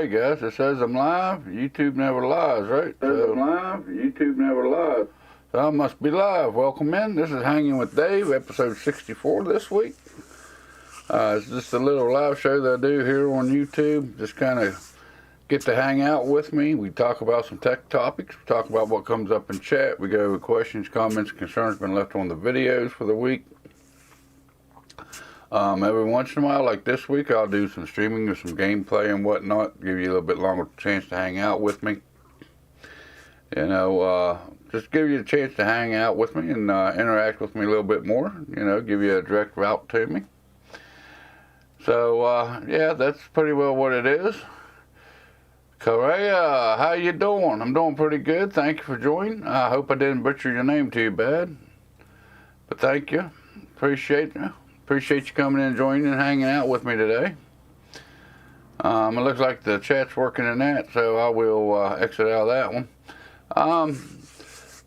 Alright guys, it says I'm live. YouTube never lies, right? It says I'm live. YouTube never lies. So I must be live. Welcome in. This is Hanging with Dave, episode 64 this week. It's just a little live show that I do here on YouTube. Just kind of get to hang out with me. We talk about some tech topics. We talk about what comes up in chat. We go over questions, comments, and concerns been left on the videos for the week. Every once in a while, like this week, I'll do some streaming or some gameplay and whatnot. Give you a little bit longer chance to hang out with me. You know, just give you a chance to hang out with me and interact with me a little bit more. You know, give you a direct route to me. So, yeah, that's pretty well what it is. Corsair, how you doing? I'm doing pretty good. Thank you for joining. I hope I didn't butcher your name too bad. But thank you. Appreciate you. Appreciate you coming in and joining and hanging out with me today. It looks like the chat's working in that, so I will exit out of that one.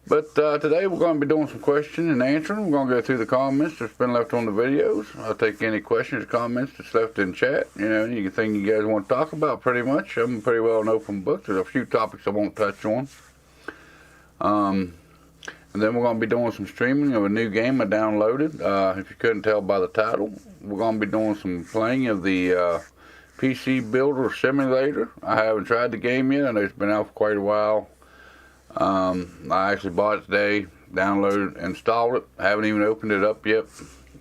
But today we're going to be doing some question and answering. We're going to go through the comments that's been left on the videos. I'll take any questions or comments that's left in chat. You know, anything you guys want to talk about pretty much. I'm pretty well an open book. There's a few topics I won't touch on. And then we're going to be doing some streaming of a new game I downloaded. If you couldn't tell by the title, we're going to be doing some playing of the PC Builder Simulator. I haven't tried the game yet. I know it's been out for quite a while. I actually bought it today, downloaded, installed it. I haven't even opened it up yet.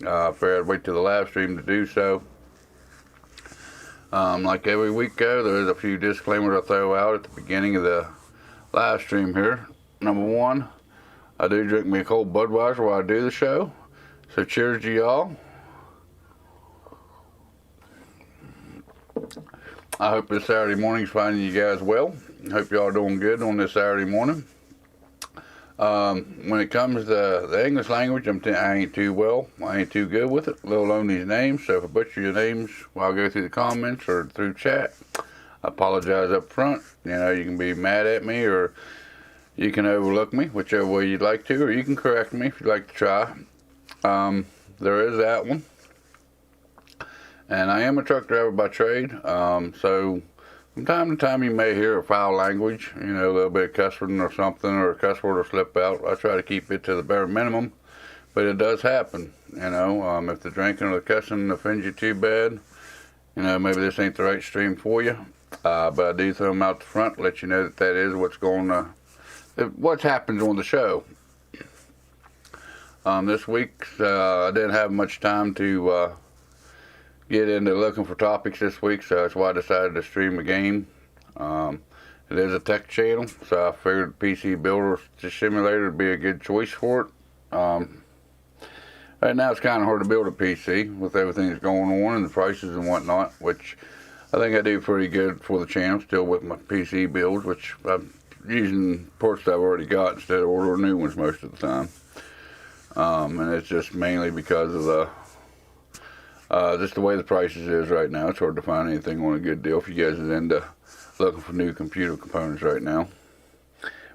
I figured I'd wait till the live stream to do so. Like every week there's a few disclaimers I throw out at the beginning of the live stream here. Number one, I do drink me a cold Budweiser while I do the show. So cheers to y'all. I hope this Saturday morning's finding you guys well. I hope y'all are doing good on this Saturday morning. When it comes to the English language, I ain't too well. I ain't too good with it, let alone these names. So if I butcher your names while I go through the comments or through chat, I apologize up front. You know, you can be mad at me or you can overlook me, whichever way you'd like to, or you can correct me if you'd like to try. There is that one. And I am a truck driver by trade, so from time to time you may hear a foul language, you know, a little bit of cussing or something, or a cuss word will slip out. I try to keep it to the bare minimum, but it does happen, you know. If the drinking or the cussing offends you too bad, you know, maybe this ain't the right stream for you. But I do throw them out the front, let you know that that is what's going on. What happens on the show. This week, I didn't have much time to get into looking for topics this week, so that's why I decided to stream a game. It is a tech channel, so I figured PC Builder Simulator would be a good choice for it. Right now, it's kind of hard to build a PC with everything that's going on and the prices and whatnot, which I think I do pretty good for the channel, still with my PC builds, which I'm using parts that I've already got instead of ordering new ones most of the time. And it's just mainly because of the just the way the prices is right now. It's hard to find anything on a good deal if you guys are into looking for new computer components right now.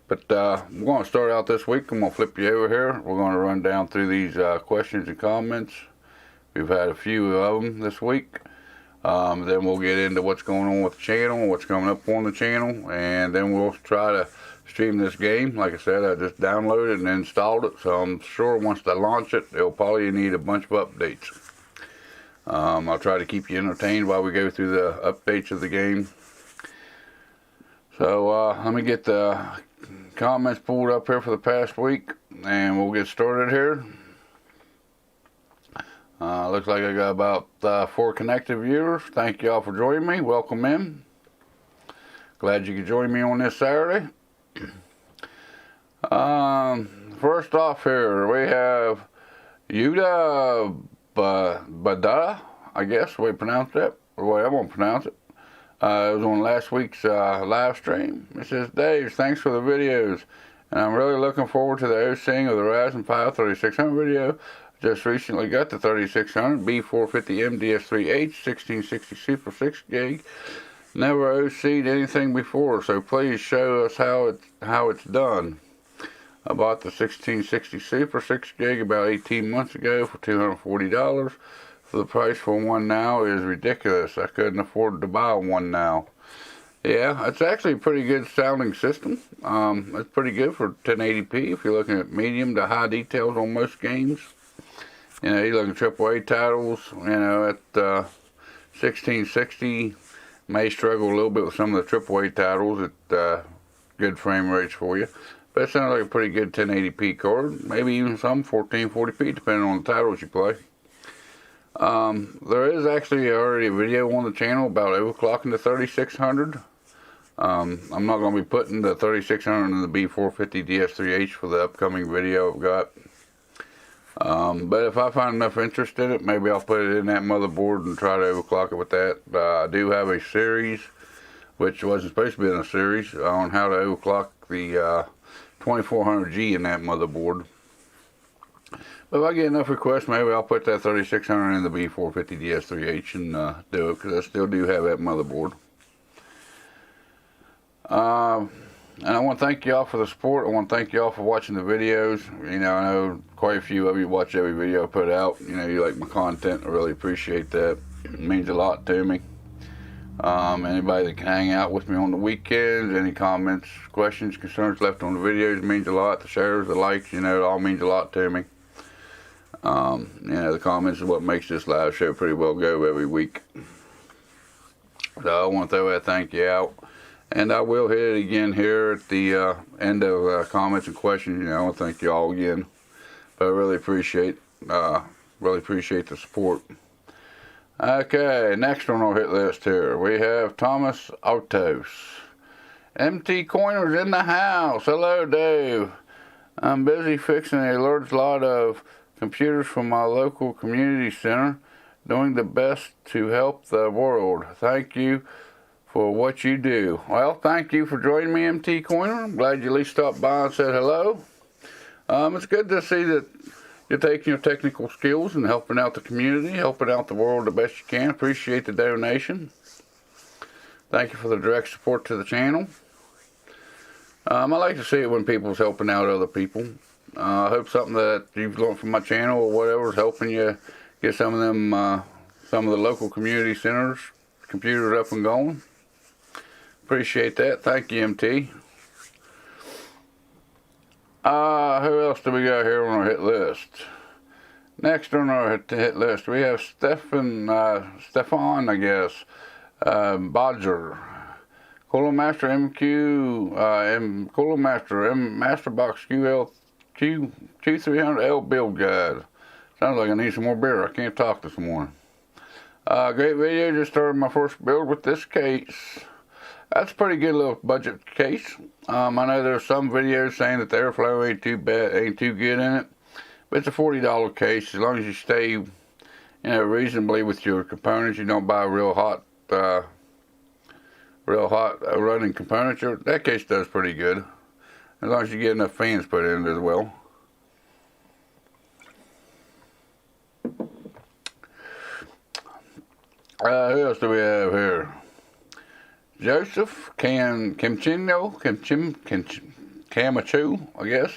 But we're going to start out this week. I'm going to flip you over here. We're going to run down through these questions and comments. We've had a few of them this week. Then we'll get into what's going on with the channel, what's coming up on the channel, and then we'll try to stream this game. Like I said, I just downloaded and installed it, so I'm sure once I launch it, it'll probably need a bunch of updates. I'll try to keep you entertained while we go through the updates of the game. So let me get the comments pulled up here for the past week, and we'll get started here. Looks like I got about 4 connected viewers. Thank y'all for joining me. Welcome in. Glad you could join me on this Saturday. First off here, we have Yuda Badada, I guess the way you pronounce that, or the way I'm going to pronounce it. It was on last week's live stream. It says, Dave, thanks for the videos, and I'm really looking forward to the OSing of the Ryzen 5 3600 video. Just recently got the 3600 B450 MDS3H 1660 Super 6 gig. Never OC'd anything before, so please show us how it's done. I bought the 1660 Super 6 gig about 18 months ago for $240. The price for one now is ridiculous. I couldn't afford to buy one now. Yeah, it's actually a pretty good sounding system. It's pretty good for 1080p if you're looking at medium to high details on most games. You know, you're looking at AAA titles, you know, at 1660. May struggle a little bit with some of the AAA titles at good frame rates for you. But it sounds like a pretty good 1080p card. Maybe even some 1440p depending on the titles you play. There is actually already a video on the channel about overclocking the 3600. I'm not going to be putting the 3600 in the B450 DS3H for the upcoming video I've got. But if I find enough interest in it, maybe I'll put it in that motherboard and try to overclock it with that. I do have a series, which wasn't supposed to be in a series, on how to overclock the 2400G in that motherboard. But if I get enough requests, maybe I'll put that 3600 in the B450 DS3H and do it, because I still do have that motherboard. And I want to thank y'all for the support. I want to thank y'all for watching the videos. You know, I know quite a few of you watch every video I put out. You know, you like my content. I really appreciate that. It means a lot to me. Anybody that can hang out with me on the weekends, any comments, questions, concerns left on the videos means a lot. The shares, the likes, you know, it all means a lot to me. You know, the comments is what makes this live show pretty well go every week. So I want to throw that thank you out. And I will hit it again here at the end of comments and questions. You know, I want to thank you all again. But I really appreciate the support. Okay, next on our hit list here, we have Thomas Autos. MT Coiners in the house. Hello, Dave. I'm busy fixing a large lot of computers from my local community center, doing the best to help the world. Thank you for what you do. Well, thank you for joining me, MT Coiner. I'm glad you at least stopped by and said hello. It's good to see that you're taking your technical skills and helping out the community, helping out the world the best you can. Appreciate the donation. Thank you for the direct support to the channel. I like to see it when people's helping out other people. I hope something that you've learned from my channel or whatever is helping you get some of them, some of the local community centers, computers up and going. Appreciate that. Thank you, MT. Who else do we got here on our hit list? Next on our hit list, we have Stefan, I guess, Bodger, Colomaster MQ, Colomaster Masterbox Q300L build guide. Sounds like I need some more beer. I can't talk this morning. Great video. Just started my first build with this case. That's a pretty good little budget case. I know there's some videos saying that the airflow ain't too bad, ain't too good in it, but it's a $40 case. As long as you stay, you know, reasonably with your components, you don't buy real hot running components. That case does pretty good, as long as you get enough fans put in it as well. Who else do we have here? Joseph Camacho, I guess.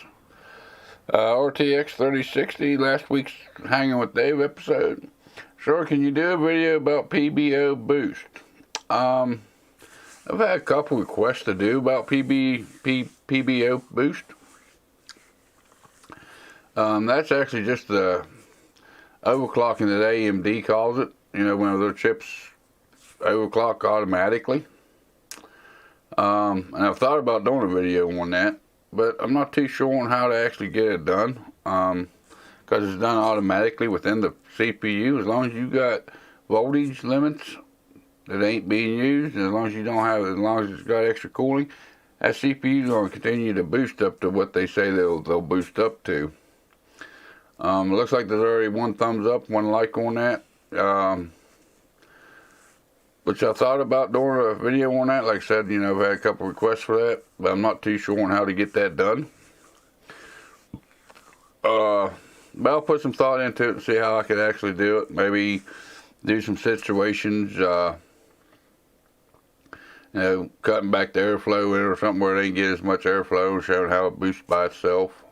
RTX 3060, last week's Hanging with Dave episode. Sure, can you do a video about PBO boost? I've had a couple requests to do about PBO boost. That's actually just the overclocking that AMD calls it. You know, when their chips overclock automatically. And I've thought about doing a video on that, but I'm not too sure on how to actually get it done. Because it's done automatically within the CPU. As long as you got voltage limits that ain't being used, and as long as you don't have, as long as it's got extra cooling, that CPU is going to continue to boost up to what they say they'll boost up to. It looks like there's already one thumbs up, one like on that. Which I thought about doing a video on that. Like I said, you know, I've had a couple requests for that, but I'm not too sure on how to get that done. But I'll put some thought into it and see how I could actually do it. Maybe do some situations, you know, cutting back the airflow in or something where they get as much airflow and showing how it boosts by itself.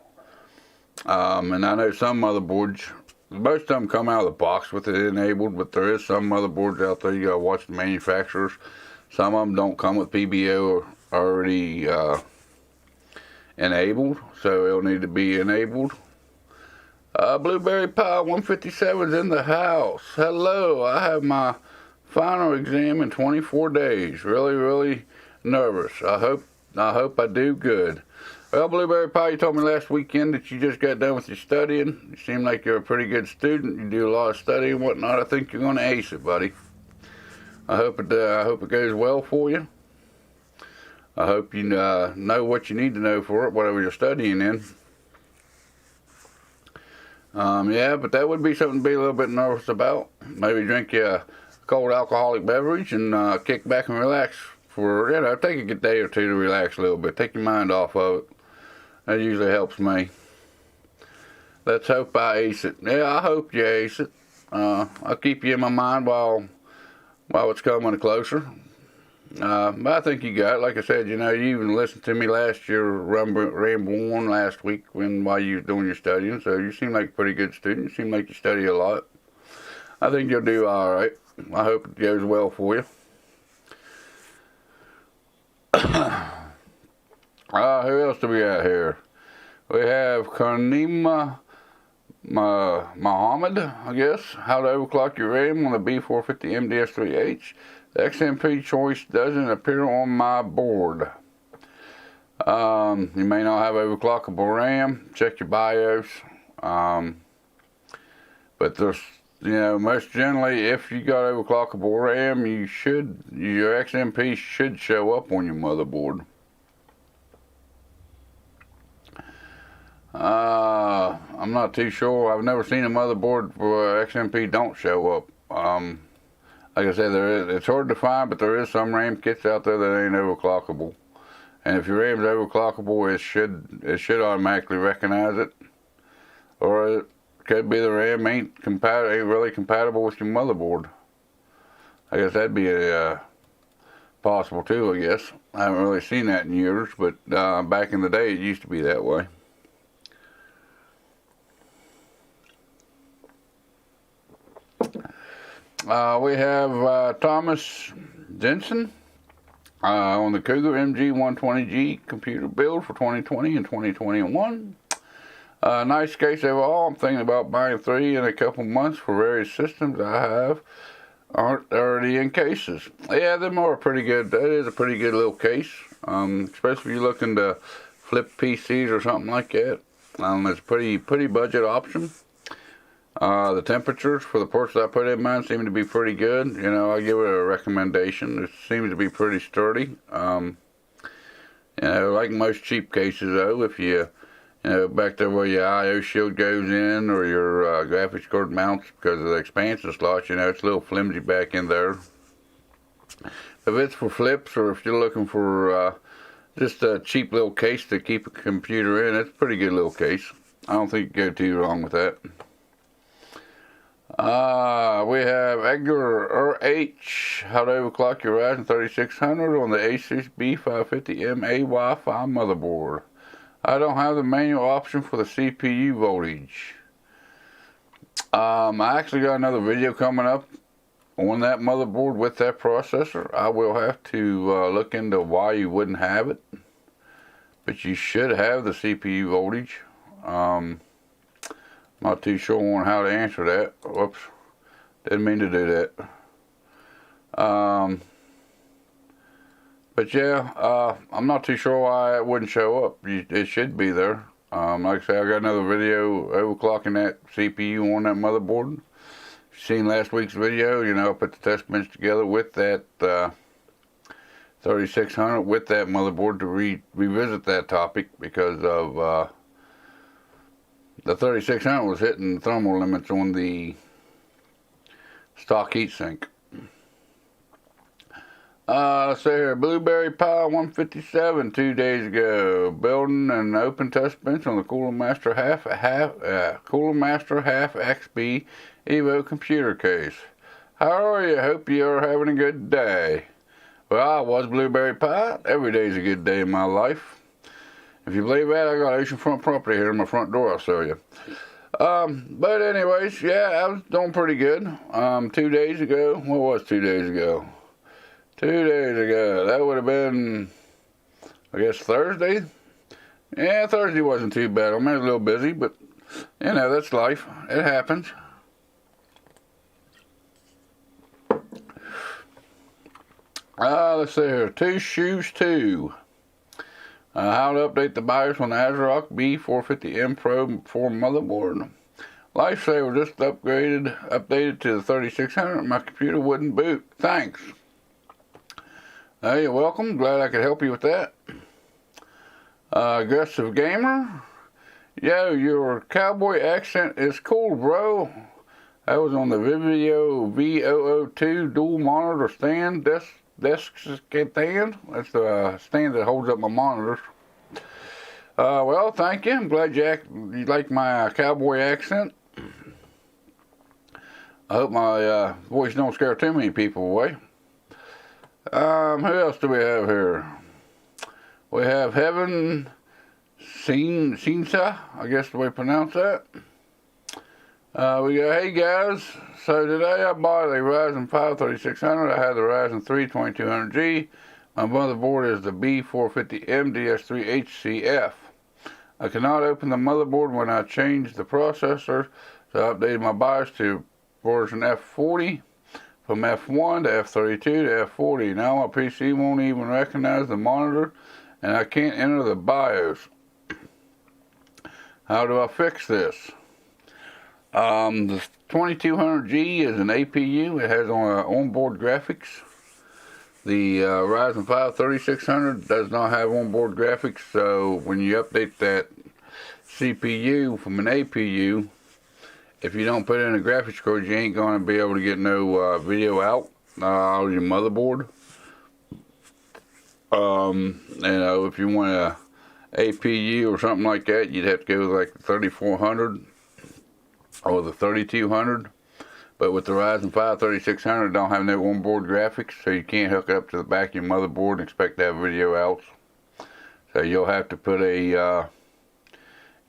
And I know some motherboards, most of them come out of the box with it enabled, but there is some motherboards out there, you gotta watch the manufacturers. Some of them don't come with PBO already enabled, so it'll need to be enabled. Blueberry Pie 157's in the house. Hello, I have my final exam in 24 days. Really nervous. I hope I do good. Well, Blueberry Pie, you told me last weekend that you just got done with your studying. You seem like you're a pretty good student. You do a lot of studying and whatnot. I think you're going to ace it, buddy. I hope it goes well for you. I hope you know what you need to know for it, whatever you're studying in. Yeah, but that would be something to be a little bit nervous about. Maybe drink you a cold alcoholic beverage and kick back and relax for, take a good day or two to relax a little bit. Take your mind off of it. That usually helps me. Let's hope I ace it. Yeah, I hope you ace it. I'll keep you in my mind while it's coming closer. But I think you got it. Like I said, you even listened to me last year ramble on last week while you was doing your studying. So you seem like a pretty good student. You seem like you study a lot. I think you'll do all right. I hope it goes well for you. Who else do we got here? We have Karnima Muhammad, I guess. How to overclock your RAM on the B450 MDS3H. The XMP choice doesn't appear on my board. You may not have overclockable RAM. Check your BIOS. But there's, most generally, if you got overclockable RAM, your XMP should show up on your motherboard. I'm not too sure. I've never seen a motherboard where XMP don't show up. Like I said, it's hard to find, but there is some RAM kits out there that ain't overclockable. And if your RAM's overclockable, it should automatically recognize it. Or it could be the RAM ain't really compatible with your motherboard. I guess that'd be possible too, I guess. I haven't really seen that in years, but back in the day it used to be that way. We have Thomas Jensen on the Cougar MG120G computer build for 2020 and 2021. Nice case overall. I'm thinking about buying 3 in a couple months for various systems I have aren't already in cases. Yeah, they're more pretty good. That is a pretty good little case, especially if you're looking to flip PCs or something like that. It's a pretty budget option. The temperatures for the ports that I put in mine seem to be pretty good. I give it a recommendation. It seems to be pretty sturdy. Like most cheap cases though, if you back there where your I/O shield goes in or your graphics card mounts because of the expansion slots, it's a little flimsy back in there. If it's for flips or if you're looking for just a cheap little case to keep a computer in, it's a pretty good little case. I don't think you go too wrong with that. We have Edgar RH, how to overclock your Ryzen 3600 on the ASUS B550MA Wi-Fi motherboard. I don't have the manual option for the CPU voltage. I actually got another video coming up on that motherboard with that processor. I will have to look into why you wouldn't have it, but you should have the CPU voltage. Not too sure on how to answer that. Whoops, didn't mean to do that. But yeah, I'm not too sure why it wouldn't show up. It should be there. Like I say, I got another video overclocking that CPU on that motherboard. If you've seen last week's video, I put the test bench together with that 3600 with that motherboard to revisit that topic because of the 3600 was hitting thermal limits on the stock heatsink. Let's see here, Blueberry Pie 157 2 days ago, building an open test bench on the Cooler Master half XP Evo computer case. How are you? Hope you are having a good day. Well, I was Blueberry Pie. Every day is a good day in my life. If you believe that, I got oceanfront property here in my front door, I'll show you. But anyways, yeah, I was doing pretty good. 2 days ago, what was 2 days ago? 2 days ago. That would have been, I guess, Thursday. Yeah, Thursday wasn't too bad. I'm a little busy, but you know, that's life. It happens. Let's see here. 2 Shoes 2. How to update the BIOS on the ASUS B450M Pro 4 motherboard. Lifesaver just updated to the 3600. My computer wouldn't boot. Thanks. Hey, you're welcome. Glad I could help you with that. Aggressive Gamer. Yo, your cowboy accent is cool, bro. That was on the Vivio V002 dual monitor stand desk stand. That's the stand that holds up my monitors. Well, thank you. I'm glad you like my cowboy accent. I hope my voice don't scare too many people away. Who else do we have here? We have Heaven Sinsa, I guess the way you pronounce that. We go, hey guys, so today I bought a Ryzen 5 3600. I had the Ryzen 3 2200G. My motherboard is the B450M DS3 HCF. I cannot open the motherboard when I changed the processor, so I updated my BIOS to version F40 from F1 to F32 to F40. Now my PC won't even recognize the monitor and I can't enter the BIOS. How do I fix this? The 2200G is an APU. It has onboard graphics. The Ryzen 5 3600 does not have onboard graphics, so when you update that CPU from an APU, if you don't put in a graphics card, you ain't going to be able to get no video out on your motherboard. You know, if you want a APU or something like that, you'd have to go with like the 3400 or the 3200. But with the Ryzen 5 3600, it don't have no onboard graphics, so you can't hook it up to the back of your motherboard and expect to have video outs. So you'll have to put a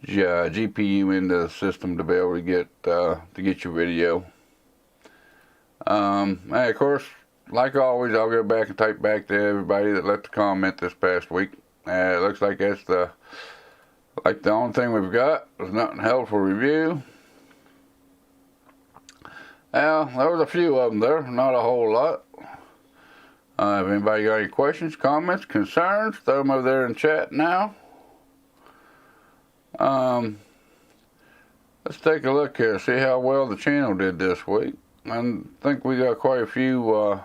GPU into the system to be able to get your video. And of course, like always, I'll go back and type back to everybody that left a comment this past week. It looks like that's the only thing we've got. There's nothing held for review. Well, there was a few of them there, not a whole lot. If anybody got any questions, comments, concerns, throw them over there in chat now. Let's take a look here, see how well the channel did this week. I think we got quite a few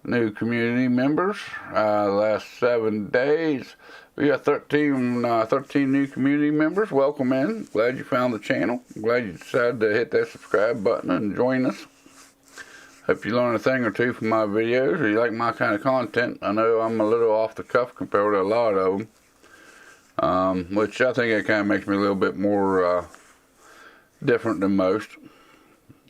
new community members. The last 7 days, we got 13 new community members. Welcome in. Glad you found the channel. Glad you decided to hit that subscribe button and join us. Hope you learn a thing or two from my videos, or you like my kind of content. I know I'm a little off the cuff compared to a lot of them, which I think it kind of makes me a little bit more different than most.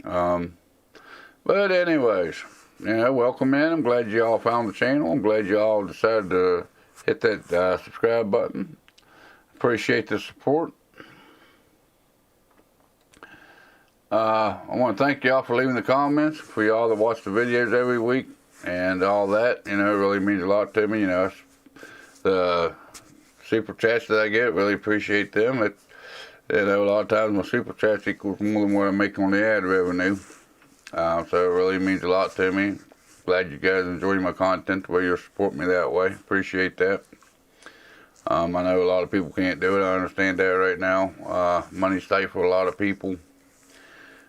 But anyways, you know, welcome in. I'm glad you all found the channel. I'm glad you all decided to hit that subscribe button. Appreciate the support. I want to thank y'all for leaving the comments, for y'all that watch the videos every week and all that. You know, it really means a lot to me. You know, the super chats that I get, really appreciate them. You know, a lot of times my super chats equals more than what I make on the ad revenue. So it really means a lot to me. Glad you guys enjoy my content the way you support me that way. Appreciate that. I know a lot of people can't do it. I understand that right now. Money's tight for a lot of people.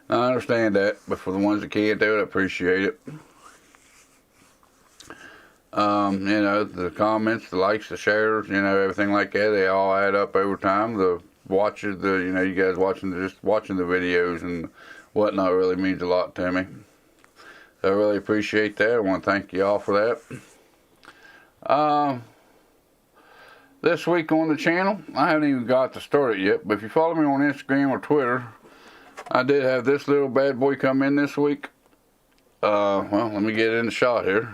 I understand that, but for the ones that can't do it, I appreciate it. You know, the comments, the likes, the shares, you know, everything like that, they all add up over time. The watches, you know, you guys just watching the videos and whatnot really means a lot to me. So I really appreciate that. I want to thank you all for that. This week on the channel, I haven't even got to start it yet, but if you follow me on Instagram or Twitter, I did have this little bad boy come in this week. Well, let me get in the shot here.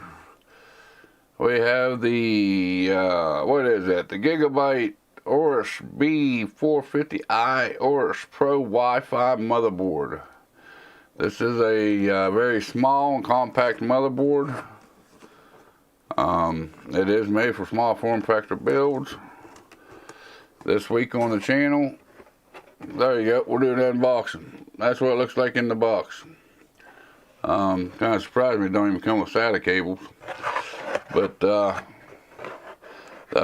We have the, what is that? The Gigabyte Aorus B450i Aorus Pro Wi-Fi motherboard. This is a very small and compact motherboard. It is made for small form factor builds. This week on the channel, there you go, we're doing unboxing. That's what it looks like in the box. Kind of surprised me it don't even come with SATA cables. But that'll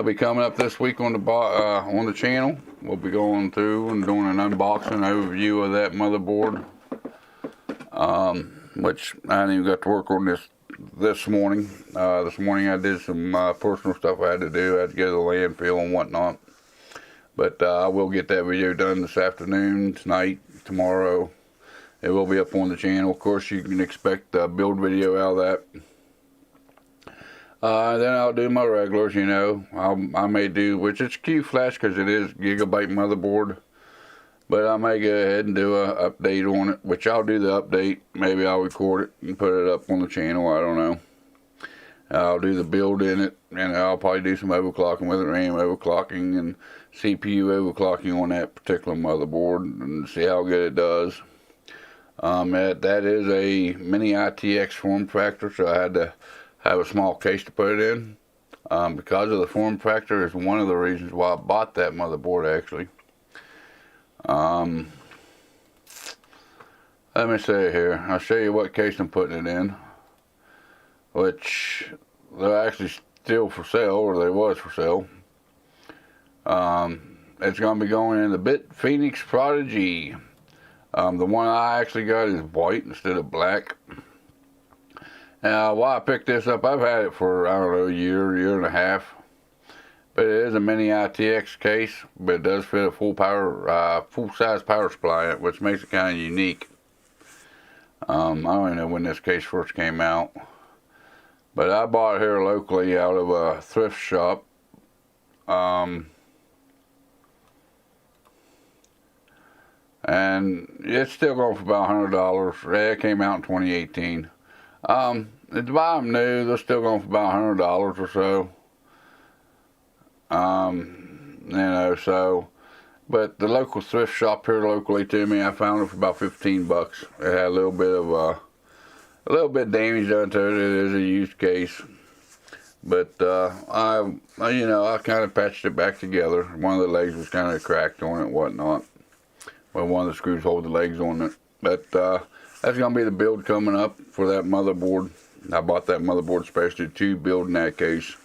be coming up this week on the channel. We'll be going through and doing an unboxing overview of that motherboard. Which I hadn't even got to work on this morning. This morning I did some personal stuff I had to do. I had to go to the landfill and whatnot. But I will get that video done this afternoon, tonight, tomorrow. It will be up on the channel. Of course, you can expect a build video out of that. Then I'll do my regulars, you know. I may do, which it's Q-Flash because it is gigabyte motherboard. But I may go ahead and do an update on it, which I'll do the update. Maybe I'll record it and put it up on the channel. I don't know. I'll do the build in it, and I'll probably do some overclocking with it, RAM overclocking and CPU overclocking on that particular motherboard and see how good it does. That is a mini ITX form factor, so I had to have a small case to put it in. Because of the form factor is one of the reasons why I bought that motherboard, actually. Let me see here. I'll show you what case I'm putting it in, which they're actually still for sale, or they was for sale. It's going to be going in the Bit Phoenix Prodigy. The one I actually got is white instead of black. Why I picked this up, I've had it for, I don't know, a year and a half. But it is a mini ITX case, but it does fit a full-size power supply in it, which makes it kind of unique. I don't even know when this case first came out. But I bought it here locally out of a thrift shop. And it's still going for about $100. It came out in 2018. To buy them new, they're still going for about $100 or so. You know, so, but the local thrift shop here locally to me, I found it for about 15 bucks. It had a little bit damage done to it. It is a used case, but I kind of patched it back together. One of the legs was kind of cracked on it and whatnot. Well, one of the screws hold the legs on it. But that's gonna be the build coming up for that motherboard. I bought that motherboard especially to build in that case.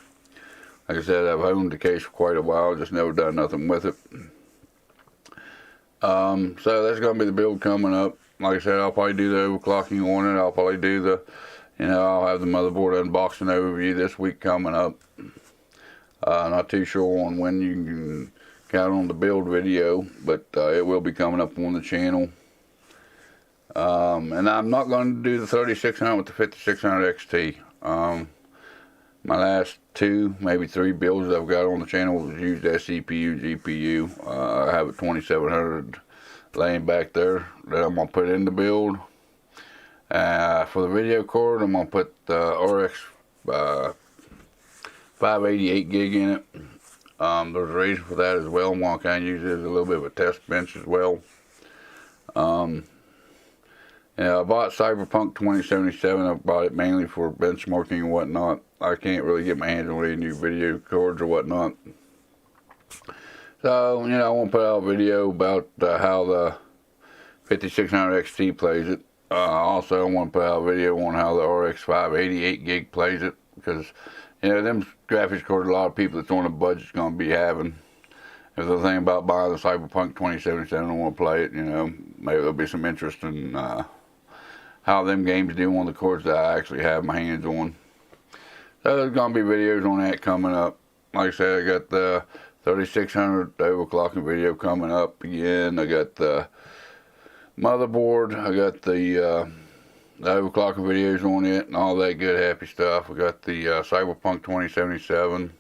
Like I said, I've owned the case for quite a while, just never done nothing with it. So that's going to be the build coming up. Like I said, I'll probably do the overclocking on it. I'll probably do the, I'll have the motherboard unboxing overview this week coming up. Not too sure on when you can count on the build video, but it will be coming up on the channel. And I'm not going to do the 3600 with the 5600 XT. My last 2, maybe 3 builds I've got on the channel was used as CPU, GPU. I have a 2700 laying back there that I'm going to put in the build. For the video card, I'm going to put the RX 588 gig in it. There's a reason for that as well. I'm going to kind of use it as a little bit of a test bench as well. I bought Cyberpunk 2077. I bought it mainly for benchmarking and whatnot. I can't really get my hands on any new video cards or whatnot. So, I want to put out a video about how the 5600 XT plays it. Also, I want to put out a video on how the RX 588 gig plays it. Because, them graphics cards a lot of people that's on a budget's going to be having. If they're thinking about buying the Cyberpunk 2077 and want to play it, maybe there'll be some interest in how them games do on the cards that I actually have my hands on. So there's going to be videos on that coming up. Like I said, I got the 3600 overclocking video coming up again. I got the motherboard. I got the overclocking videos on it and all that good happy stuff. I got the Cyberpunk 2077.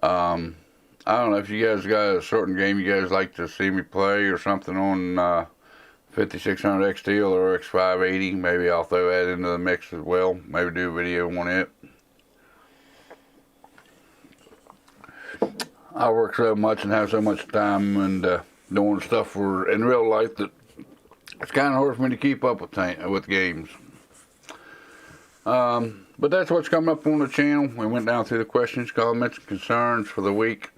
I don't know if you guys got a certain game you guys like to see me play or something on 5600 XT or RX 580. Maybe I'll throw that into the mix as well. Maybe do a video on it. I work so much and have so much time and doing stuff in real life that it's kind of hard for me to keep up with games. But that's what's coming up on the channel. We went down through the questions, comments, and concerns for the week.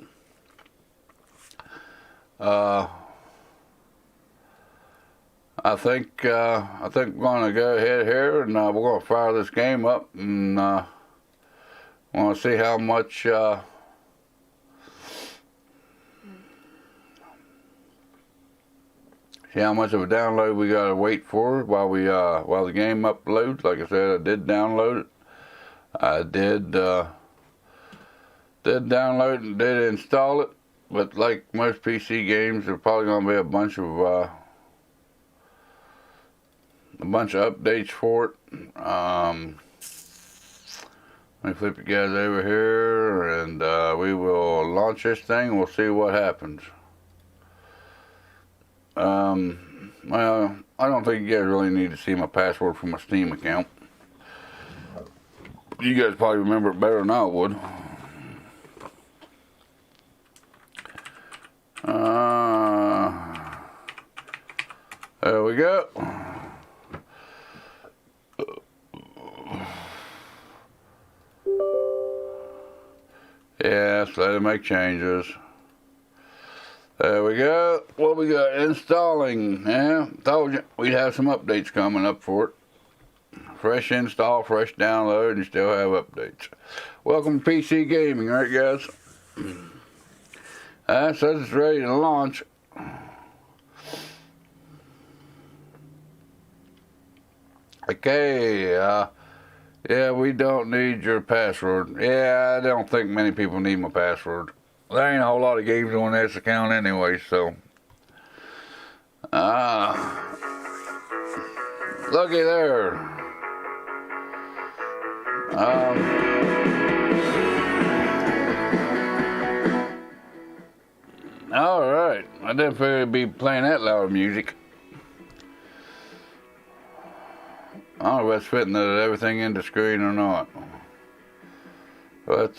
I think we're gonna go ahead here and we're gonna fire this game up and want to see how much see how much of a download we gotta wait for while the game uploads. Like I said, I did download it. I did download it and did install it, but like most PC games, there's probably gonna be a bunch of updates for it. Let me flip you guys over here, and we will launch this thing and we'll see what happens. Well, I don't think you guys really need to see my password for my Steam account. You guys probably remember it better than I would. There we go. Yes, let it make changes. There we go. What we got? Installing. Yeah, told you we'd have some updates coming up for it. Fresh install, fresh download, and still have updates. Welcome to PC Gaming, alright guys? Says it's ready to launch. Okay, yeah, we don't need your password. Yeah, I don't think many people need my password. There ain't a whole lot of games on this account anyway, so. Looky there. Alright, I didn't figure it'd be playing that loud music. I don't know if that's fitting everything into screen or not. But,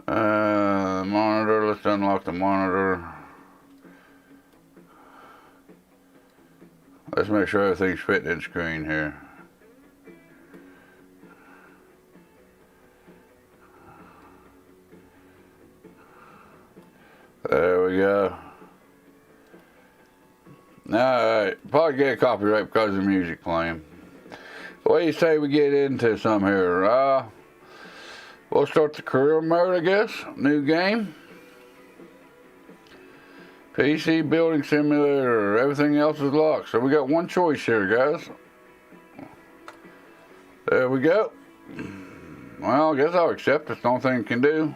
monitor, let's unlock the monitor. Let's make sure everything's fitting in screen here. There we go. Alright, probably get a copyright because of the music playing. What do you say we get into some here? We'll start the career mode, I guess. New game. PC building simulator. Everything else is locked. So we got one choice here, guys. There we go. Well, I guess I'll accept it. It's the only thing I can do.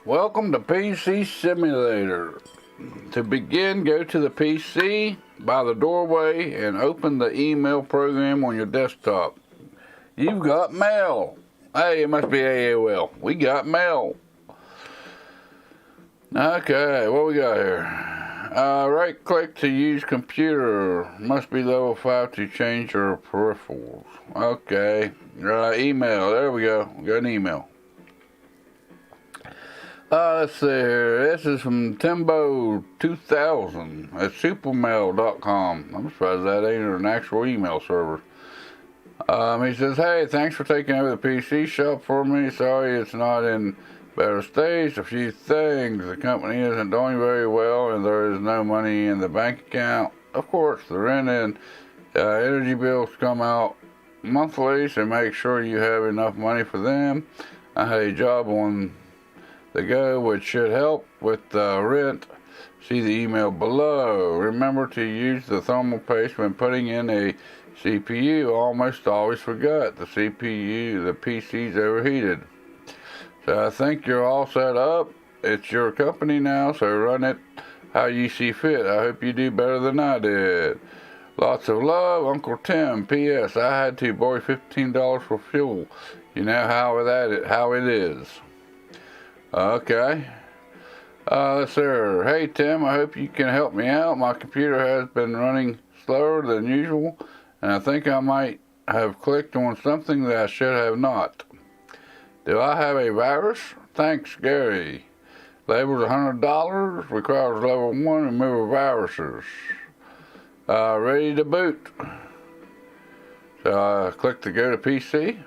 Welcome to PC Simulator. To begin, go to the PC by the doorway and open the email program on your desktop. You've got mail. Hey, it must be AOL. We got mail. Okay, what we got here? Right click to use computer. Must be level 5 to change your peripherals. Okay, email. There we go. We got an email. Let's see here. This is from Timbo2000 at supermail.com. I'm surprised that ain't an actual email server. He says, hey, thanks for taking over the PC shop for me. Sorry it's not in better stage. A few things. The company isn't doing very well and there is no money in the bank account. Of course, the rent and energy bills come out monthly, so make sure you have enough money for them. I had a job on the go, which should help with rent. See the email below. Remember to use the thermal paste when putting in a CPU. Almost always forgot the CPU, the PC's overheated. So I think you're all set up. It's your company now, so run it how you see fit. I hope you do better than I did. Lots of love, Uncle Tim. P.S. I had to borrow $15 for fuel. You know how it is. Okay. Let's see. Hey Tim, I hope you can help me out. My computer has been running slower than usual, and I think I might have clicked on something that I should have not. Do I have a virus? Thanks, Gary. Label's $100. Requires level 1 removal viruses. Ready to boot. So I click to go to PC.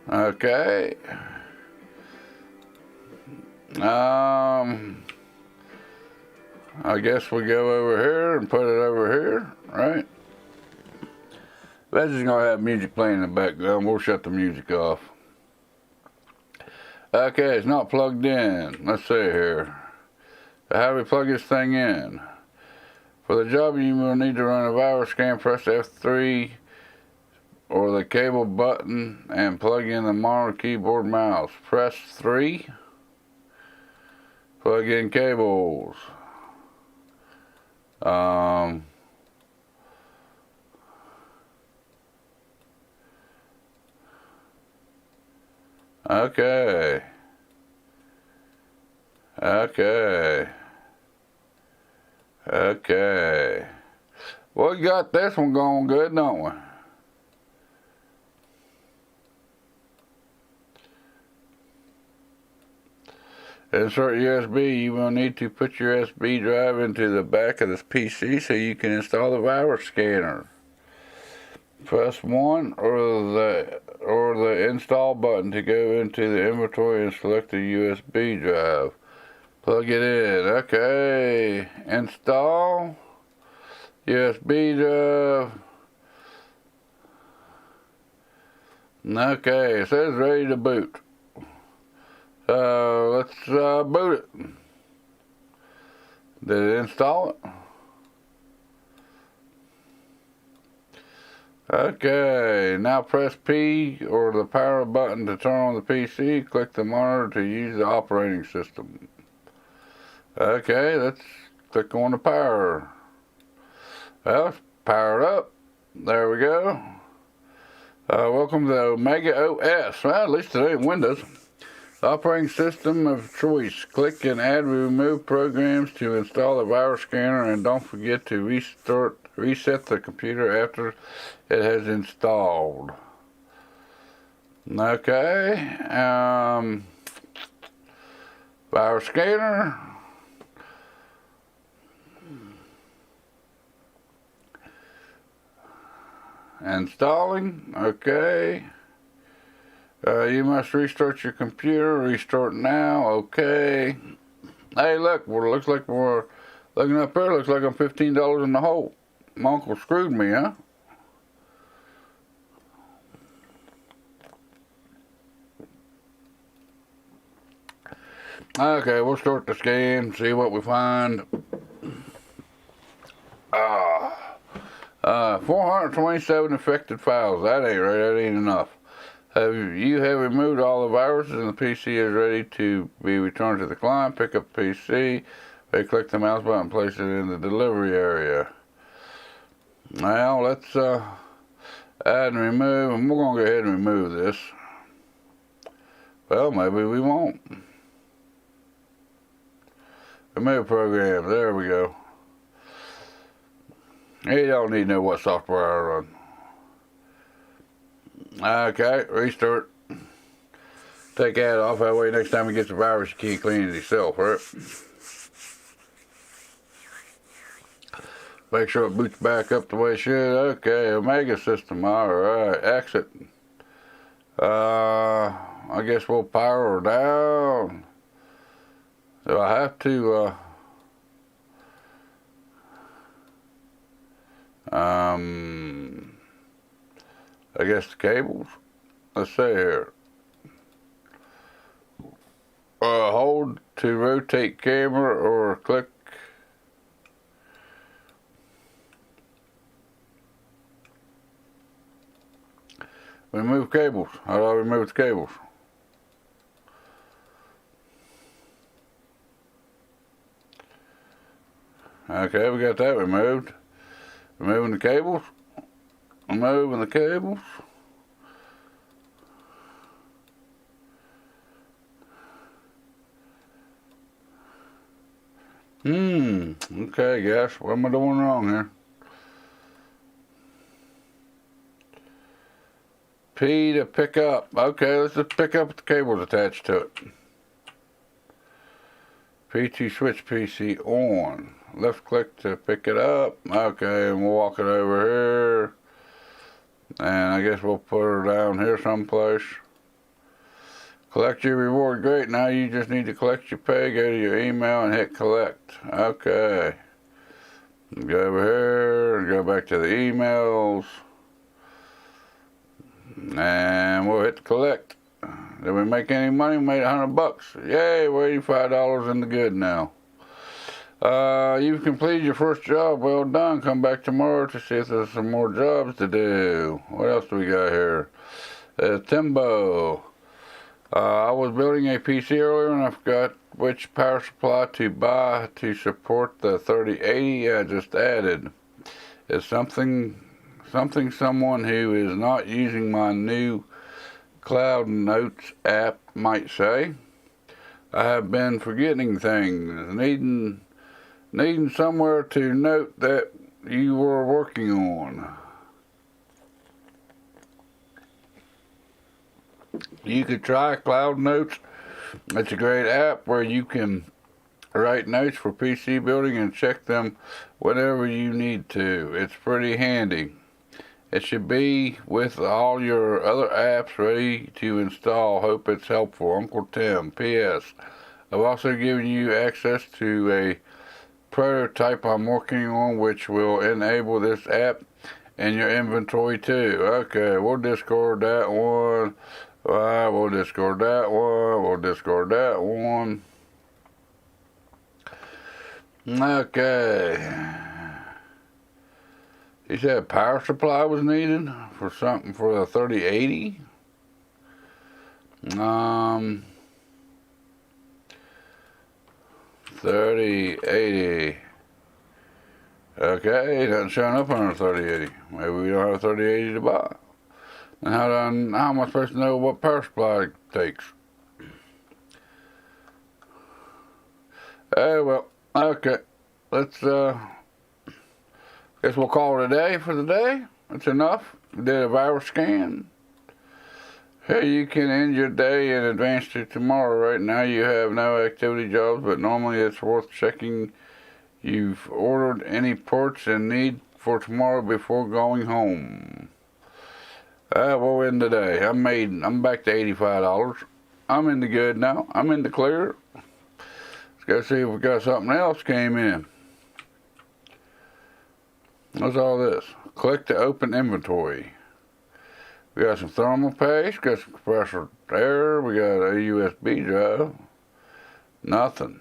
Okay. I guess we go over here and put it over here, right? That's just gonna have music playing in the background. We'll shut the music off. Okay, it's not plugged in. Let's see here. How do we plug this thing in? For the job, you will need to run a virus scan. Press F3 or the cable button and plug in the monitor, keyboard, mouse. Press 3. Plug in cables. Okay. We got this one going good, don't we? Insert USB. You will need to put your USB drive into the back of this PC so you can install the virus scanner. Press 1 or the install button to go into the inventory and select the USB drive. Plug it in. Okay. Install. USB drive. Okay. It says ready to boot. Let's boot it. Did it install it? Okay, now press P or the power button to turn on the PC. Click the monitor to use the operating system. Okay, let's click on the power. Well, it's powered up. There we go. Welcome to Omega OS. Well, at least it ain't Windows. Operating system of choice. Click and add remove programs to install the virus scanner, and don't forget to reset the computer after it has installed. Okay. Virus scanner. Installing. Okay. You must restart your computer. Restart now. Okay. Hey, look. Well, it looks like we're looking up there. Looks like I'm $15 in the hole. My uncle screwed me, huh? Okay, we'll start the scan. See what we find. 427 affected files. That ain't right. That ain't enough. You have removed all the viruses and the PC is ready to be returned to the client. Pick up the PC. Click the mouse button and place it in the delivery area. Now let's add and remove, and we're going to go ahead and remove this. Well, maybe we won't. Remove program. There we go. You don't need to know what software I run. Okay, restart. Take that off. That way next time it gets the virus, you can't clean it yourself, right? Make sure it boots back up the way it should. Okay, Omega system. Alright, exit. I guess we'll power her down. Do I have to, I guess the cables. Let's see here. Hold to rotate camera or click. Remove cables. How do I remove the cables? Okay, we got that removed. Removing the cables. Removing the cables. Okay, guys. What am I doing wrong here? P to pick up. Okay, let's just pick up with the cables attached to it. P2 switch PC on. Left click to pick it up. Okay, and we'll walk it over here. And I guess we'll put her down here someplace. Collect your reward. Great. Now you just need to collect your pay. Go to your email and hit collect. Okay. Go over here and go back to the emails. And we'll hit collect. Did we make any money? We made $100. Yay, we're $85 in the good now. You've completed your first job. Well done. Come back tomorrow to see if there's some more jobs to do. What else do we got here? Timbo. I was building a PC earlier and I forgot which power supply to buy to support the 3080 I just added. It's someone who is not using my new Cloud Notes app might say. I have been forgetting things, needing somewhere to note that you were working on. You could try Cloud Notes. It's a great app where you can write notes for PC building and check them whenever you need to. It's pretty handy. It should be with all your other apps ready to install. Hope it's helpful. Uncle Tim. P.S. I've also given you access to a prototype I'm working on which will enable this app in your inventory too. Okay, we'll discard that one. We'll discard that one. We'll discard that one. Okay. He said power supply was needed for something for the 3080. 3080. Okay, it doesn't show up on a 3080. Maybe we don't have a 3080 to buy. And how am I supposed to know what power supply it takes? Well, okay. Let's guess we'll call it a day for the day. That's enough. We did a virus scan. Hey, you can end your day in advance to tomorrow. Right now you have no activity jobs, but normally it's worth checking you've ordered any parts and need for tomorrow before going home. We'll end the day. I'm back to $85. I'm in the good now. I'm in the clear. Let's go see if we got something else came in. What's all this? Click to open inventory. We got some thermal paste, got some compressor air, we got a USB drive. Nothing.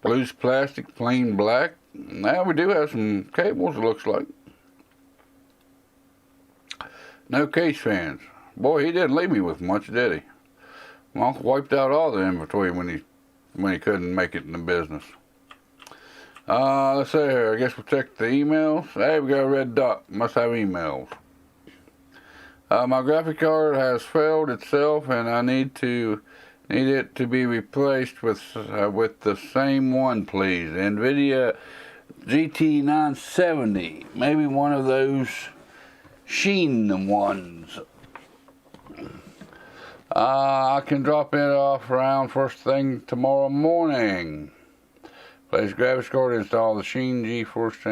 Loose plastic, plain black. Now we do have some cables, it looks like. No case fans. Boy, he didn't leave me with much, did he? My uncle wiped out all the inventory when he couldn't make it in the business. Let's see here. I guess we'll check the emails. Hey, we got a red dot. Must have emails. My graphic card has failed itself, and I need it to be replaced with the same one, please. NVIDIA GT 970. Maybe one of those Sheen ones. I can drop it off around first thing tomorrow morning. Place graphics card, install the Sheen GeForce.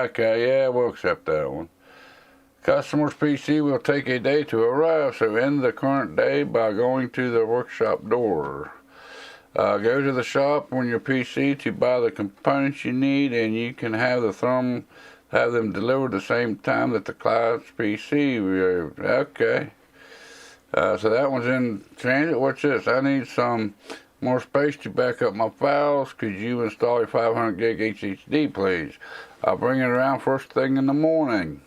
Okay, yeah, we'll accept that one. Customer's PC will take a day to arrive, so end the current day by going to the workshop door. Go to the shop on your PC to buy the components you need, and you can have them delivered the same time that the client's PC. Okay. So that one's in transit. What's this? I need some more space to back up my files. Could you install a 500 gig HDD, please? I'll bring it around first thing in the morning.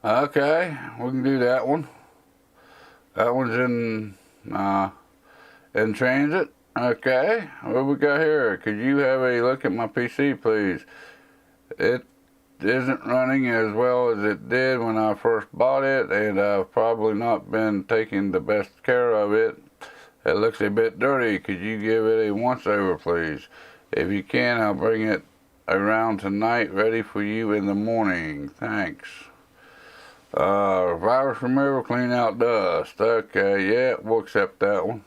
Okay, we can do that one. That one's in transit. Okay, what we got here? Could you have a look at my PC, please? It isn't running as well as it did when I first bought it, and I've probably not been taking the best care of it. It looks a bit dirty. Could you give it a once over, please? If you can, I'll bring it around tonight, ready for you in the morning. Thanks. Virus removal, clean out dust. Okay, yeah, we'll accept that one.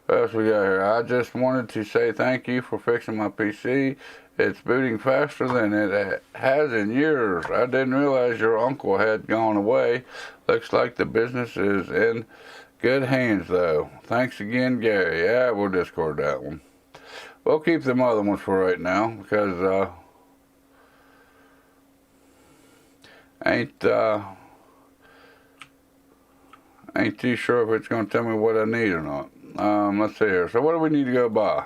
What else we got here? I just wanted to say thank you for fixing my PC. It's booting faster than it has in years. I didn't realize your uncle had gone away. Looks like the business is in good hands, though. Thanks again, Gary. Yeah, we'll discard that one. We'll keep them other ones for right now because ain't too sure if it's going to tell me what I need or not. Let's see here. So what do we need to go buy?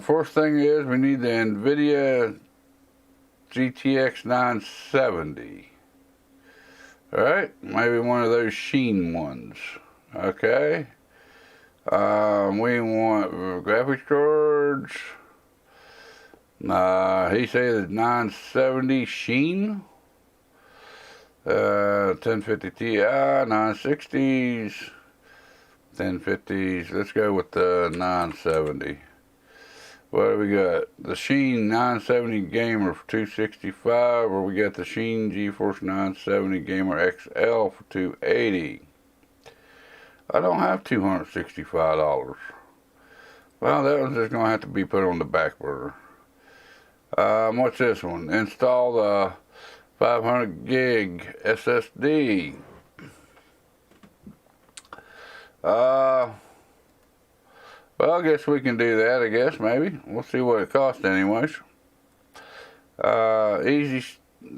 First thing is we need the NVIDIA GTX 970. Alright, maybe one of those sheen ones. Okay. We want graphics cards. He says 970 sheen. 1050 Ti, 960s, 1050s. Let's go with the 970. What do we got? The Sheen 970 Gamer for $265, or we got the Sheen GeForce 970 Gamer XL for $280. I don't have $265. Well, that one's just gonna have to be put on the back burner. What's this one? Install the 500 gig SSD. Well, I guess we can do that, I guess, maybe. We'll see what it costs anyways.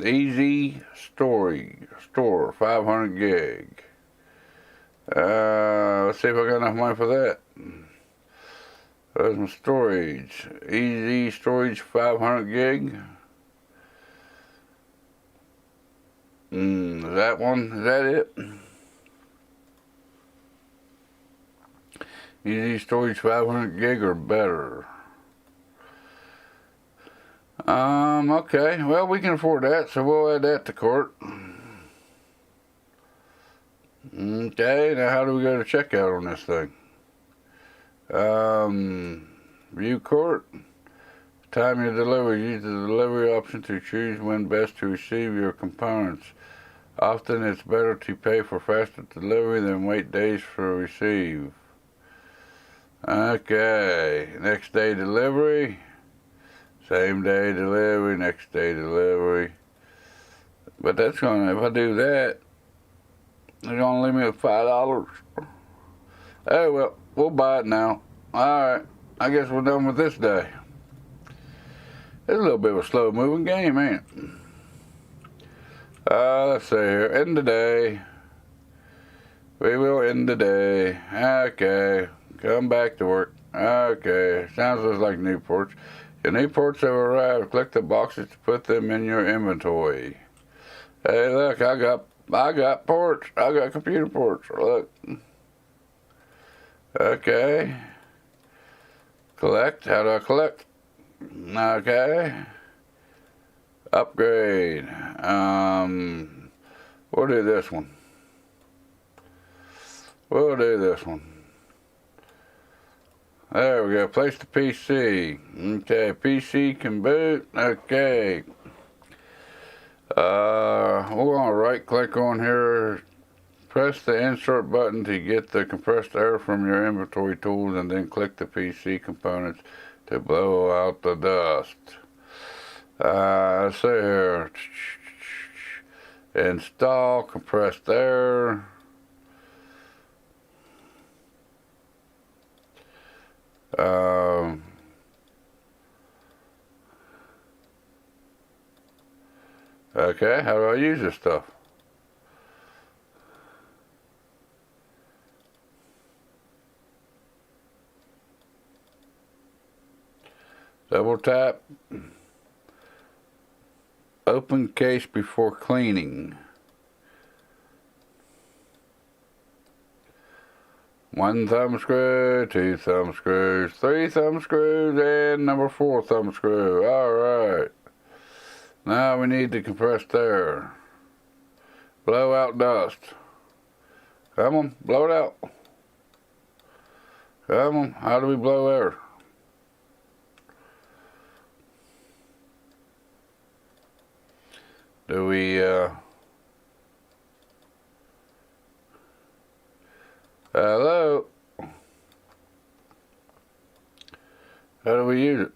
Easy store, 500 gig. Let's see if I got enough money for that. There's my storage. Easy storage, 500 gig. Is that one? Is that it? Easy storage 500 gig or better. Okay. Well, we can afford that, so we'll add that to cart. Okay, now how do we go to checkout on this thing? View cart. Time your delivery. Use the delivery option to choose when best to receive your components. Often it's better to pay for faster delivery than wait days for receive. Okay, next day delivery. Same day delivery, next day delivery. But that's gonna, if I do that, they're gonna leave me with $5. Oh well, we'll buy it now. Alright, I guess we're done with this day. It's a little bit of a slow moving game, ain't it? Let's see here. End the day. We will end the day. Okay. Come back to work. Okay. Sounds just like new ports. Your new ports have arrived. Click the boxes to put them in your inventory. Hey, look, I got ports. I got computer ports. Look. Okay. Collect. How do I collect? Okay. Upgrade. We'll do this one. We'll do this one. There we go. Place the PC. Okay. PC can boot. Okay. We're going to right click on here. Press the insert button to get the compressed air from your inventory tools and then click the PC components to blow out the dust. Let's see here. Install compressed air. Okay, how do I use this stuff? Double tap. Open case before cleaning. 1 thumb screw, 2 thumb screws, 3 thumb screws, and number 4 thumb screw. Alright. Now we need the compressed air. Blow out dust. Come on, blow it out. Come on, how do we blow air? Do we, hello? How do we use it?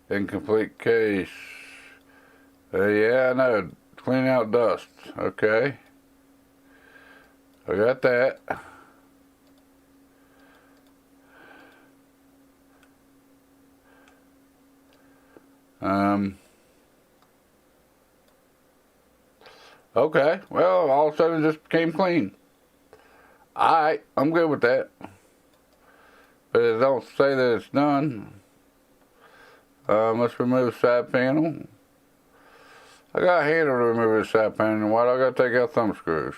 Incomplete case. Yeah, I know. Clean out dust. Okay. I got that. Okay. Well, all of a sudden it just became clean. Alright, I'm good with that. But it don't say that it's done. Let's remove the side panel. I got a handle to remove the side panel. Why do I gotta take out thumb screws?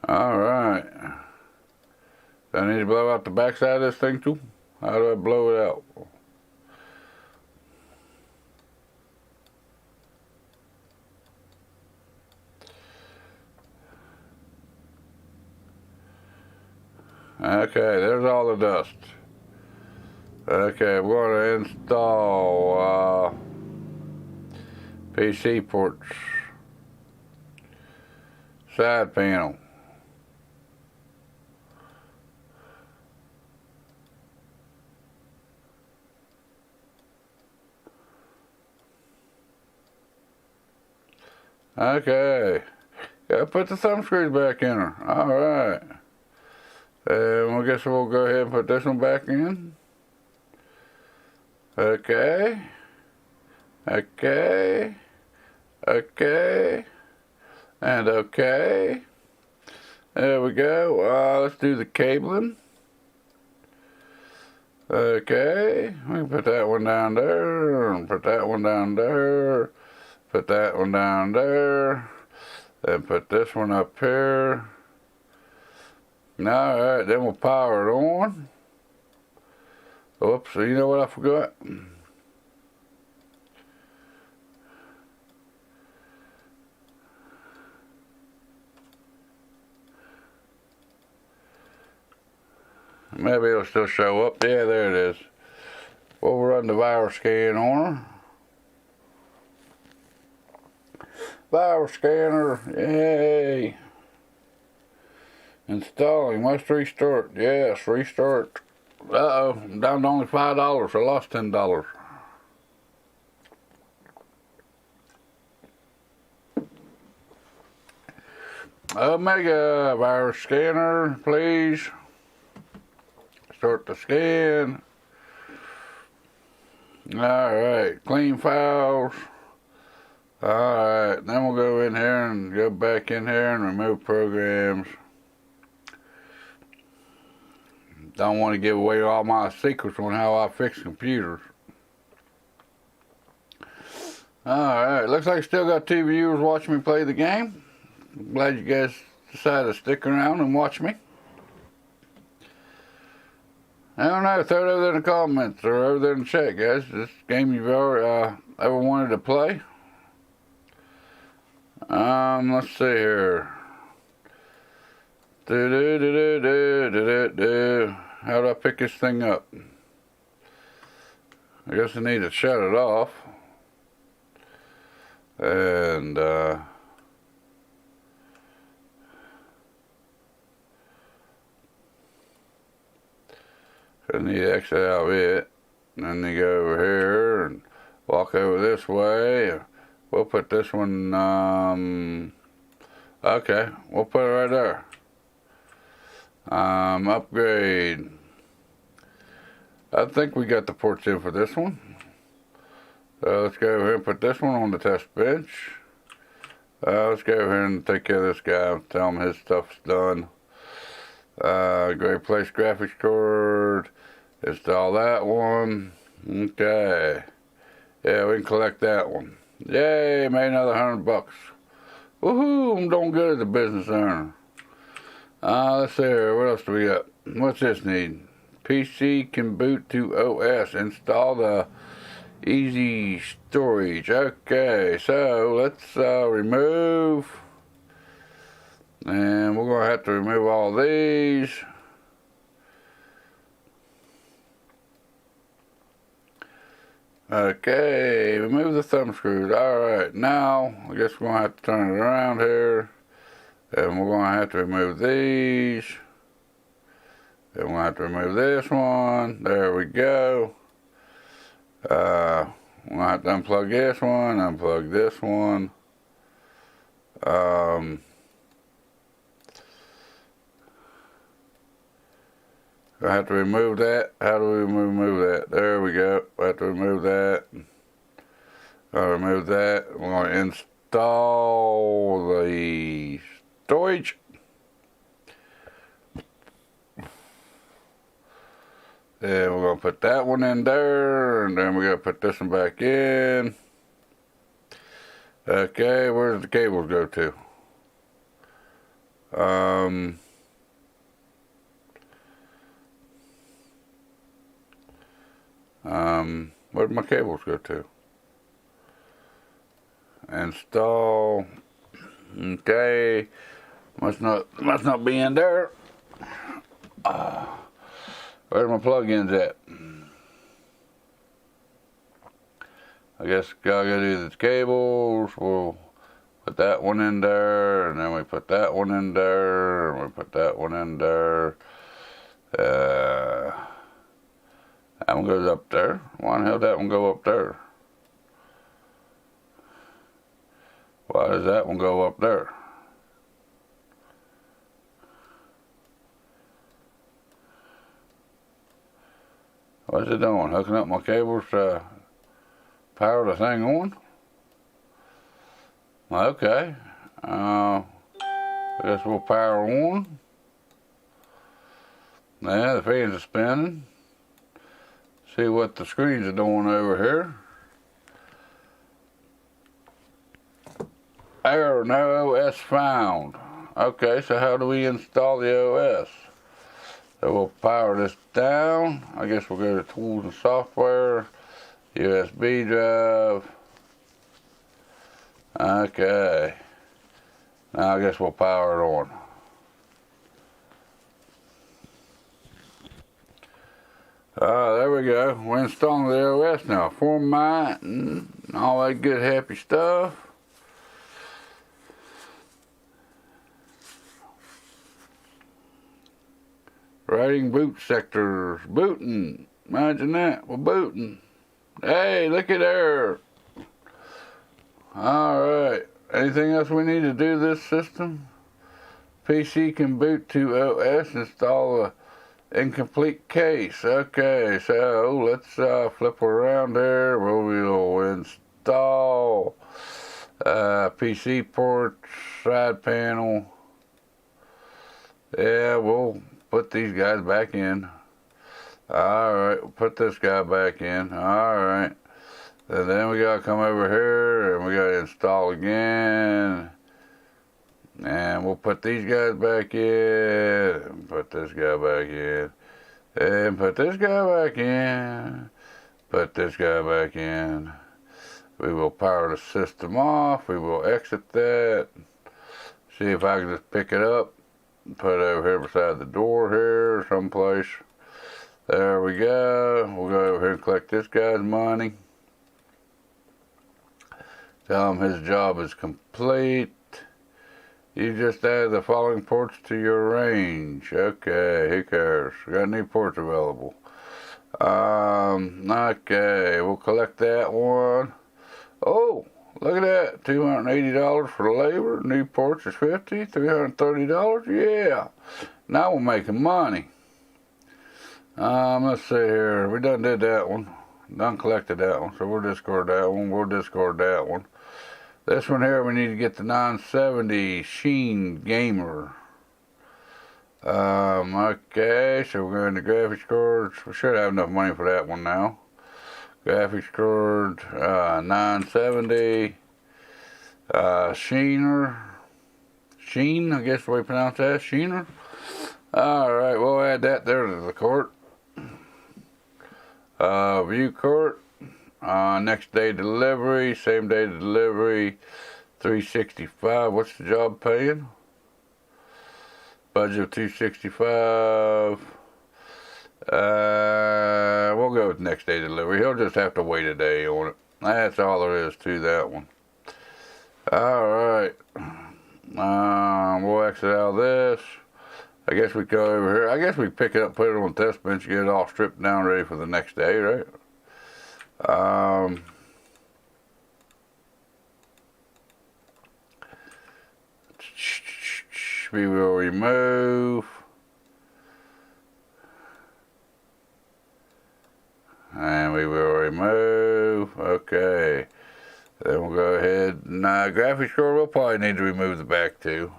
Alright. Do I need to blow out the backside of this thing too? How do I blow it out? Okay, there's all the dust. Okay, we're going to install PC ports. Side panel. Okay. Gotta put the thumb screws back in her. Alright. I guess we'll go ahead and put this one back in. Okay. Okay. Okay. And okay. There we go. Let's do the cabling. Okay. We can put that one down there. And put that one down there. Put that one down there. Then put this one up here. Alright, then we'll power it on. Oops, so you know what I forgot? Maybe it'll still show up. Yeah, there it is. We'll run the virus scan on her. Virus scanner, yay! Installing, must restart. Yes, restart. Uh-oh, I'm down to only $5. I lost $10. Omega virus scanner, please. Start the scan. Alright, clean files. Alright, then we'll go in here and go back in here and remove programs. Don't want to give away all my secrets on how I fix computers. Alright, looks like I still got 2 viewers watching me play the game. I'm glad you guys decided to stick around and watch me. I don't know, throw it over there in the comments or over there in the chat, guys. This game you've ever wanted to play. Let's see here. How do I pick this thing up? I guess I need to shut it off. And I need to exit out of it. And then you go over here and walk over this way. We'll put this one, okay, we'll put it right there. Upgrade. I think we got the ports in for this one. So let's go over here and put this one on the test bench. Let's go over here and take care of this guy. Tell him his stuff's done. Great place graphics card. Install that one. Okay. Yeah, we can collect that one. Yay, made another $100. Woohoo, I'm doing good as a business owner. Let's see here, what else do we got? What's this need? PC can boot to OS. Install the Easy storage. Okay, so let's remove. And we're going to have to remove all these. Okay, remove the thumb screws. Alright, now I guess we're going to have to turn it around here. And we're going to have to remove these. And we're going to have to remove this one. There we go. We're going to have to unplug this one, unplug this one. I have to remove that. How do we remove that? There we go. I have to remove that. I'll remove that. We're going to install the storage. And we're going to put that one in there. And then we're going to put this one back in. Okay, where does the cables go to? Where did my cables go to? Install. Okay, must not be in there. Where's my plug-ins at? I guess gotta go do the cables. We'll put that one in there, and then we put that one in there, and we put that one in there. That one goes up there. Why the hell did that one go up there? Why does that one go up there? What's it doing? Hooking up my cables to power the thing on? Okay. I guess we'll power on. Yeah, the fans are spinning. See what the screens are doing over here. Error, no OS found. Okay, so how do we install the OS? So we'll power this down. I guess we'll go to tools and software, USB drive. Okay. Now I guess we'll power it on. There we go. We're installing the OS now. Format and all that good happy stuff. Writing boot sectors. Booting. Imagine that. We're booting. Hey, look at there. Alright. Anything else we need to do this system? PC can boot to OS. Install a incomplete case. Okay, so let's flip around there. We'll install PC ports, side panel. Yeah, we'll put these guys back in. Alright, we'll put this guy back in. Alright. And then we gotta come over here and we gotta install again. And we'll put these guys back in, and put this guy back in, and put this guy back in, put this guy back in. We will power the system off. We will exit that. See if I can just pick it up and put it over here beside the door here, someplace. There we go. We'll go over here and collect this guy's money. Tell him his job is complete. You just added the following ports to your range. Okay, who cares? We got new ports available. Okay, we'll collect that one. Oh, look at that. $280 for the labor. New ports is $50. $330. Yeah. Now we're making money. Let's see here. We done did that one. Done collected that one. So we'll discard that one. We'll discard that one. This one here, we need to get the 970 Sheen Gamer. Okay, so we're going to graphics cards. We should have enough money for that one now. Graphics card, 970. Sheen, I guess the way you pronounce that, Sheener. Alright, we'll add that there to the cart. View cart. Next day delivery, same day delivery, $365. What's the job paying? Budget of $265. We'll go with next day delivery. He'll just have to wait a day on it. That's all there is to that one. Alright. We'll exit out of this. I guess we go over here. I guess we pick it up, put it on the test bench, get it all stripped down, ready for the next day, right? We will remove. And we will remove. Okay. Then we'll go ahead and graphics card, we'll probably need to remove the back too.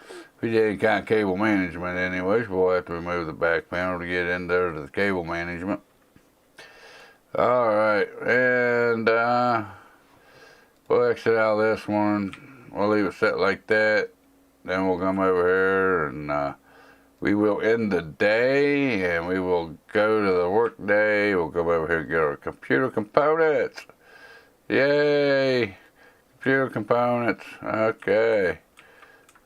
If we did any kind of cable management anyways, we'll have to remove the back panel to get in there to the cable management. Alright, and we'll exit out of this one. We'll leave it set like that. Then we'll come over here and we will end the day and we will go to the work day. We'll come over here and get our computer components. Yay! Computer components. Okay.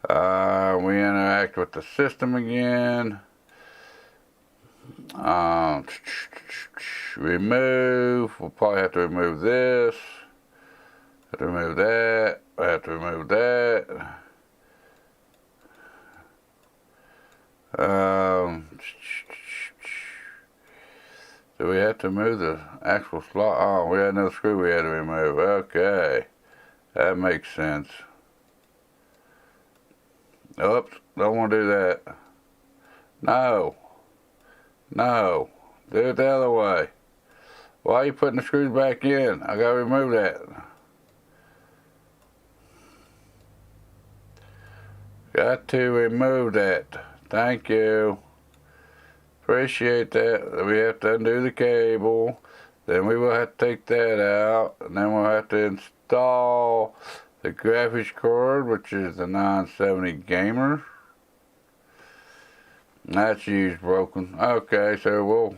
We interact with the system again. Remove. We'll probably have to remove this. Have to remove that. I have to remove that. Do we have to move the actual slot? Oh, we had another screw we had to remove. Okay. That makes sense. Oops, don't want to do that. No. No. Do it the other way. Why are you putting the screws back in? I gotta remove that. Got to remove that. Thank you. Appreciate that. We have to undo the cable. Then we will have to take that out. And then we'll have to install the graphics card, which is the 970 Gamer. That's used broken. Okay, so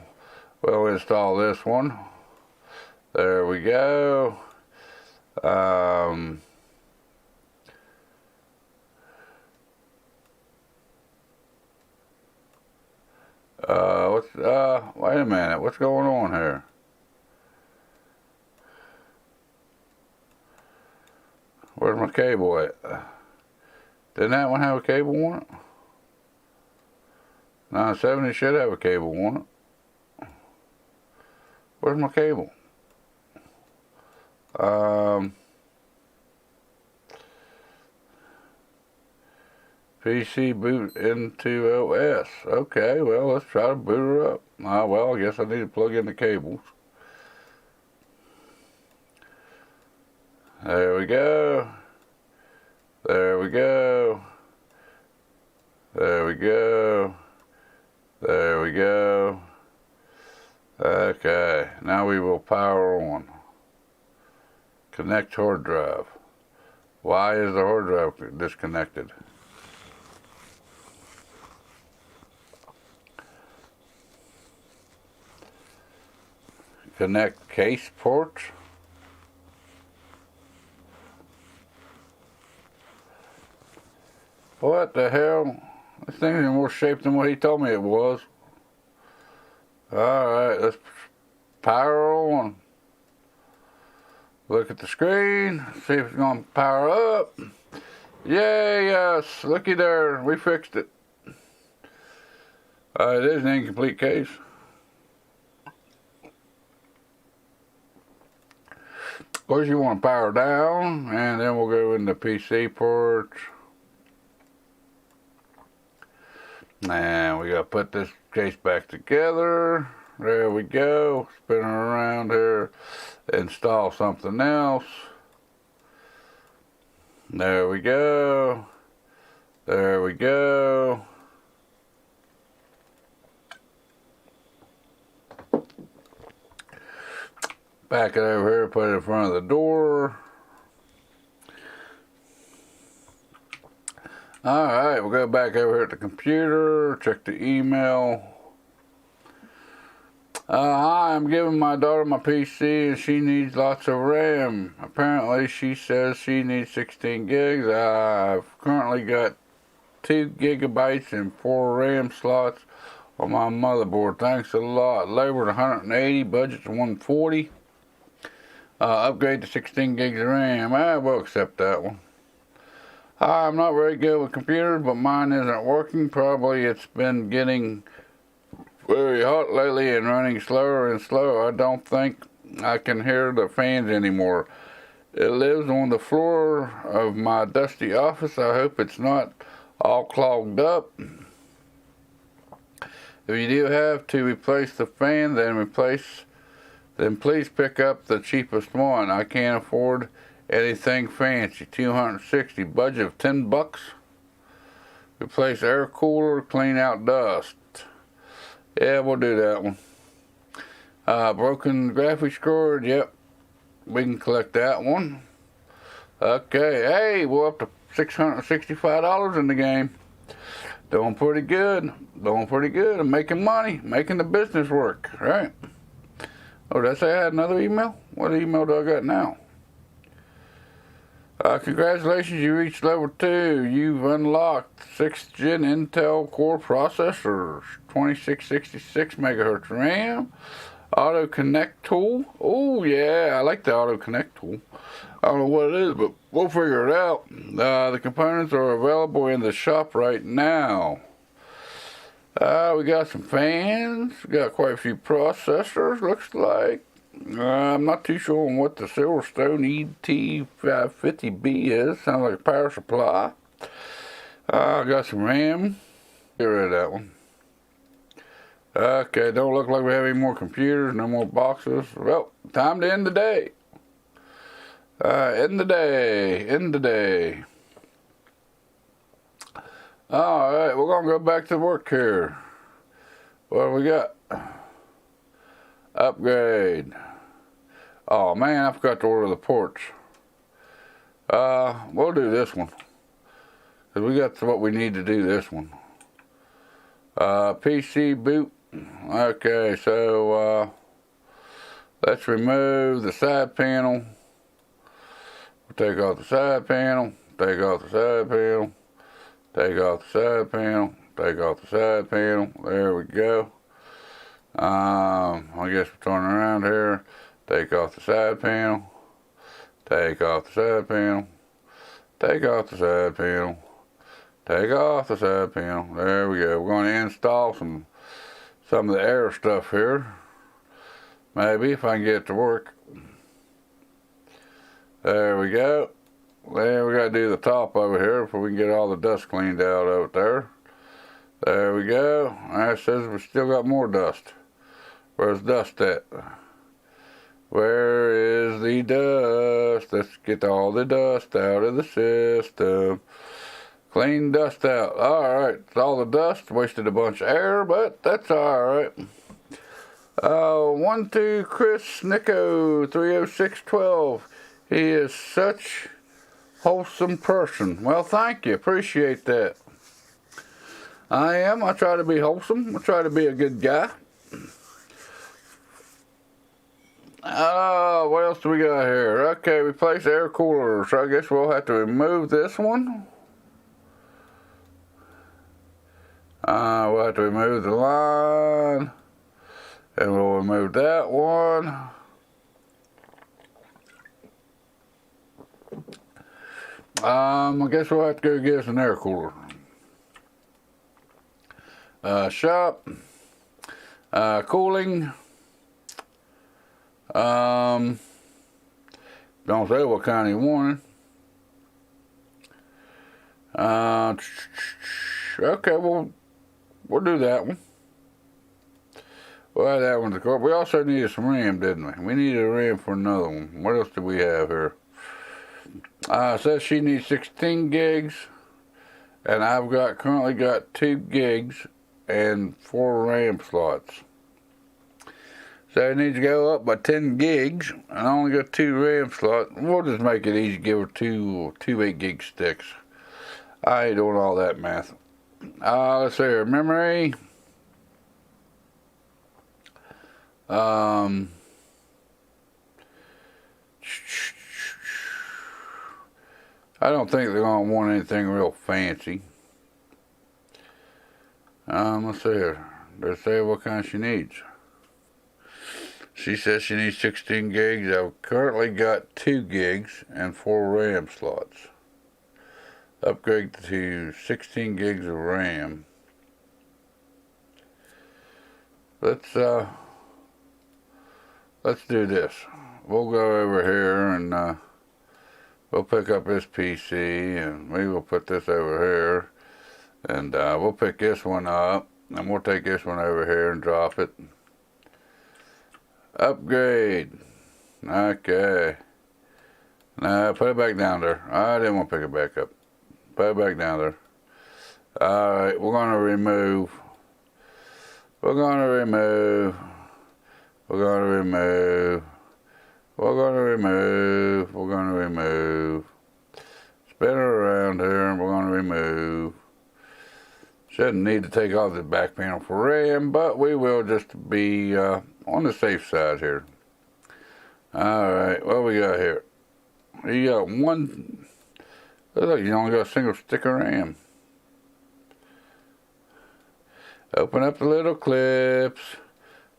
we'll install this one. There we go. Wait a minute, what's going on here? Where's my cable at? Didn't that one have a cable on it? 970 should have a cable on it. Where's my cable? PC boot into OS. Okay, well, let's try to boot her up. Well, I guess I need to plug in the cables. There we go. There we go. There we go. There we go. Okay, now we will power on. Connect hard drive. Why is the hard drive disconnected? Connect case ports. What the hell? This thing's in more shape than what he told me it was. Alright, let's power on. Look at the screen, see if it's going to power up. Yay, yes, looky there, we fixed it. It is an incomplete case. Of course, you want to power down, and then we'll go into PC ports. And we got to put this case back together. There we go. Spin it around here. Install something else. There we go. There we go. Back it over here, put it in front of the door. Alright, we'll go back over here at the computer, check the email. I'm giving my daughter my PC and she needs lots of RAM. Apparently she says she needs 16 gigs. I've currently got 2 gigabytes and 4 RAM slots on my motherboard. Thanks a lot. Labor 180, budget's 140. Upgrade to 16 gigs of RAM. I will accept that one. I'm not very good with computers, but mine isn't working. Probably it's been getting very hot lately and running slower and slower. I don't think I can hear the fans anymore. It lives on the floor of my dusty office. I hope it's not all clogged up. If you do have to replace the fan, then please pick up the cheapest one. I can't afford anything fancy. 260, budget of $10. Replace air cooler, clean out dust. Yeah, we'll do that one. Broken graphics card, yep. We can collect that one. Okay, hey, we're up to $665 in the game. Doing pretty good. Doing pretty good. I'm making money. Making the business work, right? Oh, did I say I had another email? What email do I got now? Congratulations, you reached level 2. You've unlocked 6th gen Intel Core processors, 2666 megahertz RAM, Auto Connect tool. Oh yeah, I like the Auto Connect tool. I don't know what it is, but we'll figure it out. The components are available in the shop right now. We got some fans. We got quite a few processors, looks like. I'm not too sure on what the Silverstone ET550B is. Sounds like a power supply. I got some RAM. Get rid of that one. Okay, don't look like we have any more computers, no more boxes. Well, time to end the day. End the day. Alright, we're gonna go back to work here. What do we got? Upgrade. Oh man, I forgot to order the ports. We'll do this one. Cause we got what we need to do this one. PC boot. Okay, so let's remove the side panel. We'll take off the side panel, take off the side panel, take off the side panel, take off the side panel. There we go. I guess we're turning around here. Take off the side panel. Take off the side panel. Take off the side panel. Take off the side panel. There we go. We're going to install some of the air stuff here. Maybe if I can get it to work. There we go. Then we got to do the top over here before we can get all the dust cleaned out over there. There we go. That says we still got more dust. Where's dust at? Where is the dust? Let's get all the dust out of the system. Clean dust out. Alright, it's all the dust. Wasted a bunch of air, but that's alright. 12 Chris Nico 30612. He is such wholesome person. Well, thank you. Appreciate that. I am. I try to be wholesome. I try to be a good guy. What else do we got here? Okay, replace air cooler. So I guess we'll have to remove this one. We'll have to remove the line. And we'll remove that one. I guess we'll have to go get us an air cooler. Shop. Cooling. Don't say what kind you wanted. Okay, we'll do that one. We'll add that one to the cart. We also needed some RAM, didn't we? We needed a RAM for another one. What else do we have here? It says she needs 16 gigs, and I've currently got 2 gigs and 4 RAM slots. So I need to go up by 10 gigs, and I only got 2 RAM slots. We'll just make it easy, give her two 8 gig sticks. I ain't doing all that math. Let's see here, memory. I don't think they're going to want anything real fancy. Let's see here. Let's say what kind she needs. She says she needs 16 gigs. I've currently got 2 gigs and 4 RAM slots. Upgrade to 16 gigs of RAM. Let's do this. We'll go over here and we'll pick up this PC and we will put this over here. And we'll pick this one up, and we'll take this one over here and drop it. Upgrade. Okay. Now, put it back down there. I didn't want to pick it back up. Put it back down there. Alright, we're going to remove. We're going to remove. We're going to remove. We're going to remove. We're going to remove. Spin it around here, and we're going to remove. Shouldn't need to take off the back panel for RAM, but we will just to be on the safe side here. Alright, what we got here? You got one, looks like you only got a single stick of RAM. Open up the little clips,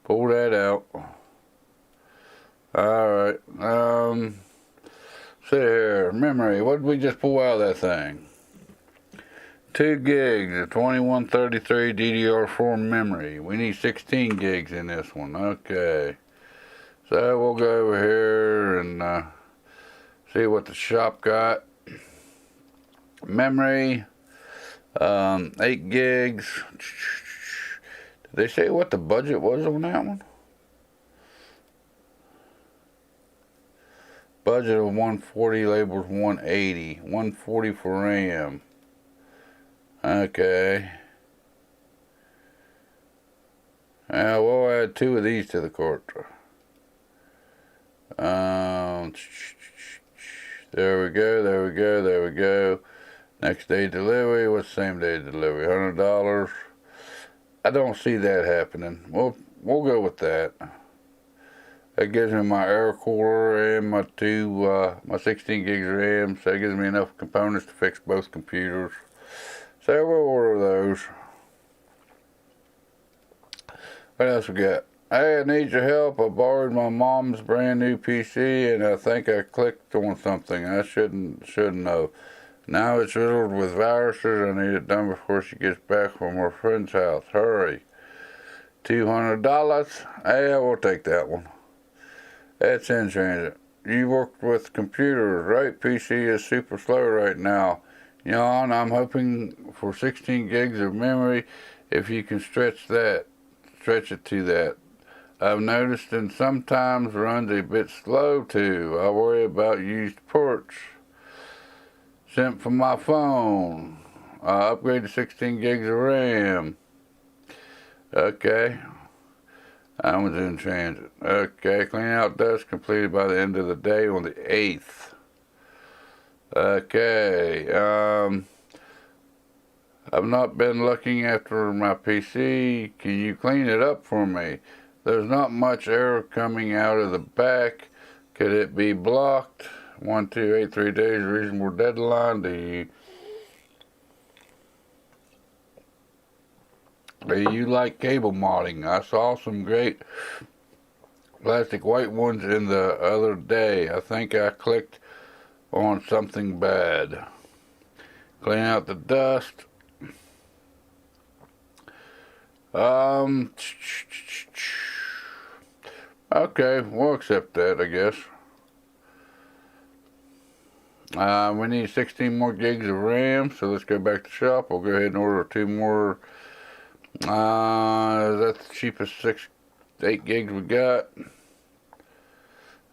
pull that out. Alright, see here, memory, what did we just pull out of that thing? 2 gigs of 2133 DDR4 memory. We need 16 gigs in this one. Okay. So we'll go over here and see what the shop got. Memory. 8 gigs. Did they say what the budget was on that one? Budget of 140, labels 180. 140 for RAM. Okay. Now we'll add 2 of these to the cart. There we go, there we go, there we go. Next day delivery, what's same day delivery? $100. I don't see that happening. We'll go with that. That gives me my air cooler and my 16 gigs of RAM, so that gives me enough components to fix both computers. So we'll order those. What else we got? Hey, I need your help. I borrowed my mom's brand new PC and I think I clicked on something I shouldn't have. Now it's riddled with viruses. I need it done before she gets back from her friend's house. Hurry. $200. Hey, I will take that one. That's in transit. You worked with computers, right? PC is super slow right now. Jan, I'm hoping for 16 gigs of memory. If you can stretch it to that. I've noticed and sometimes runs a bit slow too. I worry about used ports. Sent from my phone. I upgrade to 16 gigs of RAM. Okay. Amazon in transit. Okay, clean out dust completed by the end of the day on the 8th. Okay, I've not been looking after my PC. Can you clean it up for me? There's not much air coming out of the back. Could it be blocked? 1, 2, 8, 3 days, reasonable deadline. Do you like cable modding? I saw some great plastic white ones in the other day. I think I clicked on something bad. Clean out the dust. Okay, we'll accept that, I guess. We need 16 more gigs of RAM, so let's go back to shop. We'll go ahead and order 2 more. That's the cheapest 8 gigs we got.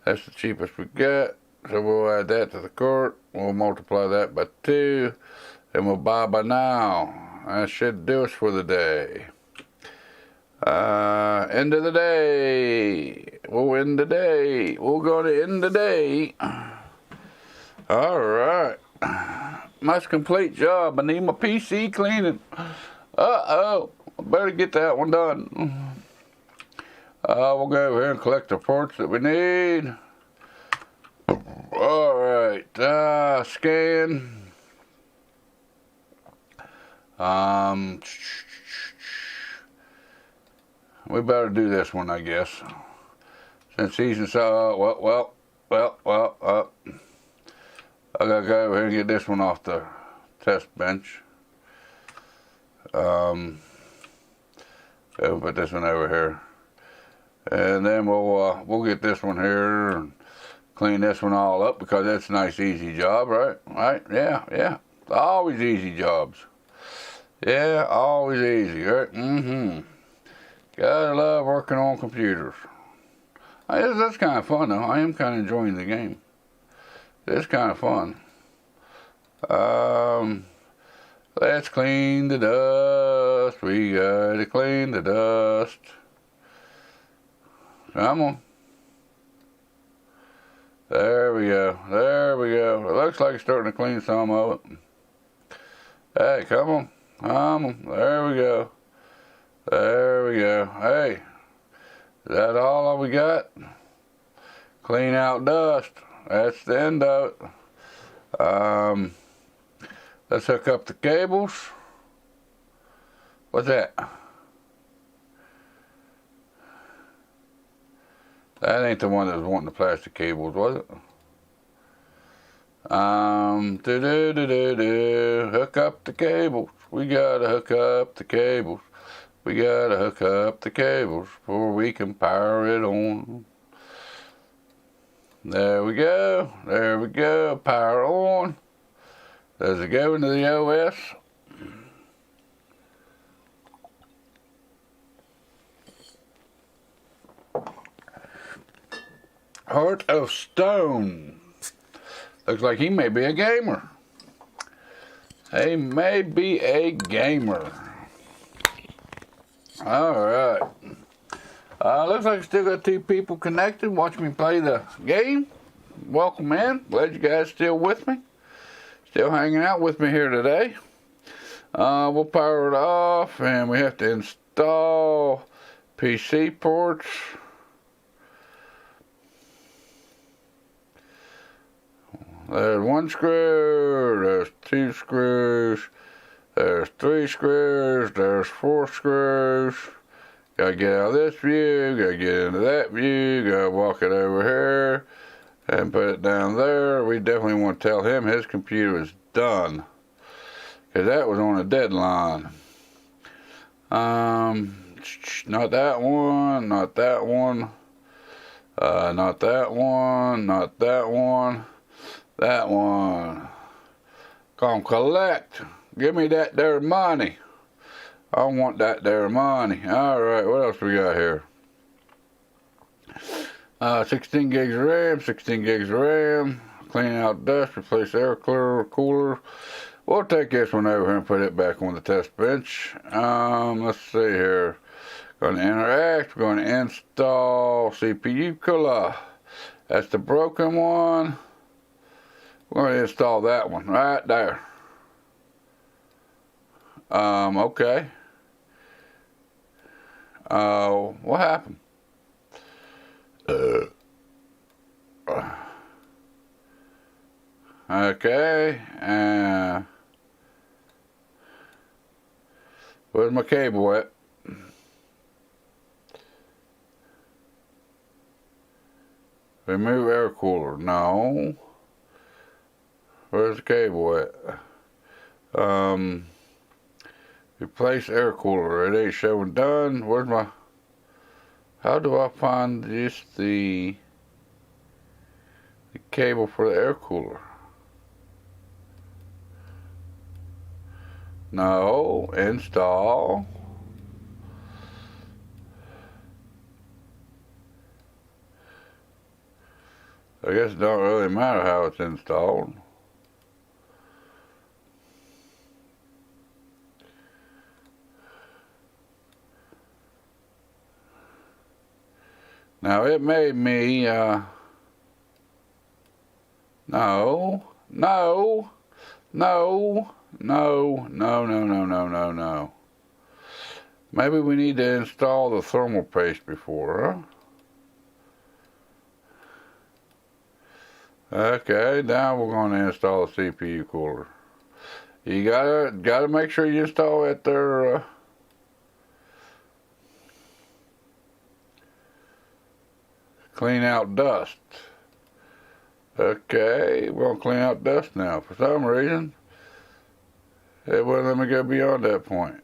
That's the cheapest we got. So we'll add that to the cart. We'll multiply that by 2. And we'll buy by now. That should do us for the day. End of the day. We'll end the day. We're going to end the day. Alright. Much complete job. I need my PC cleaning. Uh-oh. I better get that one done. We'll go over here and collect the parts that we need. Alright, scan. We better do this one, I guess. Since he's inside, well. I gotta go over here and get this one off the test bench. We'll put this one over here. And then we'll get this one here and clean this one all up because that's a nice easy job, right? Right? Yeah. Always easy jobs. Yeah, always easy, right? Gotta love working on computers. That's kind of fun though. I am kind of enjoying the game. It's kind of fun. Let's clean the dust. We gotta clean the dust. Come on. There we go. There we go. It looks like it's starting to clean some of it. Hey, come on. Come on. There we go. There we go. Hey, is that all we got? Clean out dust. That's the end of it. Let's hook up the cables. What's that? That ain't the one that was wanting the plastic cables, was it? Hook up the cables. We gotta hook up the cables. We gotta hook up the cables before we can power it on. There we go. There we go. Power on. Does it go into the OS? Heart of Stone. Looks like he may be a gamer. He may be a gamer. Alright. Looks like I still got 2 people connected watching me play the game. Welcome in. Glad you guys still with me. Still hanging out with me here today. We'll power it off and we have to install PC ports. There's 1 screw, there's 2 screws, there's 3 screws, there's 4 screws. Gotta get out of this view, gotta get into that view, gotta walk it over here and put it down there. We definitely want to tell him his computer is done, because that was on a deadline. Not that one, not that one, not that one, not that one. That one. Come collect. Give me that there money. I want that there money. Alright, what else we got here? 16 gigs of RAM, 16 gigs of RAM. Clean out dust, replace air cooler. We'll take this one over here and put it back on the test bench. Let's see here. Going to interact. We're going to install CPU cooler. That's the broken one. We're going to install that one right there. Okay. What happened? Okay. Where's my cable at? Remove air cooler. No. Where's the cable at? Replace air cooler. It ain't showing done. Where's my... How do I find just the cable for the air cooler? No. Install. I guess it don't really matter how it's installed. Now it made me, no. Maybe we need to install the thermal paste before, huh? Okay, now we're going to install the CPU cooler. You gotta make sure you install it there. Clean out dust. Okay, we're gonna clean out dust now. For some reason, it wouldn't let me go beyond that point.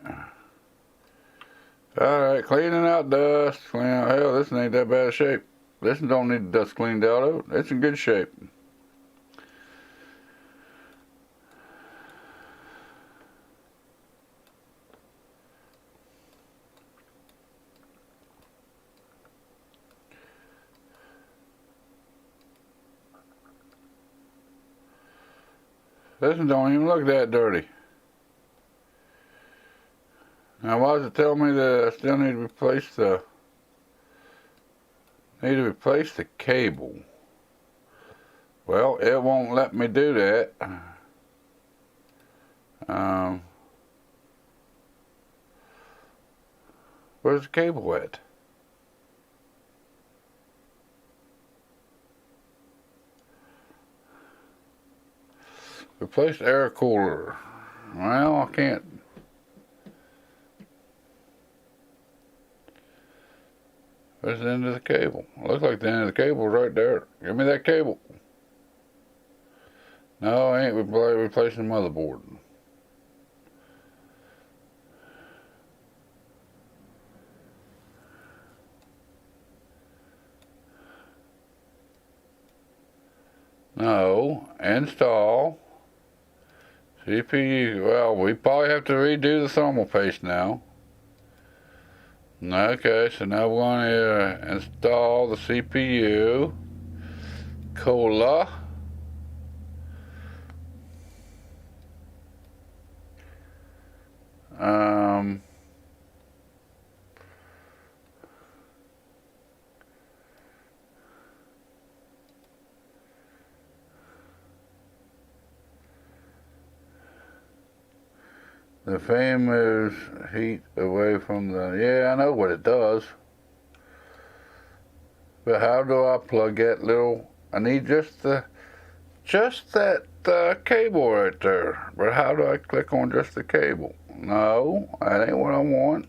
Alright, cleaning out dust. Hell, this ain't that bad of shape. This don't need dust cleaned out of it. It's in good shape. This one don't even look that dirty. Now why does it tell me that I still need to replace the cable? Well, it won't let me do that. Where's the cable at? Replace air cooler. Well, I can't. Where's the end of the cable? Looks like the end of the cable is right there. Give me that cable. No, I ain't replacing the motherboard. No, install CPU. Well, we probably have to redo the thermal paste now. Okay, so now we're going to install the CPU cooler. The fan moves heat away from the, yeah, I know what it does. But how do I plug that little, I need just that cable right there. But how do I click on just the cable? No, that ain't what I want.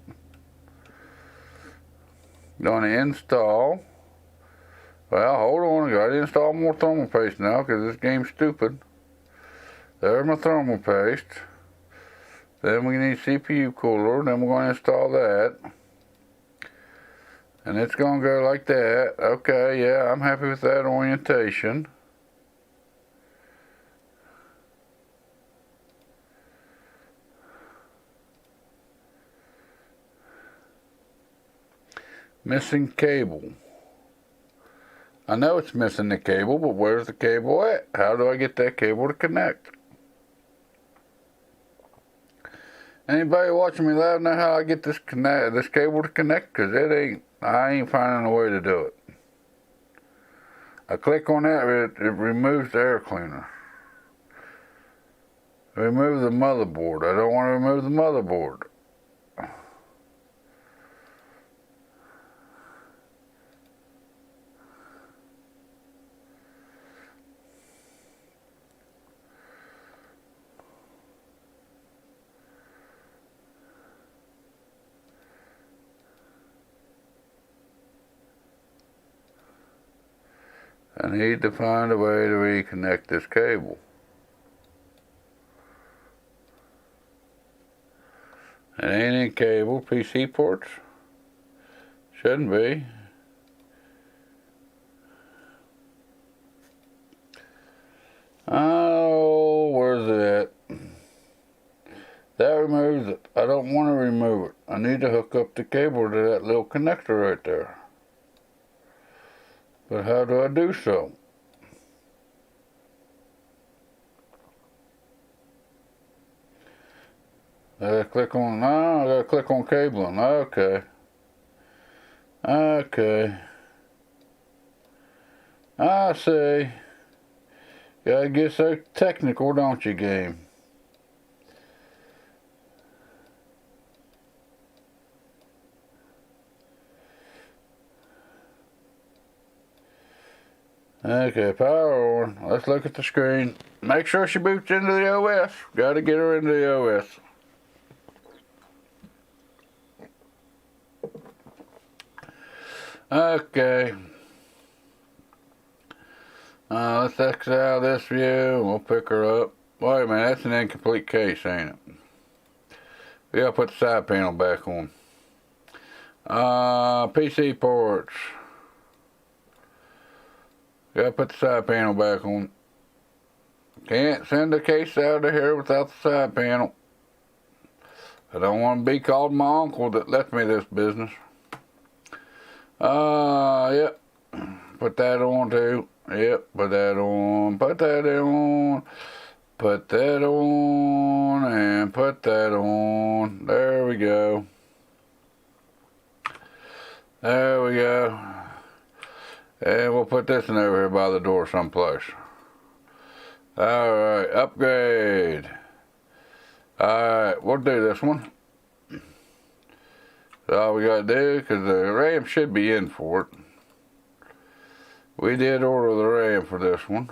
Going to install. Well, hold on, I gotta install more thermal paste now because this game's stupid. There's my thermal paste. Then we need CPU cooler, then we're going to install that. And it's going to go like that. Okay, yeah, I'm happy with that orientation. Missing cable. I know it's missing the cable, but where's the cable at? How do I get that cable to connect? Anybody watching me live know how I get this cable to connect? Cause I ain't finding a way to do it. I click on that, it removes the air cleaner. Remove the motherboard. I don't want to remove the motherboard. I need to find a way to reconnect this cable. It ain't in cable, PC ports? Shouldn't be. Oh, where's it at? That removes it. I don't want to remove it. I need to hook up the cable to that little connector right there. But how do I do so? I gotta click on, no, I gotta click on cabling. Okay. Okay. I see. Gotta get so technical, don't you, game? Okay, power on. Let's look at the screen. Make sure she boots into the OS. Got to get her into the OS. Okay. Let's exit out of this view. We'll pick her up. Wait a minute, that's an incomplete case, ain't it? We gotta put the side panel back on. PC ports. Gotta put the side panel back on. Can't send the case out of here without the side panel. I don't want to be called my uncle that left me this business. Yep. Put that on too. Yep, put that on. Put that on. Put that on. And put that on. There we go. There we go. And we'll put this one over here by the door someplace. Alright, upgrade. Alright, we'll do this one. That's all we gotta do, because the RAM should be in for it. We did order the RAM for this one.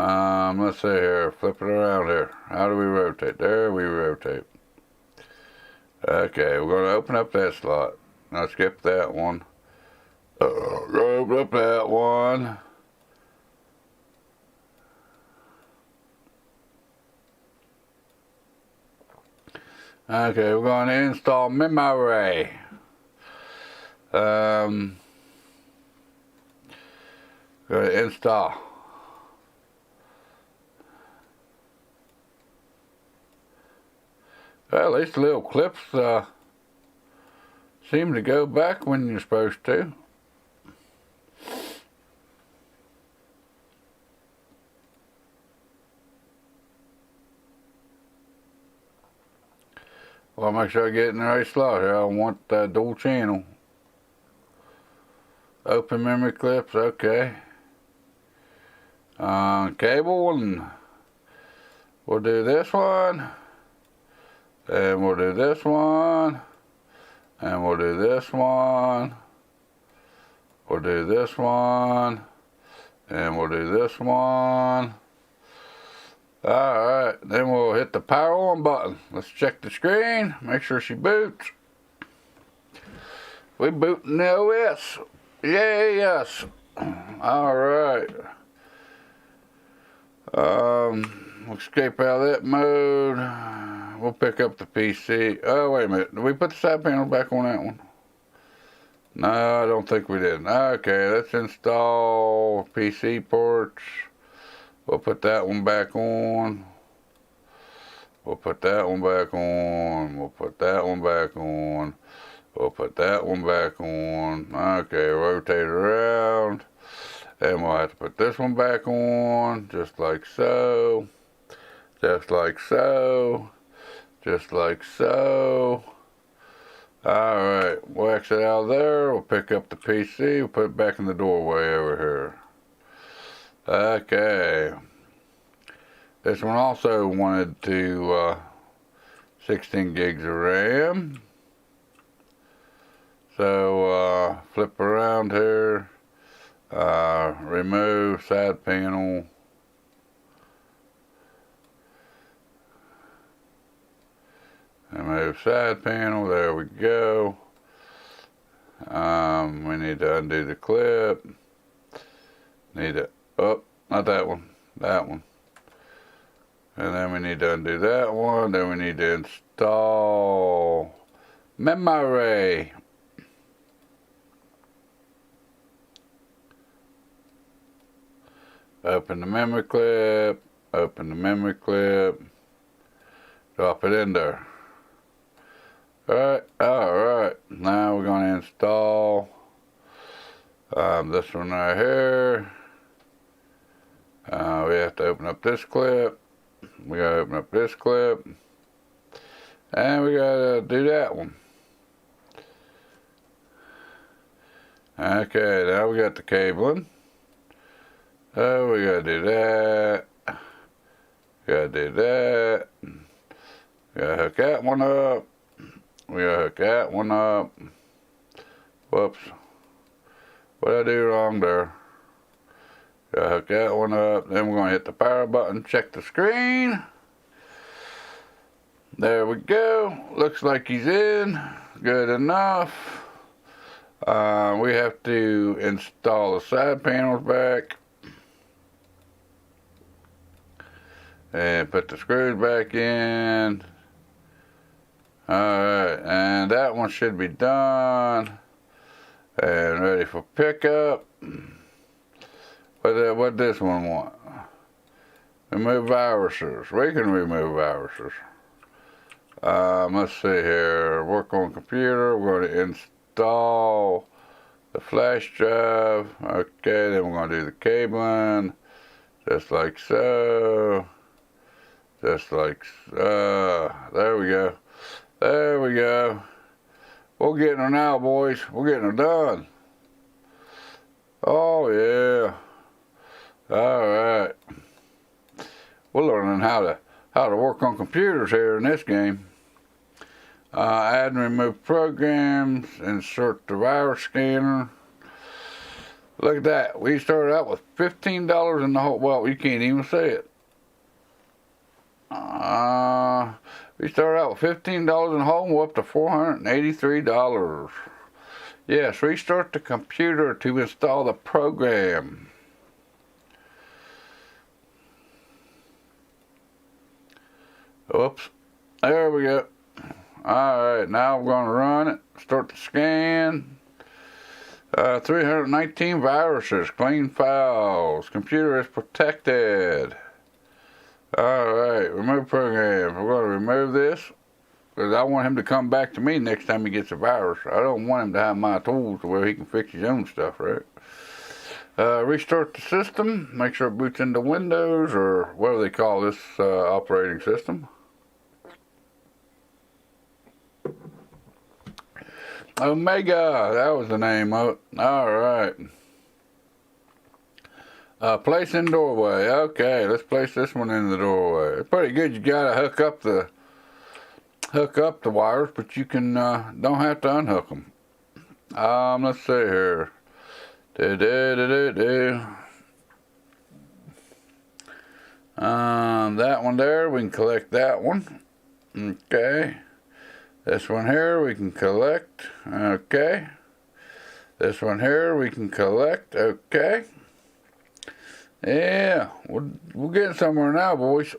Let's see here, flip it around here. How do we rotate? There we rotate. Okay, we're gonna open up that slot. Now skip that one. Open up that one. Okay, we're going to install memory. Go to install. Well, at least the little clips seem to go back when you're supposed to. Well, I'll make sure I get in the right slot here. I want dual channel. Open memory clips, okay. Cable, and we'll do this one. And we'll do this one. And we'll do this one. We'll do this one. And we'll do this one. Alright, then we'll hit the power on button. Let's check the screen, make sure she boots. We booting the OS. Yay, yes. Alright. We'll escape out of that mode. We'll pick up the PC. Oh, wait a minute. Did we put the side panel back on that one? No, I don't think we did. Okay, let's install PC ports. We'll put that one back on. We'll put that one back on. We'll put that one back on. We'll put that one back on. Okay, rotate it around. And we'll have to put this one back on, just like so. Just like so. Just like so. Alright, we'll exit out of there. We'll pick up the PC. We'll put it back in the doorway over here. Okay. This one also wanted to 16 gigs of RAM. So flip around here. Remove side panel. Remove side panel. There we go. We need to undo the clip. Need to, oh, not that one, that one. And then we need to undo that one. Then we need to install memory. Open the memory clip. Open the memory clip. Drop it in there. Alright. Now we're going to install this one right here. We have to open up this clip. We gotta open up this clip. And we gotta do that one. Okay, now we got the cabling. Oh, we gotta do that. Gotta do that. We gotta hook that one up. We gotta hook that one up. Whoops. What I do wrong there? Gotta hook that one up. Then we're gonna hit the power button, check the screen. There we go. Looks like he's in. Good enough. We have to install the side panels back. And put the screws back in. Alright, and that one should be done. And ready for pickup. What this one want? Remove viruses. We can remove viruses. Let's see here. Work on computer. We're going to install the flash drive. Okay, then we're going to do the cabling. Just like so. Just like so. There we go. There we go. We're getting her now, boys. We're getting her done. Oh, yeah. All right. We're learning how to work on computers here in this game. Add and remove programs. Insert the virus scanner. Look at that. We started out with $15 in the whole. Well, you can't even say it. We started out with $15 in the hole and we're up to $483. Yes, restart the computer to install the program. Oops. There we go. Alright, now we're going to run it. Start the scan. 319 viruses. Clean files. Computer is protected. Alright, remove program. We're going to remove this because I want him to come back to me next time he gets a virus. I don't want him to have my tools to where he can fix his own stuff, right? Restart the system. Make sure it boots into Windows or whatever they call this operating system. Omega, that was the name of it. Alright. Place in doorway. Okay, let's place this one in the doorway. It's pretty good. You gotta hook up the wires, but you can don't have to unhook them. Let's see here. That one there, we can collect that one. Okay. This one here we can collect. Okay. This one here we can collect. Okay. Yeah, we're getting somewhere now, boys.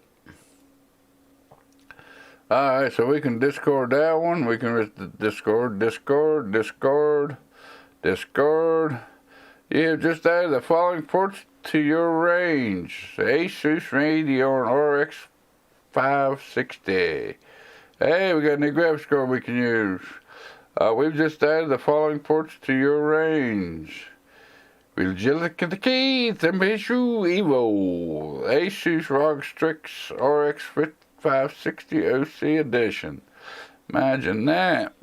Alright, so we can discard that one. We can discard. You have just added the following ports to your range. The ASUS Radeon RX 560. Hey, we got a new graphics card we can use. We've just added the following ports to your range. We'll just look at the keys. Temperature Evo. ASUS ROG Strix RX 560 OC Edition. Imagine that.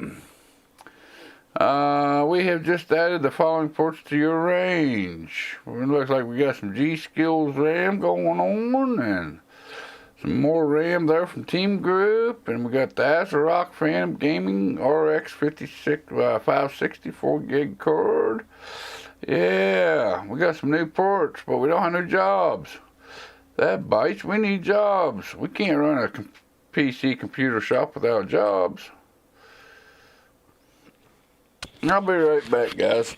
We have just added the following ports to your range. It looks like we got some G.SKILL RAM going on and some more RAM there from Team Group. And we got the ASUS Phantom Gaming RX 560 4GB card. Yeah, we got some new ports, but we don't have no jobs. That bites. We need jobs. We can't run a PC computer shop without jobs. I'll be right back, guys.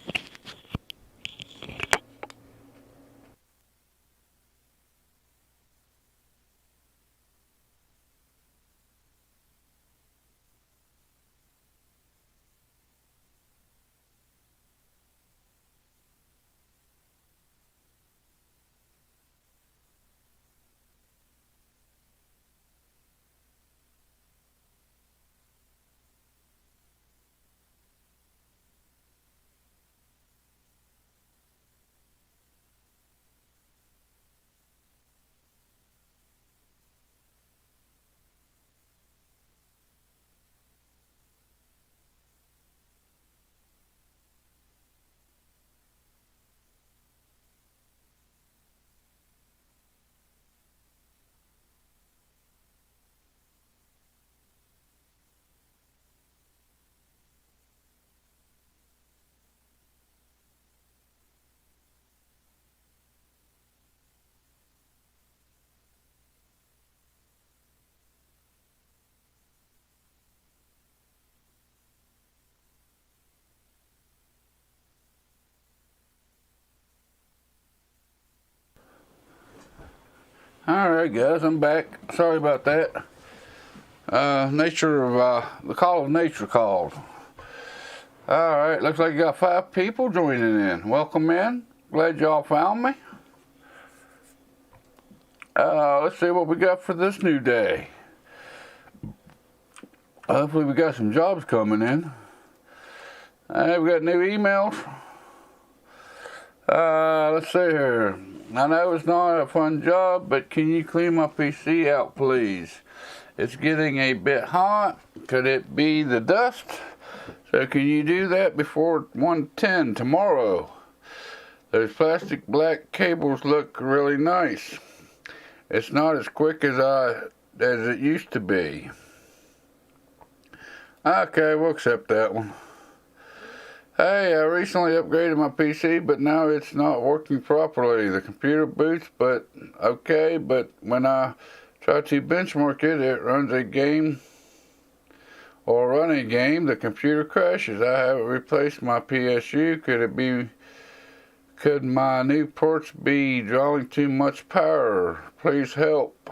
Alright guys, I'm back. Sorry about that. The call of nature called. Alright, looks like you got 5 people joining in. Welcome in. Glad y'all found me. Let's see what we got for this new day. Hopefully we got some jobs coming in. We got new emails. Let's see here. I know it's not a fun job, but can you clean my PC out, please? It's getting a bit hot. Could it be the dust? So can you do that before 1:10 tomorrow? Those plastic black cables look really nice. It's not as quick as it used to be. Okay, we'll accept that one. Hey, I recently upgraded my PC, but now it's not working properly. The computer boots, but when I try to benchmark it, it runs a game, the computer crashes. I haven't replaced my PSU. Could my new ports be drawing too much power? Please help.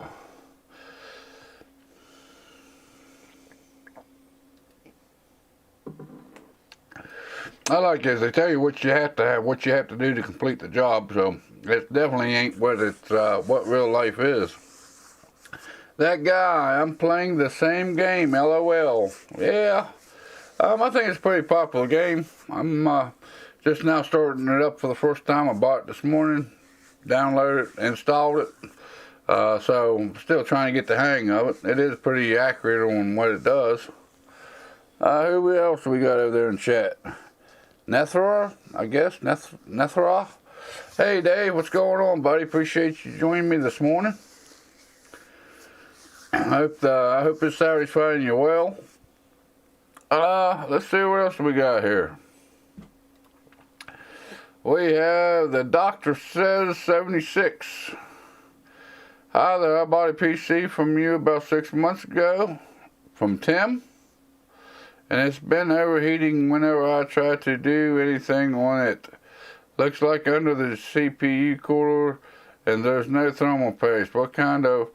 I like this. They tell you what you have to have, what you have to do to complete the job. So it definitely ain't what real life is. That guy, I'm playing the same game. LOL. Yeah. I think it's a pretty popular game. I'm just now starting it up for the first time. I bought it this morning, downloaded it, installed it. So I'm still trying to get the hang of it. It is pretty accurate on what it does. Who else we got over there in chat? Nethra, I guess. Nethra. Hey, Dave, what's going on, buddy? Appreciate you joining me this morning. I hope this Saturday's finding you well. Let's see what else we got here. We have the Doctor Says 76. Hi there, I bought a PC from you about 6 months ago from Tim. And it's been overheating whenever I try to do anything on it. Looks like under the CPU cooler and there's no thermal paste. What kind of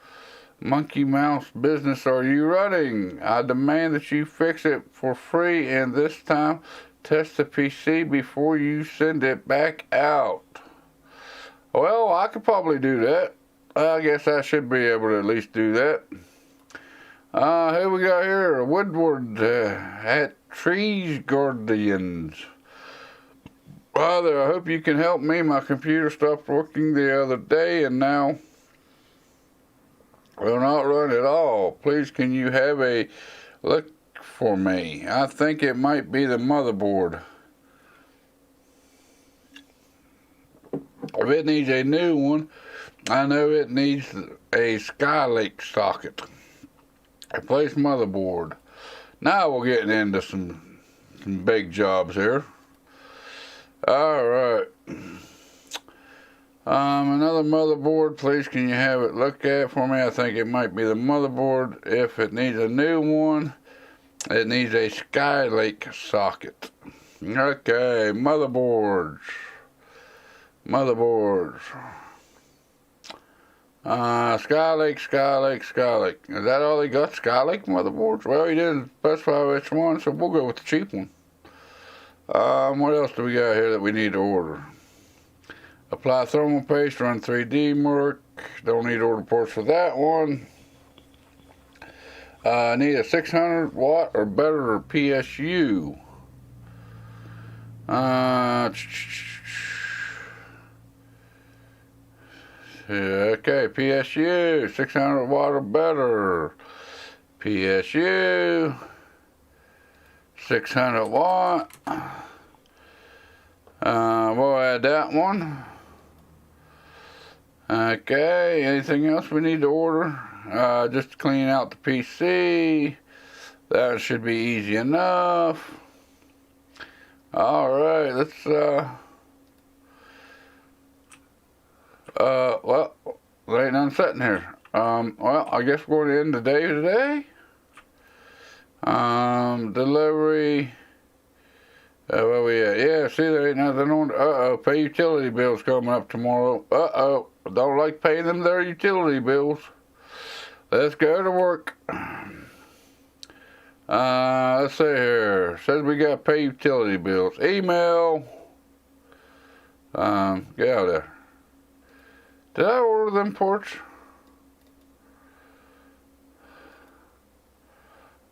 monkey mouse business are you running? I demand that you fix it for free and this time test the PC before you send it back out. Well, I could probably do that. I guess I should be able to at least do that. Who we got here? Woodward at Trees Guardians. Brother, I hope you can help me. My computer stopped working the other day and now will not run at all. Please, can you have a look for me? I think it might be the motherboard. If it needs a new one, I know it needs a Skylake socket. Replace motherboard. Now we're getting into some big jobs here. Alright. Another motherboard, please can you have it looked at for me? I think it might be the motherboard. If it needs a new one, it needs a Skylake socket. Okay, motherboards. Skylake. Is that all they got? Skylake motherboards? Well, he didn't specify which one, so we'll go with the cheap one. What else do we got here that we need to order? Apply thermal paste, run 3D mark. Don't need order ports for that one. Need a 600 watt or better PSU. Okay, PSU, 600 watt or better. PSU, 600 watt. We'll add that one. Okay, anything else we need to order? Just to clean out the PC. That should be easy enough. Alright, let's, well, there ain't none sitting here. Well, I guess we're going to end the day today. Delivery. Where we at? Yeah, see, there ain't nothing on. Uh-oh, pay utility bills coming up tomorrow. Uh-oh, don't like paying them their utility bills. Let's go to work. Let's see here. Says we got to pay utility bills. Email. Get out of there. Did I order them ports?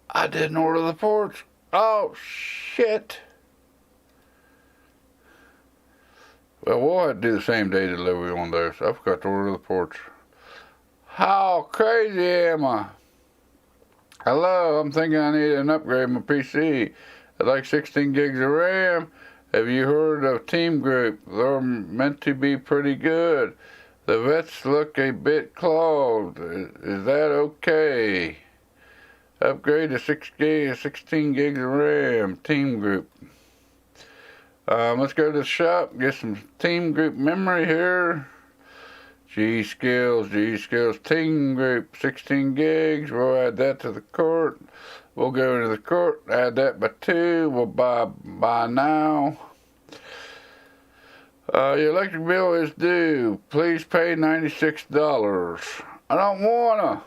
I didn't order the ports. Oh, shit. Well, we'll have to do the same day delivery on those. I forgot to order the ports. How crazy am I? Hello, I'm thinking I need an upgrade my PC. I like 16 gigs of RAM. Have you heard of Team Group? They're meant to be pretty good. The vets look a bit clogged. Is that okay? Upgrade to 16 gigs of RAM. Team Group. Let's go to the shop, get some Team Group memory here. G.SKILL Team Group, 16 gigs. We'll add that to the cart. We'll go into the cart, add that by 2. We'll buy now. Your electric bill is due. Please pay $96. I don't wanna.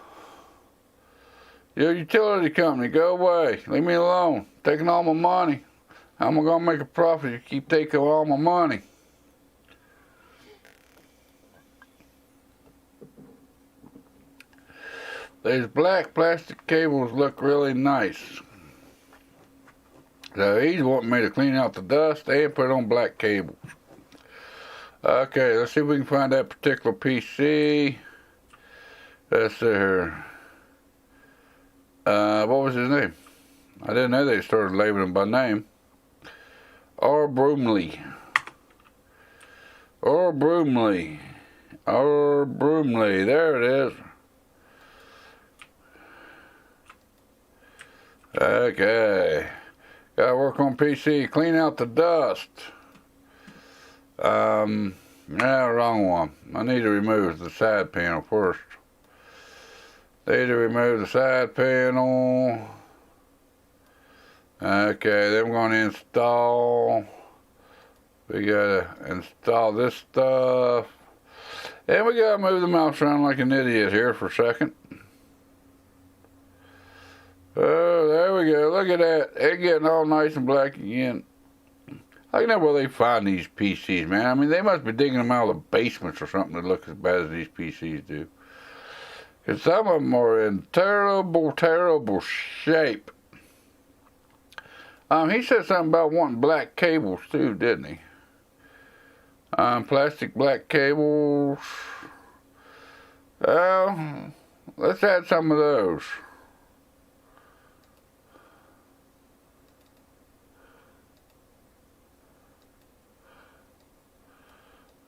Your utility company, go away. Leave me alone. Taking all my money. How am I gonna make a profit? You keep taking all my money. These black plastic cables look really nice. So he's wanting me to clean out the dust and put on black cables. Okay, let's see if we can find that particular PC. Let's see here. What was his name? I didn't know they started labeling him by name. R. Broomley. R. Broomley. R. Broomley. There it is. Okay. Gotta work on PC. Clean out the dust. Yeah, wrong one. I need to remove the side panel first. Need to remove the side panel. Okay, then we're going to install. We gotta install this stuff. And we gotta move the mouse around like an idiot here for a second. Oh, there we go. Look at that. It's getting all nice and black again. I don't know where they find these PCs, man. I mean, they must be digging them out of the basements or something to look as bad as these PCs do. Because some of them are in terrible, terrible shape. He said something about wanting black cables too, didn't he? Plastic black cables. Well, let's add some of those.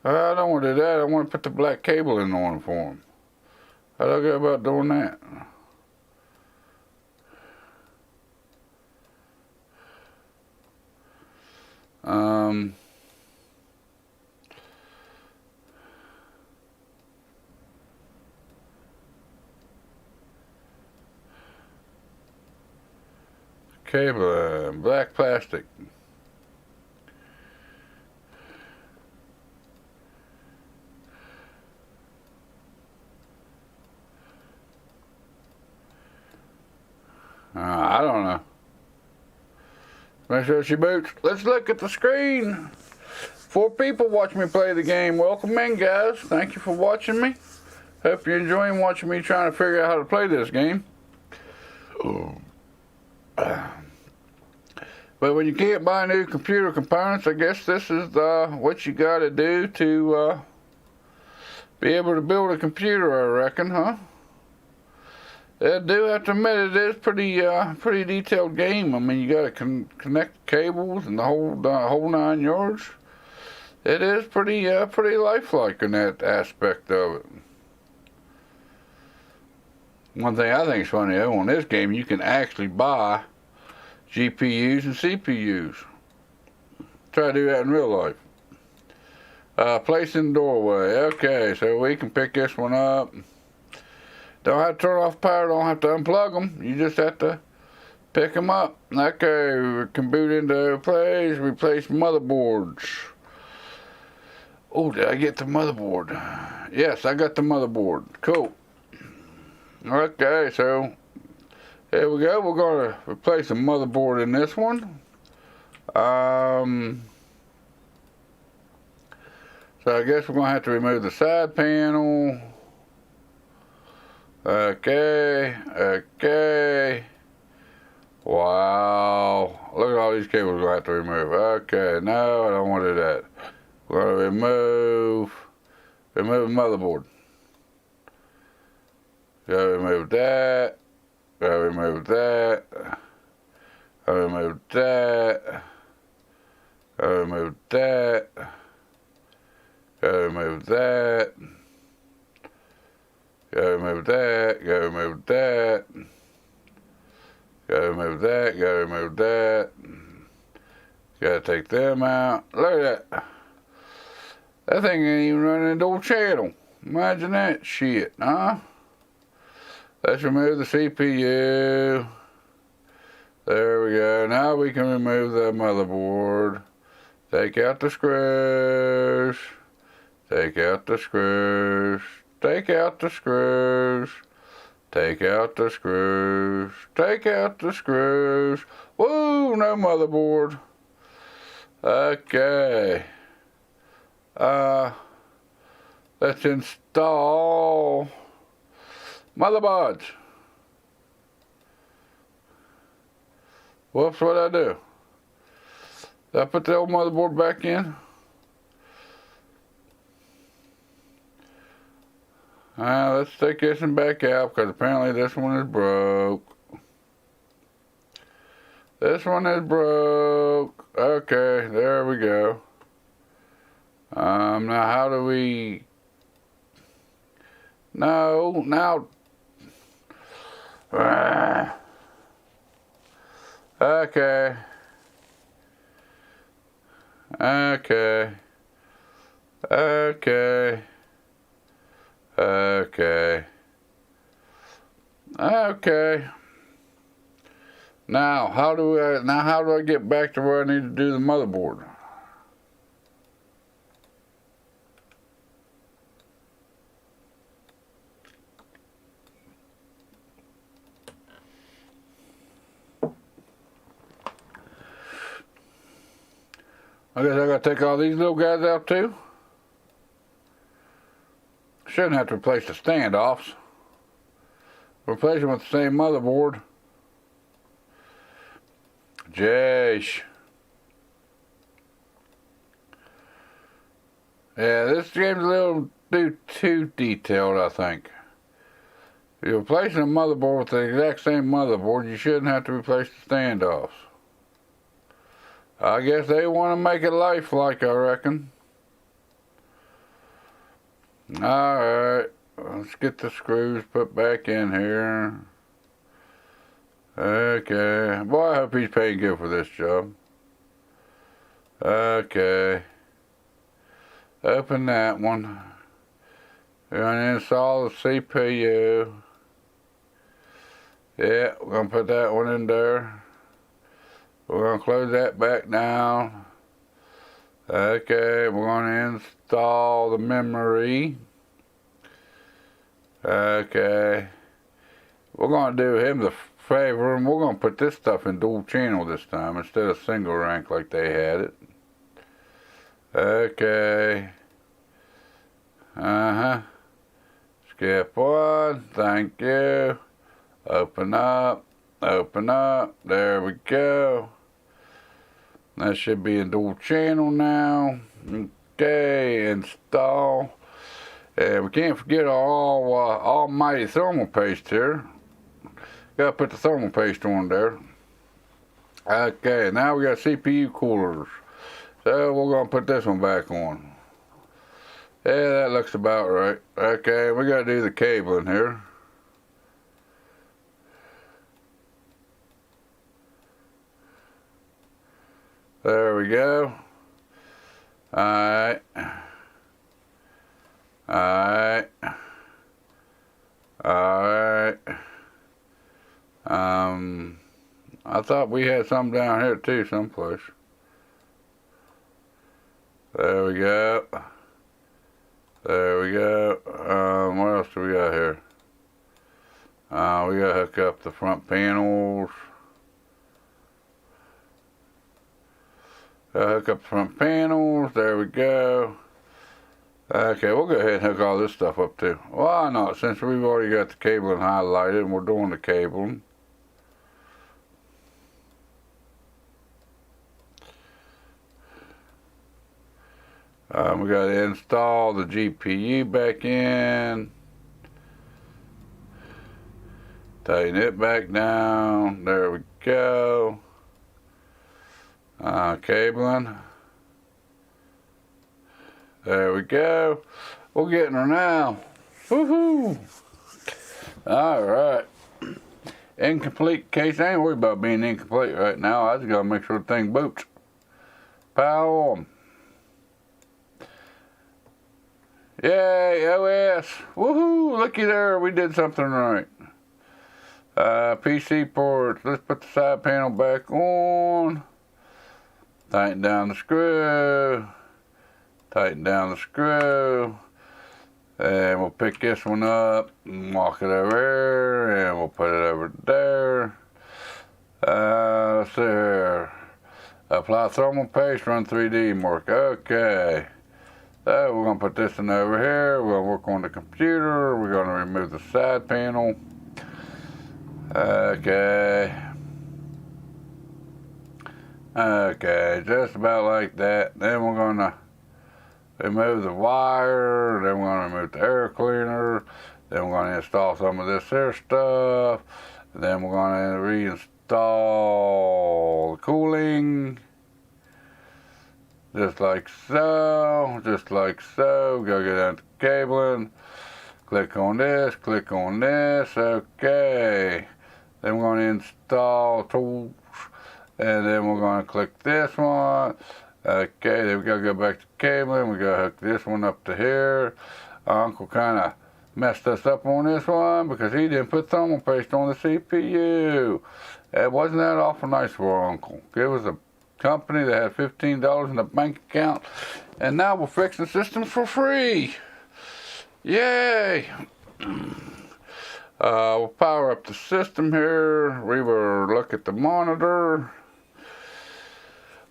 I don't want to do that. I want to put the black cable in on for him. How do I go about doing that? Cable, black plastic. I don't know. Make sure she boots. Let's look at the screen. 4 people watching me play the game. Welcome in, guys. Thank you for watching me. Hope you're enjoying watching me trying to figure out how to play this game. But when you can't buy new computer components, I guess this is what you got to do to be able to build a computer, I reckon, huh? I do have to admit it is pretty detailed game. I mean, you got to connect cables and the whole 9 yards. It is pretty lifelike in that aspect of it. One thing I think is funny though, on this game, you can actually buy GPUs and CPUs. Try to do that in real life. Place in doorway. Okay, so we can pick this one up. Don't have to turn off power, don't have to unplug them. You just have to Pick them up. Okay, we can boot into place, replace motherboards. Oh, did I get the motherboard? Yes, I got the motherboard. Cool. Okay, so here we go. We're going to replace the motherboard in this one. So I guess we're going to have to remove the side panel. Okay, okay. Wow. Look at all these cables we're going to have to remove. Okay, no, I don't want to do that. We're going to remove the motherboard. Gotta remove that. Gotta remove that. Gotta remove that. Gotta remove that. Gotta remove that. Gotta remove that. Gotta remove that. Gotta remove that. Gotta remove that. Gotta take them out. Look at that. That thing ain't even running dual channel. Imagine that shit, huh? Let's remove the CPU. There we go. Now we can remove the motherboard. Take out the screws. Take out the screws. Take out the screws. Take out the screws. Take out the screws. Woo, no motherboard. Okay. Let's install motherboards. Whoops, what'd I do? Did I put the old motherboard back in? Let's take this one back out because apparently this one is broke. This one is broke. Okay, there we go. Now how do we... No, now... Okay. Okay. Okay. Okay. Okay. Now how do I get back to where I need to do the motherboard? I guess I gotta take all these little guys out too. Shouldn't have to replace the standoffs. Replace them with the same motherboard. Jeez. Yeah, this game's a little too detailed, I think. If you're replacing a motherboard with the exact same motherboard, you shouldn't have to replace the standoffs. I guess they want to make it lifelike, I reckon. Alright, let's get the screws put back in here. Okay, boy, I hope he's paying good for this job. Okay. Open that one. We're going to install the CPU. Yeah, we're going to put that one in there. We're going to close that back down. Okay, we're going to install the memory. Okay. We're going to do him the favor and we're going to put this stuff in dual channel this time instead of single rank like they had it. Okay. Skip one. Thank you. Open up. Open up. There we go. That should be in dual channel now. Okay, install. And we can't forget our almighty thermal paste here. Gotta put the thermal paste on there. Okay, now we got CPU coolers. So we're gonna put this one back on. Yeah, that looks about right. Okay, we gotta do the cabling here. There we go. Alright. Alright. Alright. I thought we had some down here too, someplace. There we go. There we go. What else do we got here? We gotta hook up the front panels. Hook up the front panels. There we go. Okay, we'll go ahead and hook all this stuff up too. Why not? Since we've already got the cabling highlighted and we're doing the cabling. We got to install the GPU back in. Tighten it back down. There we go. Cabling. There we go. We're getting her now. Woohoo! Alright. Incomplete case. I ain't worried about being incomplete right now. I just gotta make sure the thing boots. Power on. Yay, OS. Woohoo! Looky there. We did something right. PC ports. Let's put the side panel back on. Tighten down the screw. Tighten down the screw. And we'll pick this one up and walk it over here. And we'll put it over there. Let's see here. Apply thermal paste, run 3D work. Okay. So we're going to put this in over here. We're going to work on the computer. We're going to remove the side panel. Okay. Okay, just about like that. Then we're going to remove the wire. Then we're going to remove the air cleaner. Then we're going to install some of this here stuff. Then we're going to reinstall the cooling. Just like so. Just like so. Go get down to cabling. Click on this. Click on this. Okay. Then we're going to install tools. And then we're going to click this one. Okay, then we got to go back to cabling. We got to hook this one up to here. Uncle kind of messed us up on this one because he didn't put thermal paste on the CPU. It wasn't that awful nice for our uncle. It was a company that had $15 in the bank account. And now we're fixing the system for free. Yay! We'll power up the system here. We will look at the monitor.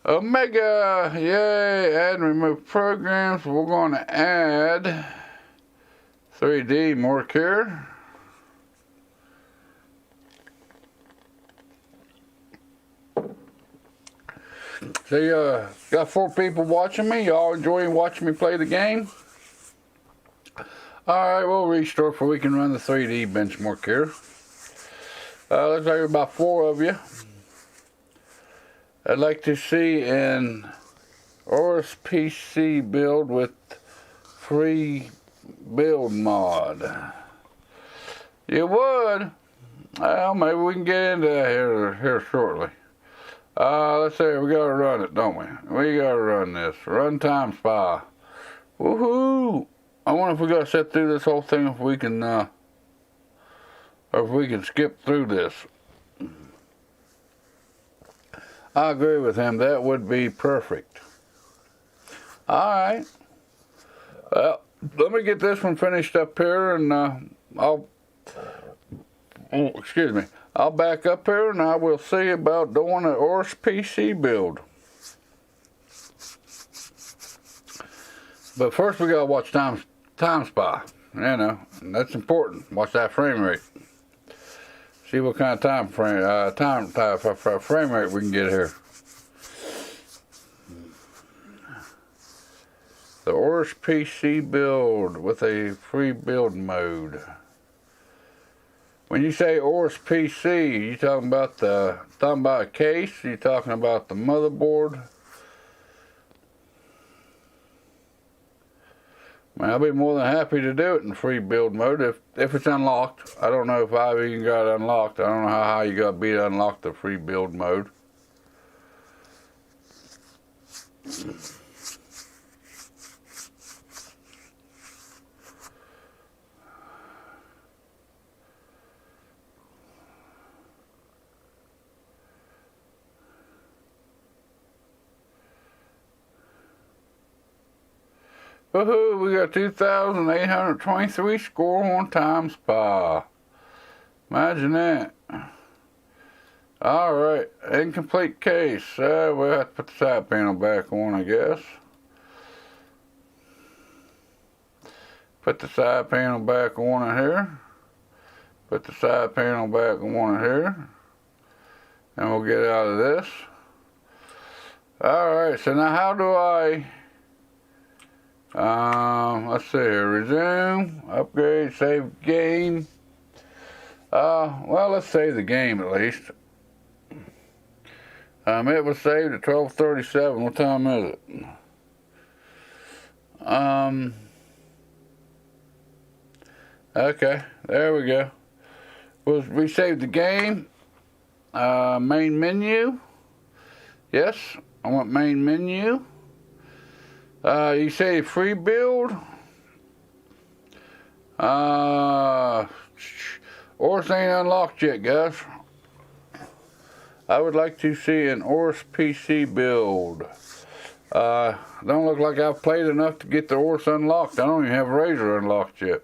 Omega, yay, add and remove programs. We're going to add 3D work here. See, got 4 people watching me. Y'all enjoying watching me play the game? Alright, we'll restore so we can run the 3D benchmark here. Looks like about 4 of you. I'd like to see an ASUS PC build with free build mod. You would? Well, maybe we can get into that here shortly. Let's see, we gotta run it, don't we? We gotta run this. Runtime SPI. Woohoo! I wonder if we gotta sit through this whole thing, if we can, or if we can skip through this. I agree with him. That would be perfect. Alright. Well, let me get this one finished up here and I'll back up here and I will see about doing an ASUS PC build. But first we gotta watch time SPI. You know, that's important. Watch that frame rate. See what kind of frame rate we can get here. The ASUS PC build with a free build mode. When you say ASUS PC, you talking about a case? You talking about the motherboard? Man, I'll be more than happy to do it in free build mode if it's unlocked. I don't know if I've even got it unlocked. I don't know how high you got to be to unlock the free build mode. Woohoo, we got 2,823 score on time spa. Imagine that. Alright, incomplete case. We'll have to put the side panel back on, I guess. Put the side panel back on it here. Put the side panel back on it here. And we'll get out of this. Alright, so now how do I... let's see here. Resume, upgrade, save game. Well, let's save the game at least. It was saved at 12:37. What time is it? Okay, there we go. We saved the game. Main menu. Yes, I want main menu. You say free build. ORS ain't unlocked yet, guys. I would like to see an ORS PC build. Don't look like I've played enough to get the ORS unlocked. I don't even have Razer unlocked yet.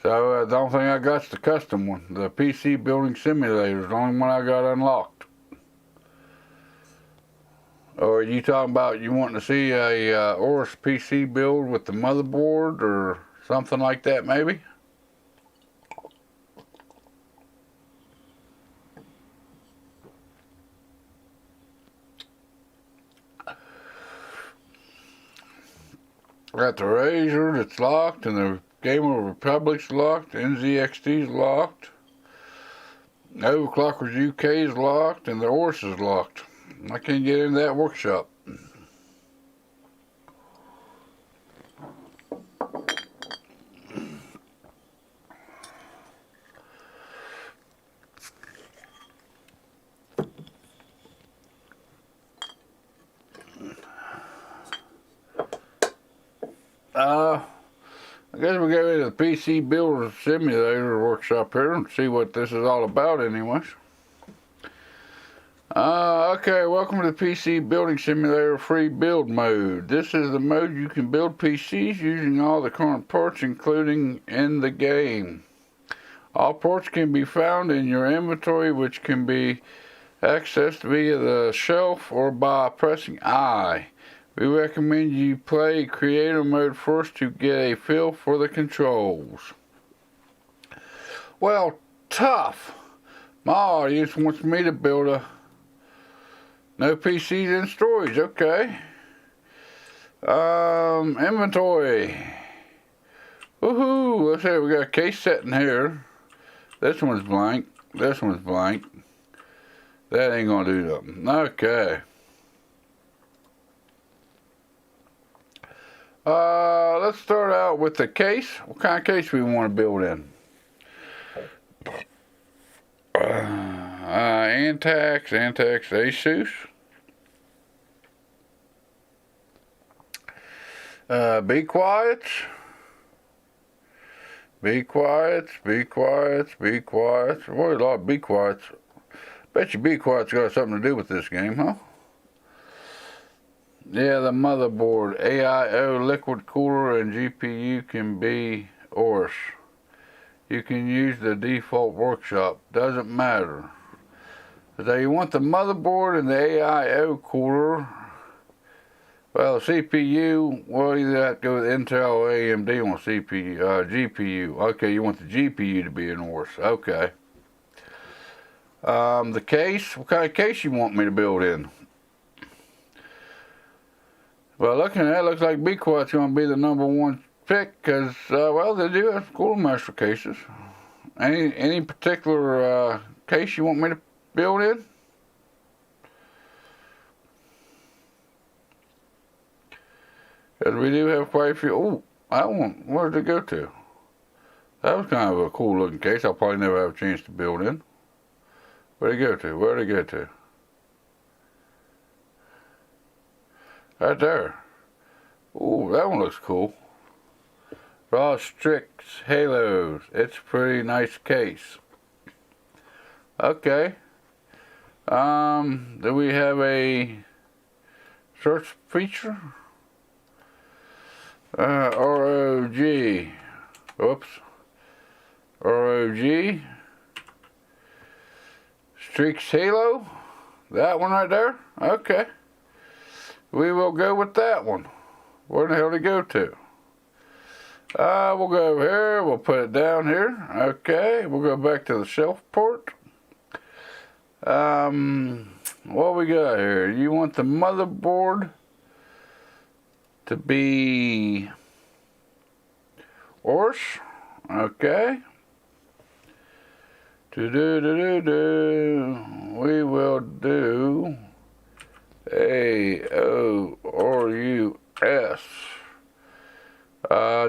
So the only thing I got's the custom one. The PC building simulator is the only one I got unlocked. Or are you talking about you wanting to see a ORS PC build with the motherboard or something like that maybe? Got the Razer that's locked, and the Gamer Republic's locked, NZXT's locked, Overclockers UK is locked, and the ORS is locked. I can't get into that workshop. I guess we'll go into the PC Builder Simulator workshop here and see what this is all about anyways. Okay, welcome to the PC Building Simulator free build mode. This is the mode you can build PCs using all the current parts including in the game. All parts can be found in your inventory, which can be accessed via the shelf or by pressing I. We recommend you play creator mode first to get a feel for the controls. Well, tough. My audience wants me to build a no PCs in storage. Okay. Inventory. Woohoo! Let's see. We got a case setting here. This one's blank. This one's blank. That ain't gonna do nothing. Okay. Let's start out with the case. What kind of case we want to build in? Antax, ASUS. Be quiet. Be quiet, be quiet, be quiet. Boy, a lot of be quiets. Bet you be quiet's got something to do with this game, huh? Yeah, the motherboard, AIO liquid cooler, and GPU can be ORS. You can use the default workshop, doesn't matter. So you want the motherboard and the AIO cooler. Well, CPU, well, you have to go with Intel or AMD on GPU. Okay, you want the GPU to be an ORS. Okay. The case, what kind of case you want me to build in? Well, looking at it, looks like Be Quiet's going to be the #1 pick because, well, they do have Cooler Master cases. Any particular case you want me to build in? Because we do have quite a few. Oh, that one, where did it go to? That was kind of a cool looking case. I'll probably never have a chance to build in. Where'd it go to? Where'd it go to? Right there. Ooh, that one looks cool. Raw Strix Halos. It's a pretty nice case. Okay. Do we have a search feature? ROG. Oops. ROG. Streaks Halo. That one right there? Okay. We will go with that one. Where the hell did it go to? We'll go over here. We'll put it down here. Okay. We'll go back to the shelf port. What we got here? You want the motherboard to be ASUS. Okay. We will do AORUS.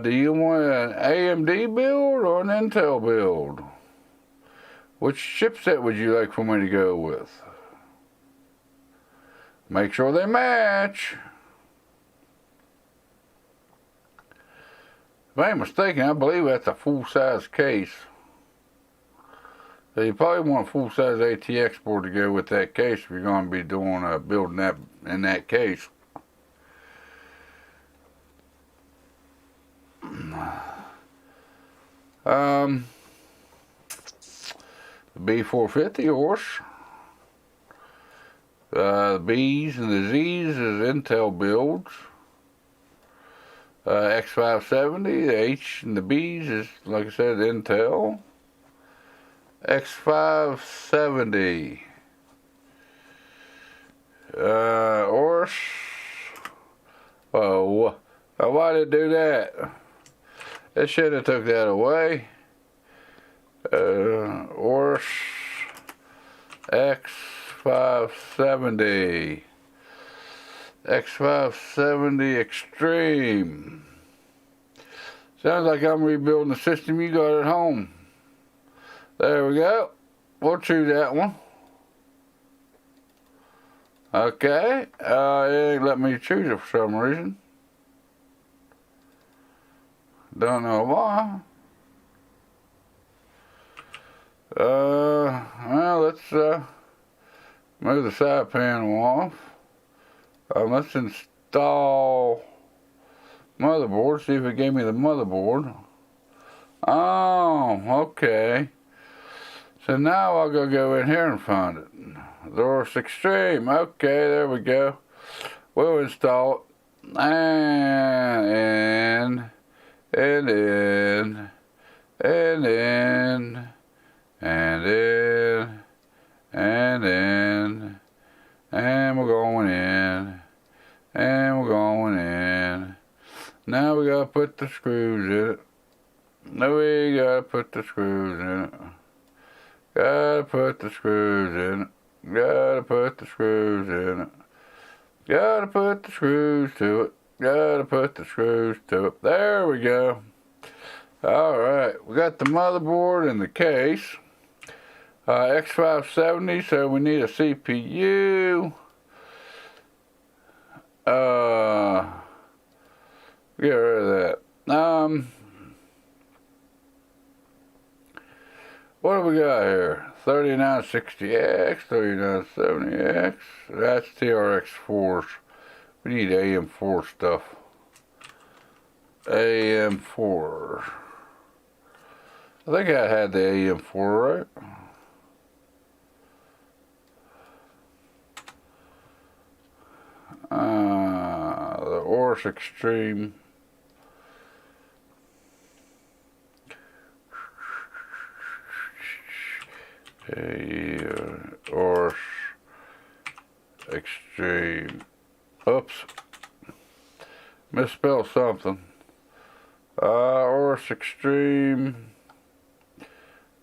Do you want an AMD build or an Intel build? Which chipset would you like for me to go with? Make sure they match. If I ain't mistaken, I believe that's a full-size case. So you probably want a full-size ATX board to go with that case if you're going to be doing building that in that case. The B450 horse. The B's and the Z's is Intel builds. X570, the H and the B's is, like I said, Intel. X570. Ors. Oh, why did it do that? It should have took that away. Ors X570. X570 Extreme. Sounds like I'm rebuilding the system you got at home. There we go. We'll choose that one. Okay. It ain't let me choose it for some reason. Don't know why. Well, let's move the side panel off. Let's install motherboard. See if it gave me the motherboard. Oh, okay. So now I'll go in here and find it. The ASUS Extreme. Okay, there we go. We'll install it. And we're going in. And we're going in. Now we gotta put the screws in it. Now we gotta put the screws in it. Gotta put the screws in it. Gotta put the screws in it. Gotta put the screws to it. Gotta put the screws to it. There we go. Alright, we got the motherboard in the case. X570, so we need a CPU. Get rid of that. What do we got here? 3960X, 3970X. That's TRX4s. We need AM4 stuff. AM4. I think I had the AM4, right? The ASUS Extreme. ASUS Extreme. Oops. Misspelled something. ASUS Extreme.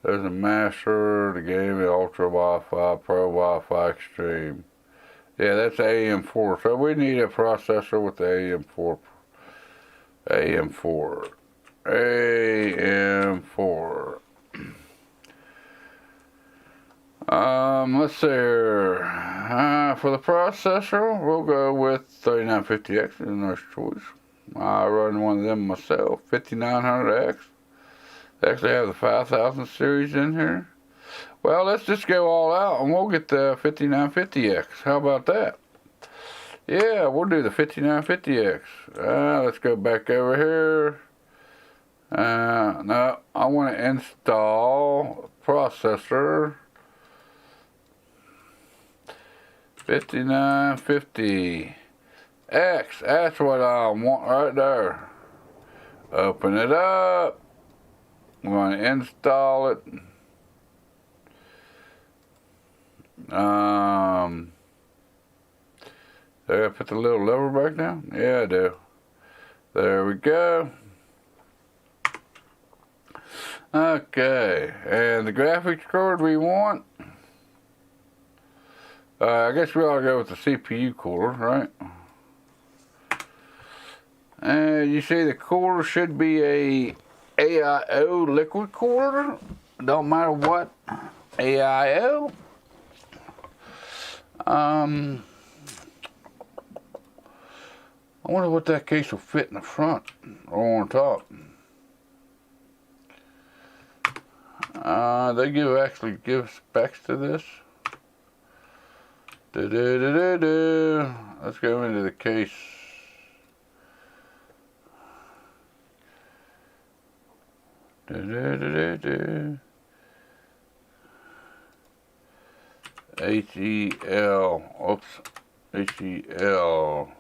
There's a Master, the game, the Ultra Wi-Fi, Pro Wi-Fi Extreme. Yeah, that's AM4. So we need a processor with the AM4. AM4. AM4. Let's see here. For the processor, we'll go with 3950X. It's a nice choice. I run one of them myself. 5900X. They actually have the 5000 series in here. Well, let's just go all out and we'll get the 5950X. How about that? Yeah, we'll do the 5950X. Let's go back over here. No, I want to install processor 5950X. That's what I want right there. Open it up. I'm going to install it. Do I put the little lever back down? Yeah, I do. There we go. Okay, and the graphics card we want. I guess we ought to go with the CPU cooler, right? And you see the cooler should be a AIO liquid cooler. Don't matter what AIO. I wonder what that case will fit in the front or on top. They actually give specs to this. Let's go into the case. HEL. Oops. HEL.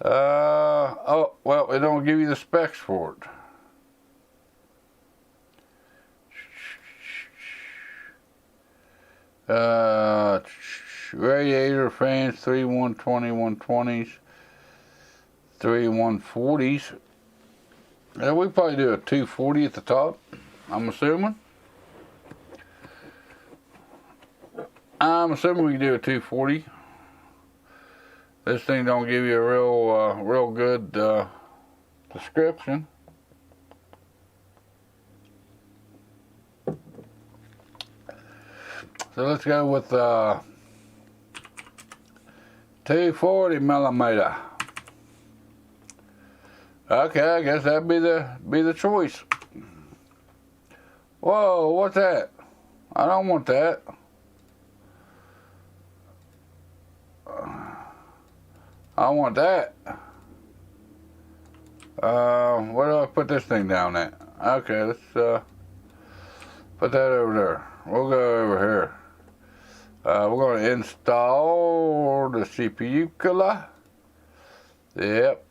Oh, well, it don't give you the specs for it. Radiator fans, 3 120, 120s, 3 140s. We probably do a 240 at the top, I'm assuming. We can do a 240. This thing don't give you a real good description. So let's go with 240 millimeter. Okay, I guess that'd be the choice. Whoa, what's that? I don't want that. I want that. Where do I put this thing down at? Okay, let's put that over there. We'll go over here. We're going to install the CPU cooler. Yep.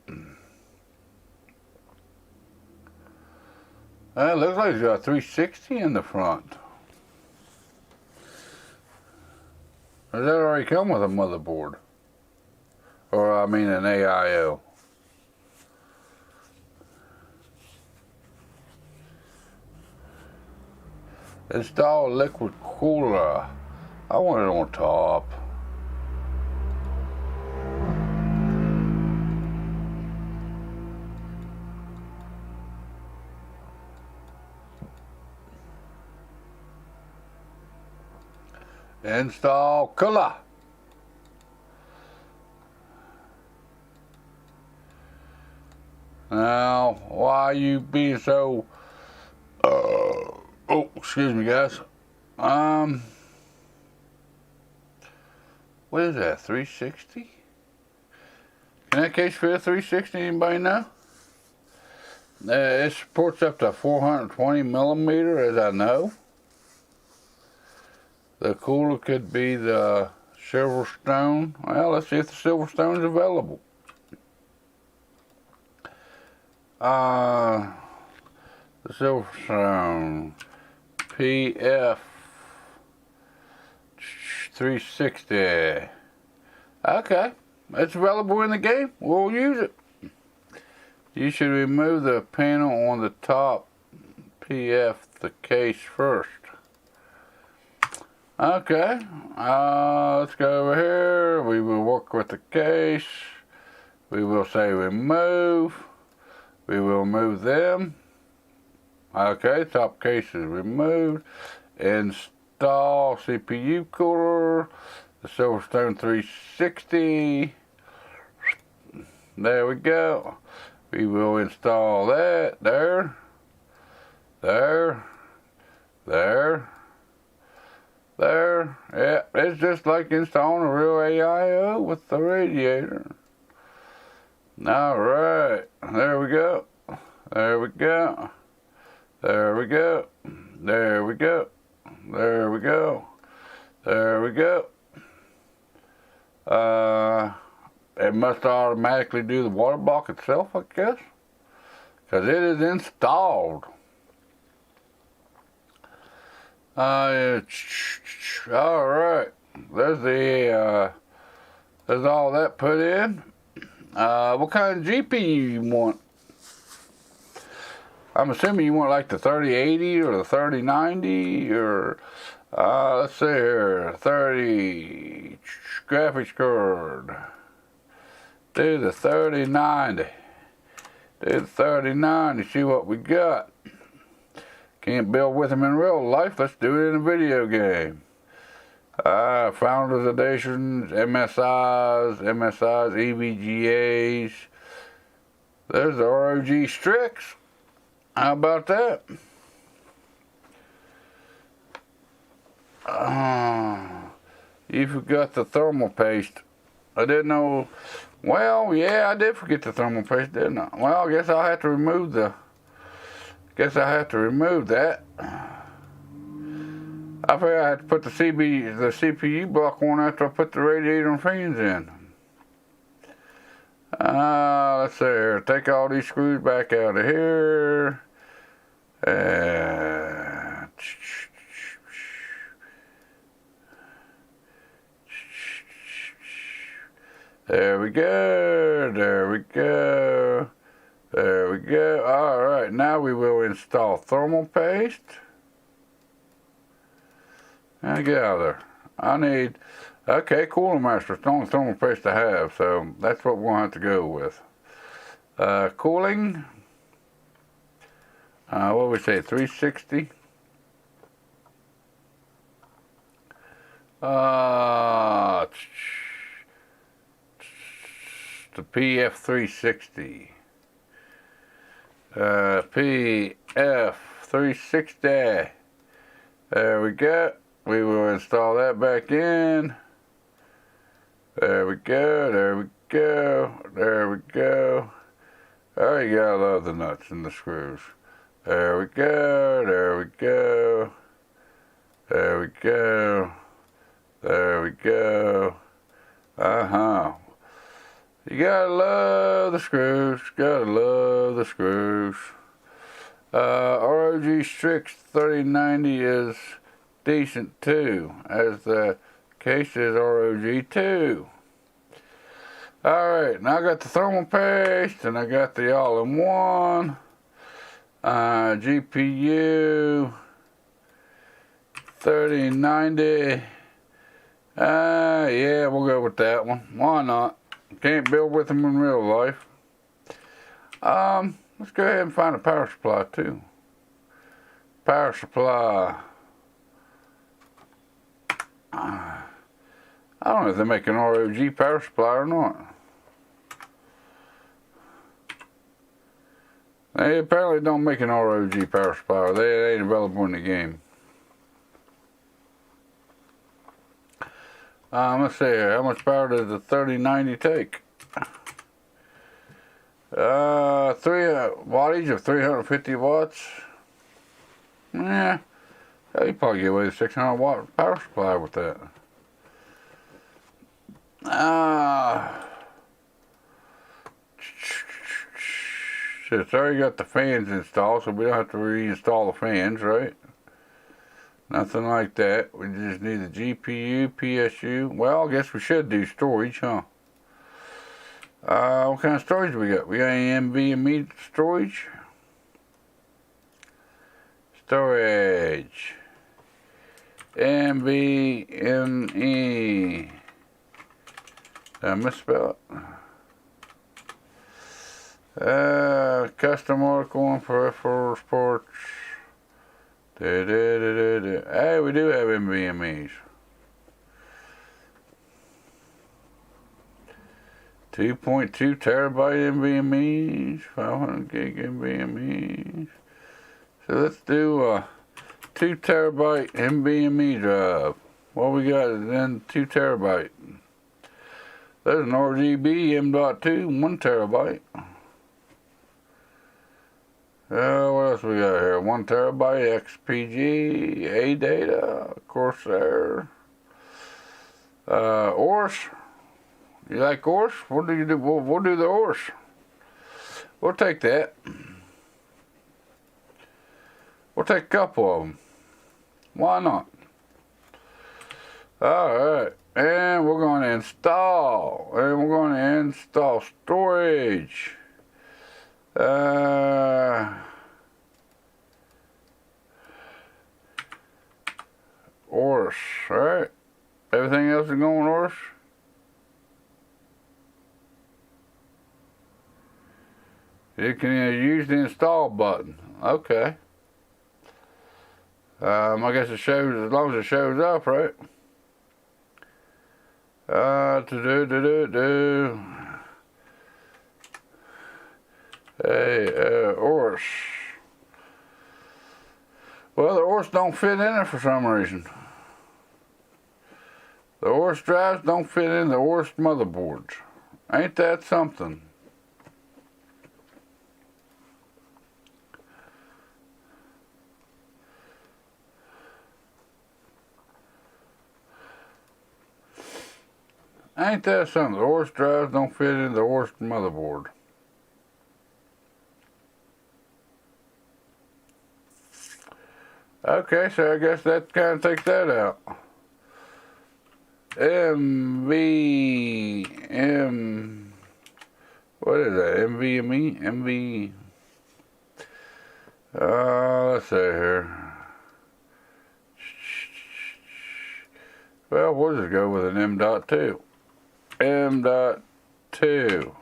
It looks like it's got a 360 in the front. Does that already come with a motherboard? Or I mean an AIO. Install liquid cooler. I want it on top. Install cooler. Now, why are you being so oh, excuse me, guys. What is that, 360? Can that case fit a 360, anybody know? It supports up to 420 millimeter, as I know. The cooler could be the Silverstone. Well, let's see if the Silverstone is available. The Silverstone PF 360. Okay, it's available in the game. We'll use it. You should remove the panel on the top PF the case first. Okay, let's go over here. We will work with the case. We will say remove. We will move them. Okay, top case is removed. Install CPU cooler, the Silverstone 360. There we go. We will install that there, there, there, There, yeah, it's just like installing a real AIO with the radiator. Alright, there we go. There we go. There we go. There we go. There we go. There we go. It must automatically do the water block itself, I guess, because it is installed. Alright, there's all that put in. What kind of GPU you want? I'm assuming you want like the 3080 or the 3090 or let's see here, 30 graphics card. Do the 3090. Do the 3090. See what we got. Can't build with them in real life. Let's do it in a video game. Founders Editions, MSIs, EVGAs. There's the ROG Strix. How about that? You forgot the thermal paste. I didn't know. Well, yeah, I did forget the thermal paste, didn't I? Well, I guess I'll have to remove the. Guess I have to remove that. I figured I had to put the CPU block on after I put the radiator and fans in. Let's see here. Take all these screws back out of here. There we go. There we go. There we go. Alright, now we will install thermal paste. And get out of there. I need, okay, Cooling Master. It's the only thermal paste I have, so that's what we're going to have to go with. Cooling. What would we say, 360? The PF360. PF360. There we go. We will install that back in. There we go. There we go. There we go. Oh, you gotta love the nuts and the screws. There we go. There we go. There we go. There we go. You gotta love the screws. Gotta love the screws. ROG Strix 3090 is decent too, as the case is ROG 2. Alright, now I got the thermal paste and I got the all-in-one GPU 3090. Yeah, we'll go with that one. Why not? Can't build with them in real life. Let's go ahead and find a power supply too. Power supply. I don't know if they make an ROG power supply or not. They apparently don't make an ROG power supply. They ain't available in the game. Let's see here. How much power does the 3090 take? 3 wattage of 350 watts. Yeah, you probably get away with a 600 watt power supply with that. It's already got the fans installed, so we don't have to reinstall the fans, right? Nothing like that. We just need the GPU, PSU. Well, I guess we should do storage, huh? What kind of storage we got? We got any NVMe storage? Storage. NVMe. Did I misspell it? Custom article and peripheral ports. Hey, we do have NVMe's. 2.2 terabyte NVMe's, 500 gig NVMe's. So let's do a 2 terabyte NVMe drive. What we got then? 2 terabyte. There's an RGB M.2, 1 terabyte. What else we got here? 1 terabyte XPG, ADATA, Corsair, ORS. You like ORS? What do you do? We'll do the ORS. We'll take that. We'll take a couple of them. Why not? Alright, and we're going to install. And we're going to install storage. ORS, alright. Everything else is going ORS? You can use the install button. Okay. I guess it shows, as long as it shows up, right? Hey, ORS. Well, the ORS don't fit in there for some reason. The ORS drives don't fit in the ORS motherboards. Ain't that something? Ain't that something? The ORS drives don't fit in the ORS motherboard. Okay, so I guess that kind of takes that out. What is that? NVMe? Let's see here. Well, we'll just go with an M.2. M.2.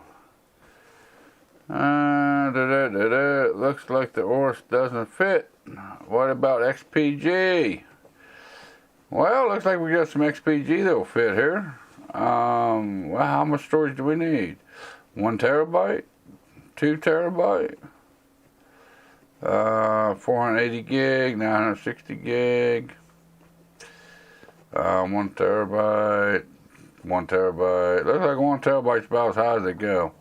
Looks like the ORS doesn't fit. What about XPG? Well, looks like we got some XPG that'll fit here. Well, how much storage do we need? 1 terabyte? 2 terabyte? 480 gig, 960 gig. 1 terabyte. 1 terabyte. Looks like 1 terabyte's about as high as they go.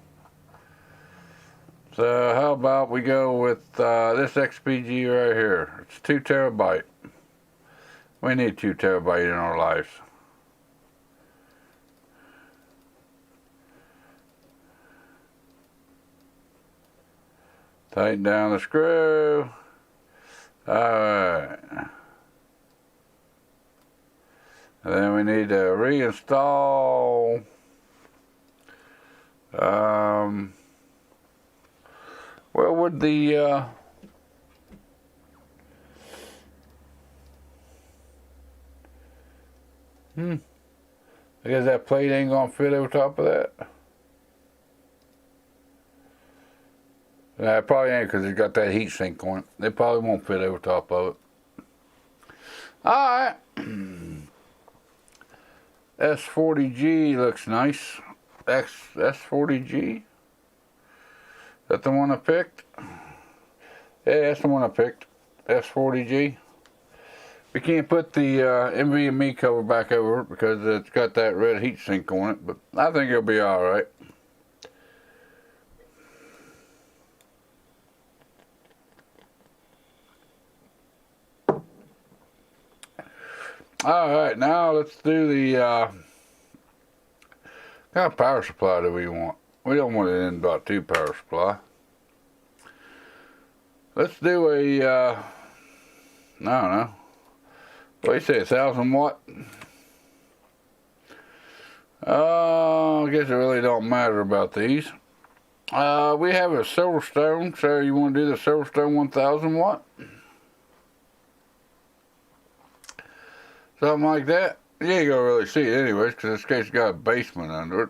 So how about we go with this XPG right here. It's 2 terabyte. We need 2 terabyte in our lives. Tighten down the screw. Alright. And then we need to reinstall where would the I guess that plate ain't gonna fit over top of that. Nah, it probably ain't because it's got that heat sink on it. It probably won't fit over top of it. Alright. S40G looks nice. S40G? Is that the one I picked? Yeah, that's the one I picked. S40G. We can't put the NVMe cover back over it because it's got that red heat sink on it, but I think it'll be alright. Alright, now let's do the kind of power supply do we want? We don't want an N.2 power supply. Let's do a I don't know. What do you say, 1,000 watt? I guess it really don't matter about these. We have a Silverstone, so you want to do the Silverstone 1,000 watt? Something like that. You ain't gonna really see it anyways, because this case got a basement under it.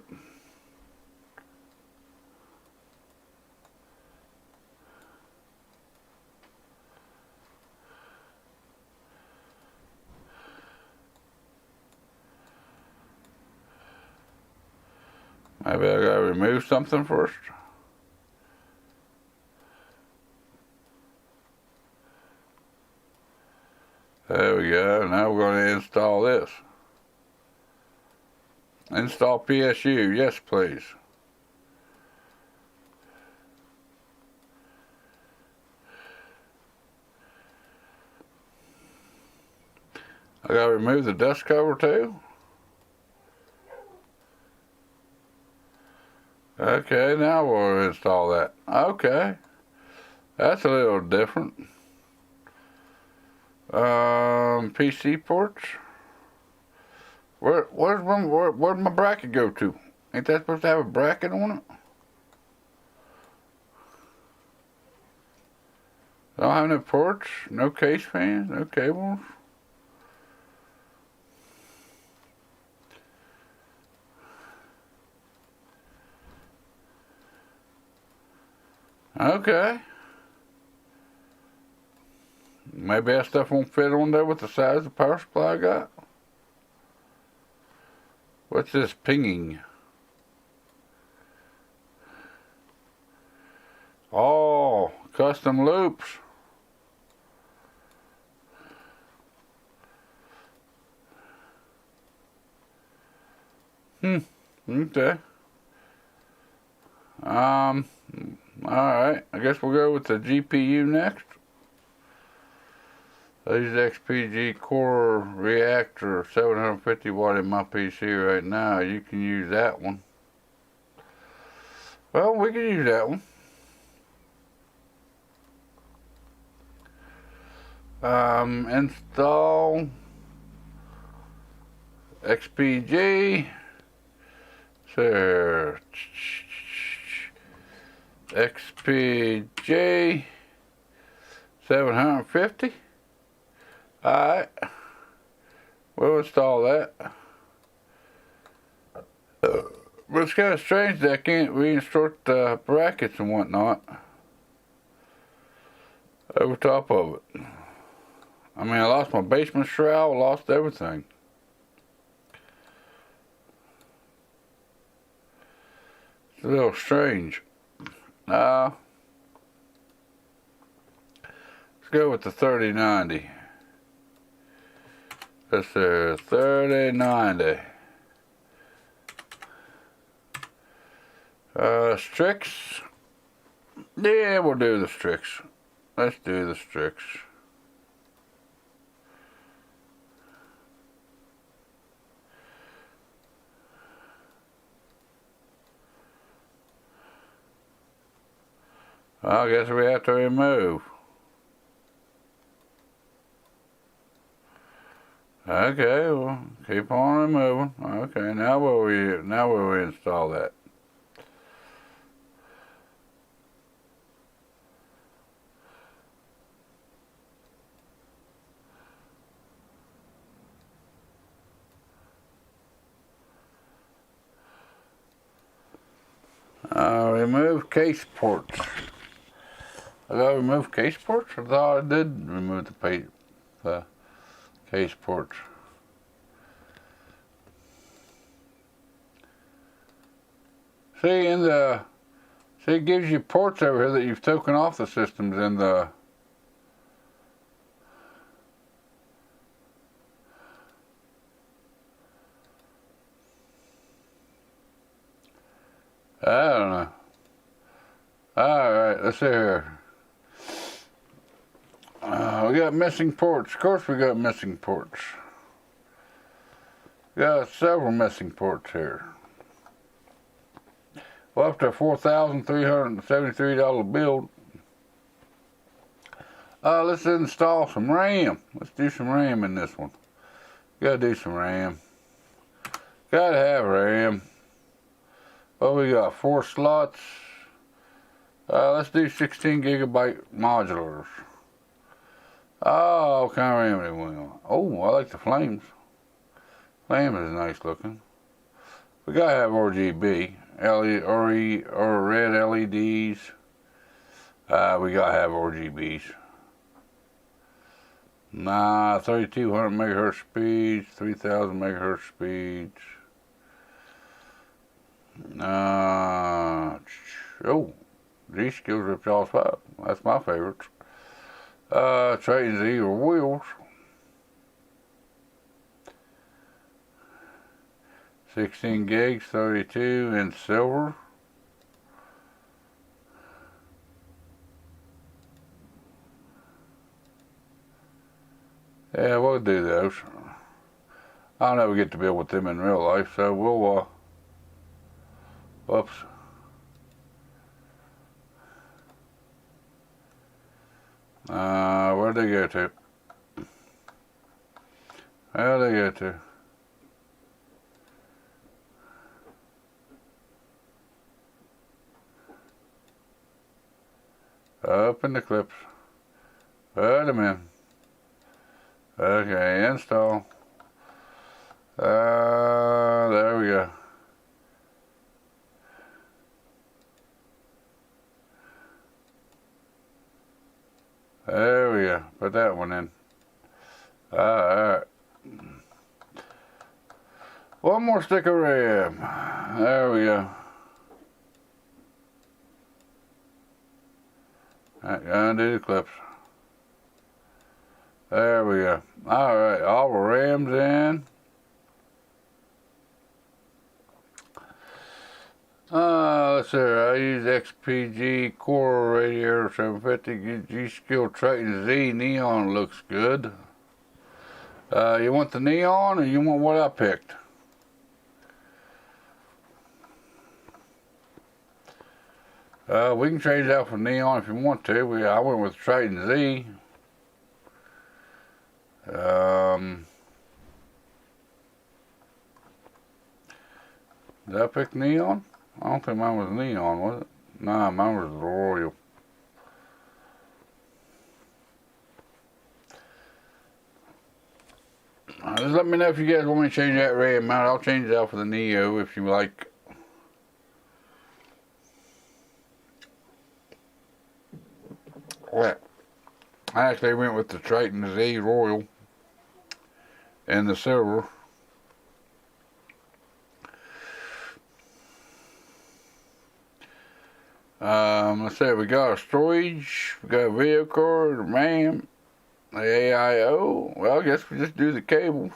Maybe I gotta remove something first. There we go. Now we're going to install this. Install PSU. Yes, please. I gotta remove the dust cover too. Okay, now we'll install that. Okay, that's a little different. PC ports. Where'd my bracket go to? Ain't that supposed to have a bracket on it? I don't have no ports, no case fans, no cables. Okay. Maybe that stuff won't fit on there with the size of the power supply I got. What's this pinging? Oh, custom loops. Okay. Alright, I guess we'll go with the GPU next. I use XPG Core Reactor 750 watt in my PC right now. You can use that one. Well, we can use that one. Install XPG. Search XPG 750. Alright, we'll install that. But it's kind of strange that I can't reinsert the brackets and whatnot over top of it. I mean, I lost my basement shroud, lost everything. It's a little strange. Let's go with the 3090. That's a 3090. Strix. Yeah, we'll do the Strix. Let's do the Strix. I guess we have to remove. Okay, well, keep on removing. Okay, now will we install that? Remove case ports. I gotta remove case ports? I thought I did remove the case ports. See, it gives you ports over here that you've taken off the systems in the I don't know. Alright, let's see here. We got missing ports. Of course we got missing ports. We got several missing ports here. Well, after a $4,373 build. Let's install some RAM. Let's do some RAM in this one. Gotta do some RAM. Gotta have RAM. Well, we got 4 slots. Let's do 16 gigabyte modulars. Oh, what kind of RAM do we want? Oh, I like the flames. Flame is nice looking. We gotta have RGB, or red LEDs. We gotta have RGBs. 3200 megahertz speeds, 3000 megahertz speeds. G.SKILL Ripjaws 5. That's my favorite. Trading zero wheels. 16 gigs, 32 in silver. Yeah, we'll do those. I'll never get to build with them in real life, so we'll, whoops. Where'd they go to? Where'd they go to? Open the clips. Put them in. Okay, install. There we go. There we go. Put that one in. Alright. One more stick of RAM. There we go. Undo the clips. There we go. Alright, all the RAM's in. Let's see, I use XPG Core Radiator 750 G.SKILL Triton Z. Neon looks good. You want the neon or you want what I picked? We can change out for neon if you want to. I went with Triton Z. Did I pick neon? I don't think mine was neon, was it? Nah, mine was royal. Just let me know if you guys want me to change that RAM out. I'll change it out for the Neo if you like. Well, I actually went with the Triton Z Royal and the silver. Let's see, we got our storage, we got a video card, RAM, the AIO. Well, I guess we just do the cables.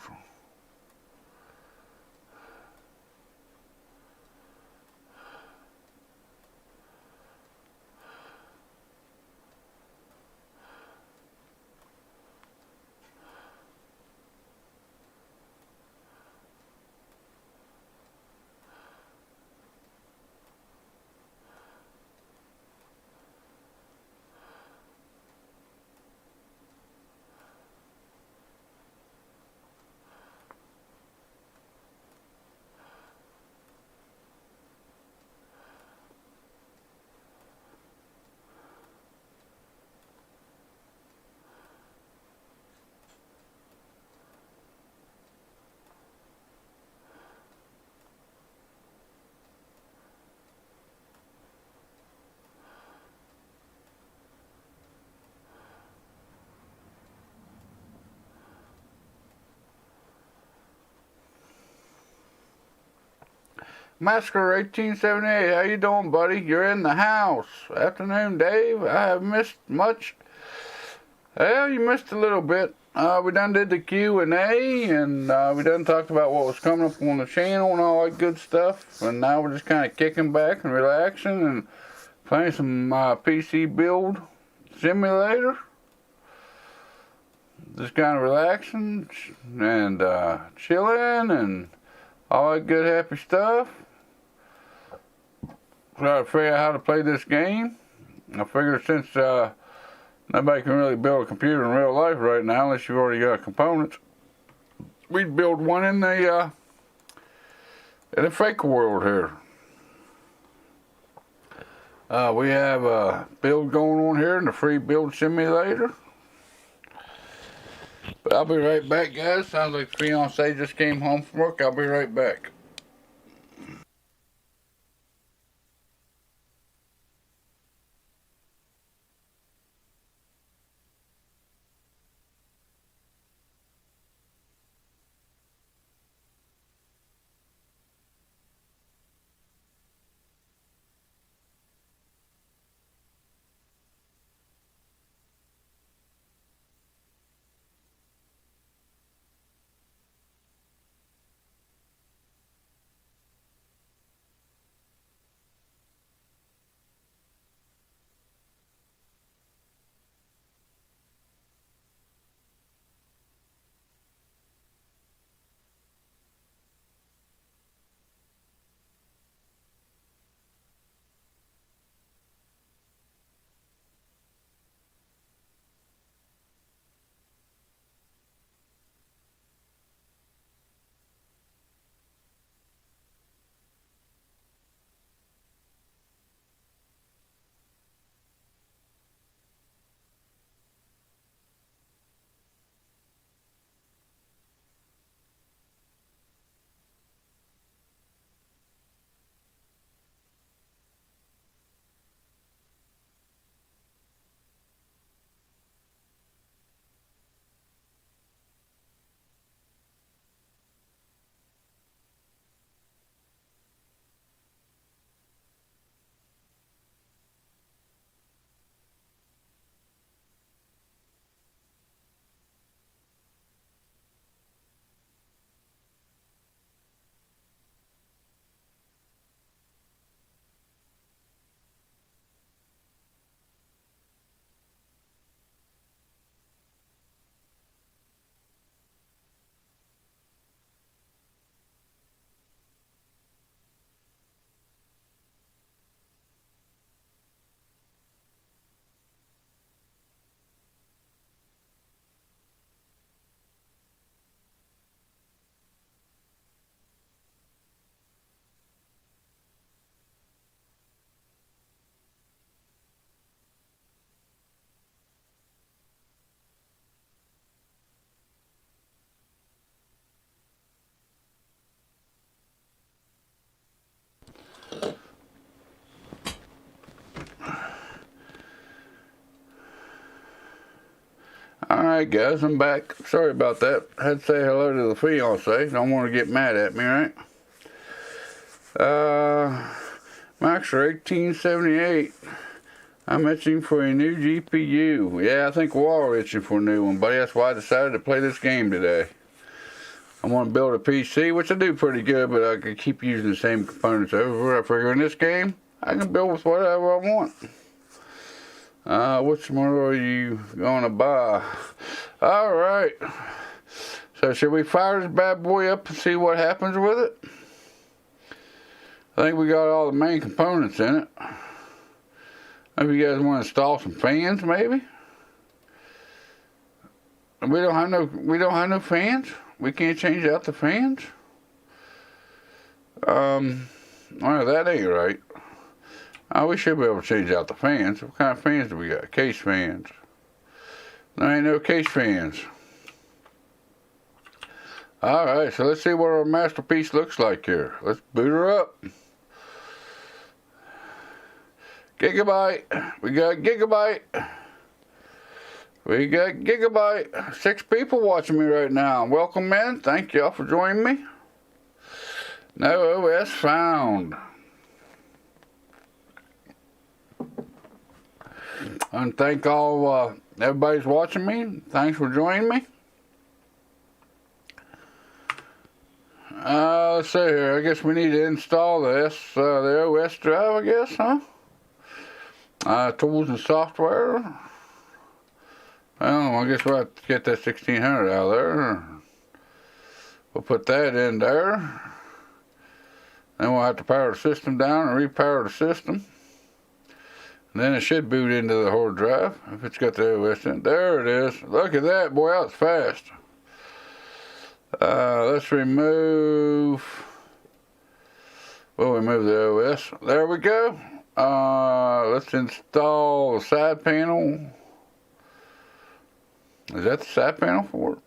Masker 1878, how you doing, buddy? You're in the house. Afternoon, Dave. I have missed much. Well, you missed a little bit. We done did the Q&A, and we done talked about what was coming up on the channel and all that good stuff. And now we're just kind of kicking back and relaxing and playing some PC build simulator. Just kind of relaxing and chilling and all that good happy stuff. Trying to figure out how to play this game. I figured since nobody can really build a computer in real life right now unless you've already got components, we'd build one in the fake world here. We have a build going on here in the free build simulator. But I'll be right back, guys. Sounds like the fiance just came home from work. I'll be right back. Alright guys, I'm back. Sorry about that. I had to say hello to the fiance. Don't want to get mad at me, right? Max are 1878. I'm itching for a new GPU. Yeah, I think we're all itching for a new one, buddy. That's why I decided to play this game today. I want to build a PC, which I do pretty good, but I can keep using the same components over. I figure in this game, I can build with whatever I want. Which one are you gonna buy? All right. So should we fire this bad boy up and see what happens with it? I think we got all the main components in it. Maybe you guys want to install some fans, maybe? We don't have no fans. We can't change out the fans. Well, that ain't right. We should be able to change out the fans. What kind of fans do we got? Case fans. There ain't no case fans. Alright, so let's see what our masterpiece looks like here. Let's boot her up. Gigabyte. We got Gigabyte. We got Gigabyte. 6 people watching me right now. Welcome in. Thank y'all for joining me. No OS found. And thank all everybody's watching me. Thanks for joining me. Let's see here. I guess we need to install the OS drive, I guess, huh? Tools and software. Well, I guess we'll have to get that 1600 out of there. We'll put that in there. Then we'll have to power the system down and repower the system. And then it should boot into the hard drive if it's got the OS in. There it is. Look at that, boy, that's fast. Let's remove. We'll remove the OS. There we go. Let's install the side panel. Is that the side panel for it?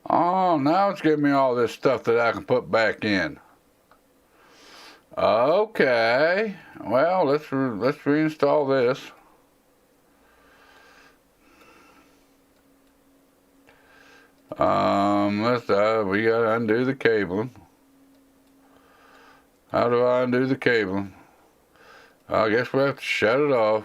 Oh, now it's giving me all this stuff that I can put back in. Okay. Well, let's reinstall this. We gotta undo the cabling. How do I undo the cabling? I guess we have to shut it off.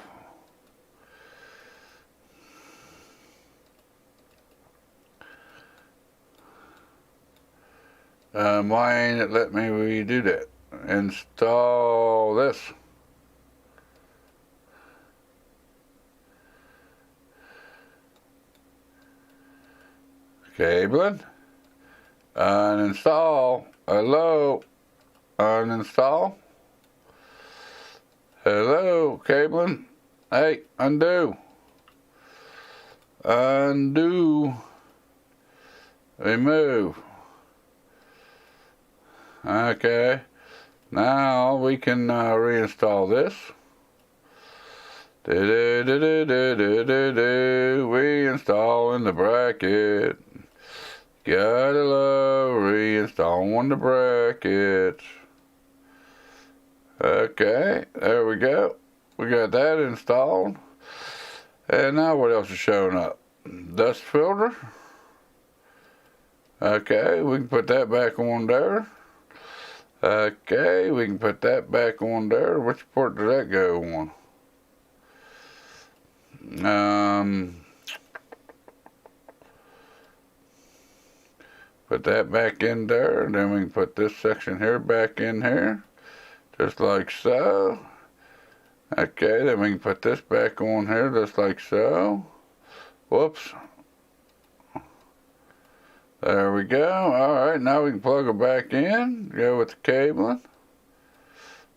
Why ain't it let me redo that? Install this. Cabling. Uninstall. Hello. Uninstall. Hello, cabling. Hey, undo. Undo. Remove. Okay. Now we can reinstall this. Reinstalling the bracket. Gotta love reinstalling the brackets. Okay, there we go. We got that installed. And now what else is showing up? Dust filter. Okay, we can put that back on there. Okay, we can put that back on there. Which port does that go on? Put that back in there, and then we can put this section here back in here, just like so. Okay, then we can put this back on here, just like so. Whoops. There we go. Alright, now we can plug it back in, go with the cabling,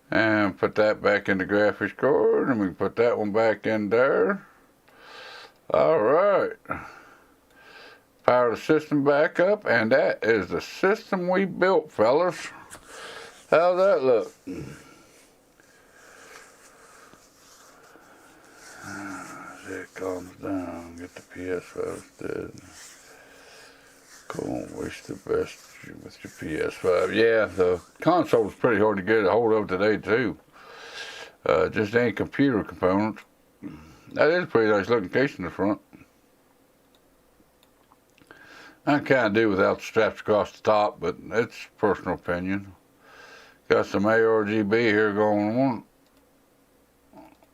and put that back in the graphics card, and we can put that one back in there. Alright. Power the system back up, and that is the system we built, fellas. How's that look? As it calms down, get the PS5 dead. Cool, wish the best with your PS5. Yeah, the console's pretty hard to get a hold of today, too. Just ain't computer components. That is a pretty nice looking case in the front. I kind of do without the straps across the top, but it's personal opinion. Got some ARGB here going on.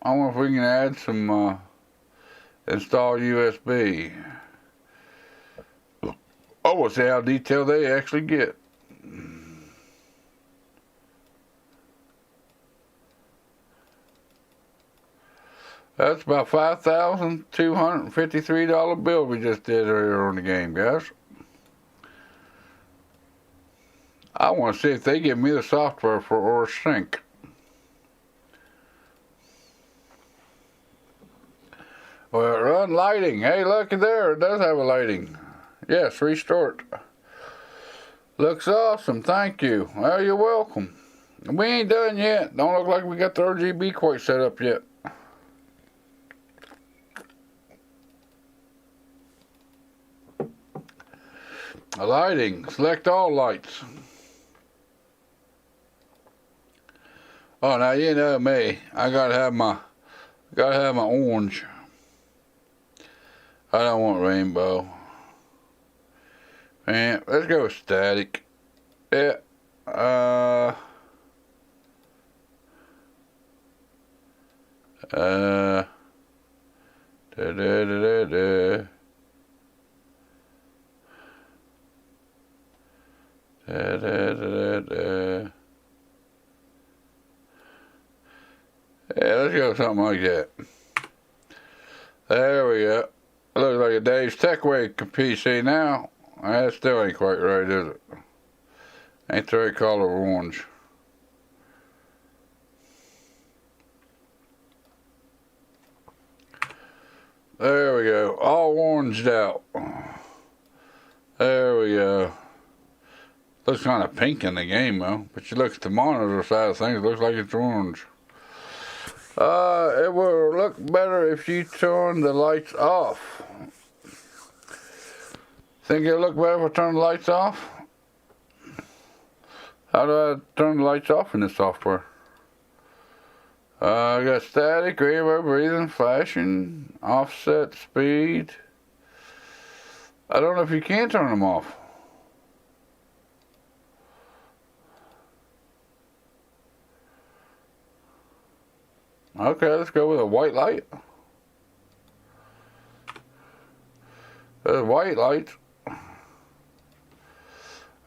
I wonder if we can add some install USB. Oh, we'll see how detailed they actually get. That's about $5,253 bill we just did earlier on the game, guys. I want to see if they give me the software for or sync. Well, run lighting. Hey, looky there. It does have a lighting. Yes, restart. Looks awesome. Thank you. Well, you're welcome. We ain't done yet. Don't look like we got the RGB quite set up yet. Lighting. Select all lights. Oh, now you know me. I gotta have my orange. I don't want rainbow. And let's go with static. Yeah. Da da da da da. Da, da, da, da. Yeah, let's go with something like that. There we go. It looks like a Dave's Techway PC now. That still ain't quite right, is it? Ain't the right color of orange. There we go. All oranged out. There we go. Looks kind of pink in the game though, but you look at the monitor side of things, it looks like it's orange. It will look better if you turn the lights off. Think it'll look better if I turn the lights off? How do I turn the lights off in this software? I got static, reverb, breathing, flashing, offset, speed. I don't know if you can turn them off. Okay, let's go with a white light. There's white lights.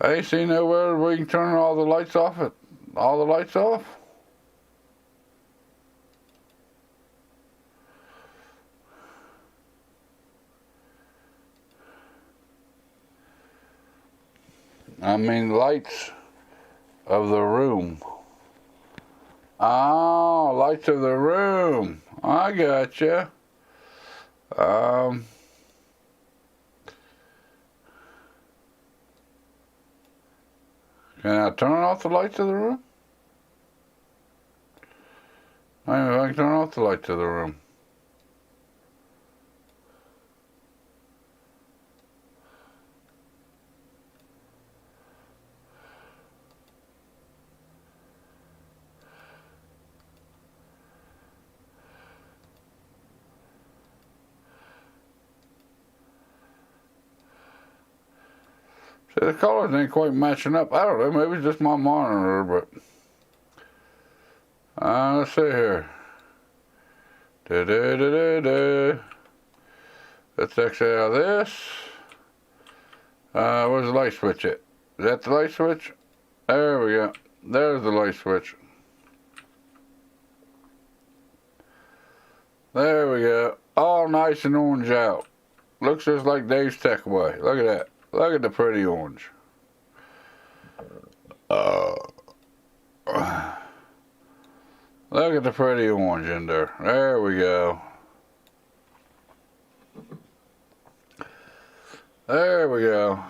I ain't seen nowhere where you can turn all the lights off. All the lights off. I mean lights of the room. Oh, lights of the room. I gotcha. Can I turn off the lights of the room? I mean, if I can turn off the lights of the room. See, the colors ain't quite matching up. I don't know, maybe it's just my monitor, but let's see here. Da da da da da. Let's exit out of this. Where's the light switch at? Is that the light switch? There we go. There's the light switch. There we go. All nice and orange out. Looks just like Dave's Techway. Look at that. Look at the pretty orange. Look at the pretty orange in there. There we go. There we go.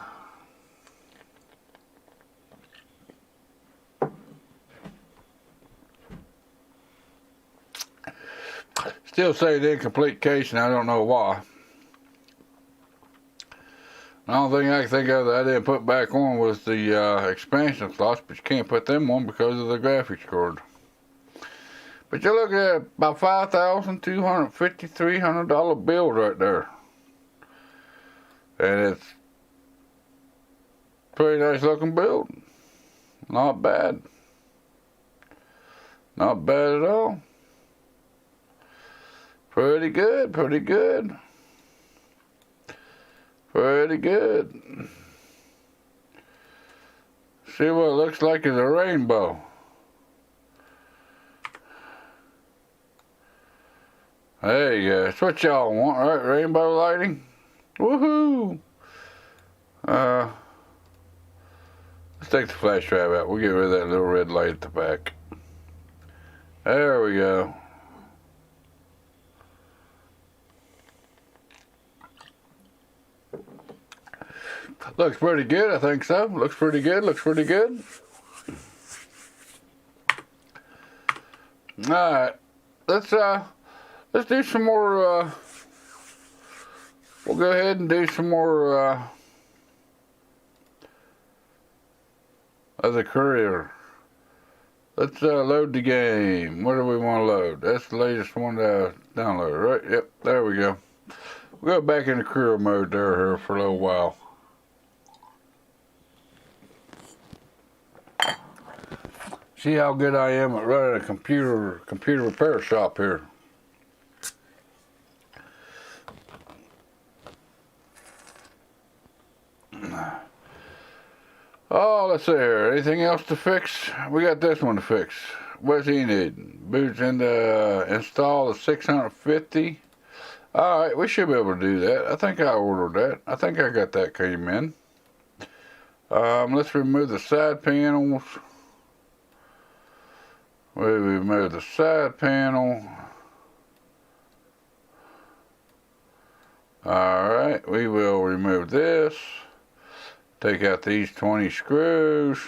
Still say the incomplete case, and I don't know why. The only thing I can think of that I didn't put back on was the expansion slots, but you can't put them on because of the graphics card. But you're looking at about $5,250, $300 bill right there. And it's pretty nice looking build. Not bad. Not bad at all. Pretty good, pretty good. Pretty good. See what it looks like is a rainbow. There you go. That's what y'all want, right? Rainbow lighting. Woohoo! Let's take the flash drive out. We'll get rid of that little red light at the back. There we go. Looks pretty good, I think so. Looks pretty good, looks pretty good. Alright. Let's do some more, we'll go ahead and do some more, of the career. Let's load the game. What do we want to load? That's the latest one to download, right? Yep, there we go. We'll go back into career mode here for a little while. See how good I am at running a computer repair shop here. Oh, let's see here. Anything else to fix? We got this one to fix. What's he need? Boots into install the 650. Alright, we should be able to do that. I think I ordered that. I think I got that came in. Let's remove the side panels. We remove the side panel. Alright, we will remove this. Take out these 20 screws.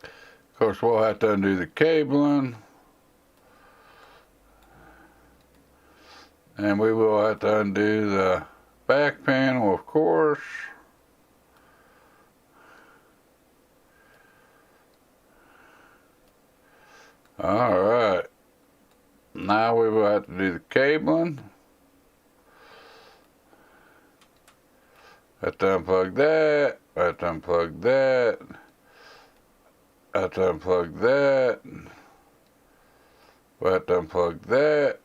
Of course, we'll have to undo the cabling. And we will have to undo the back panel, of course. Alright. Now we will have to do the cabling. Have to unplug that. Have to unplug that. Have to unplug that. We'll have to unplug that.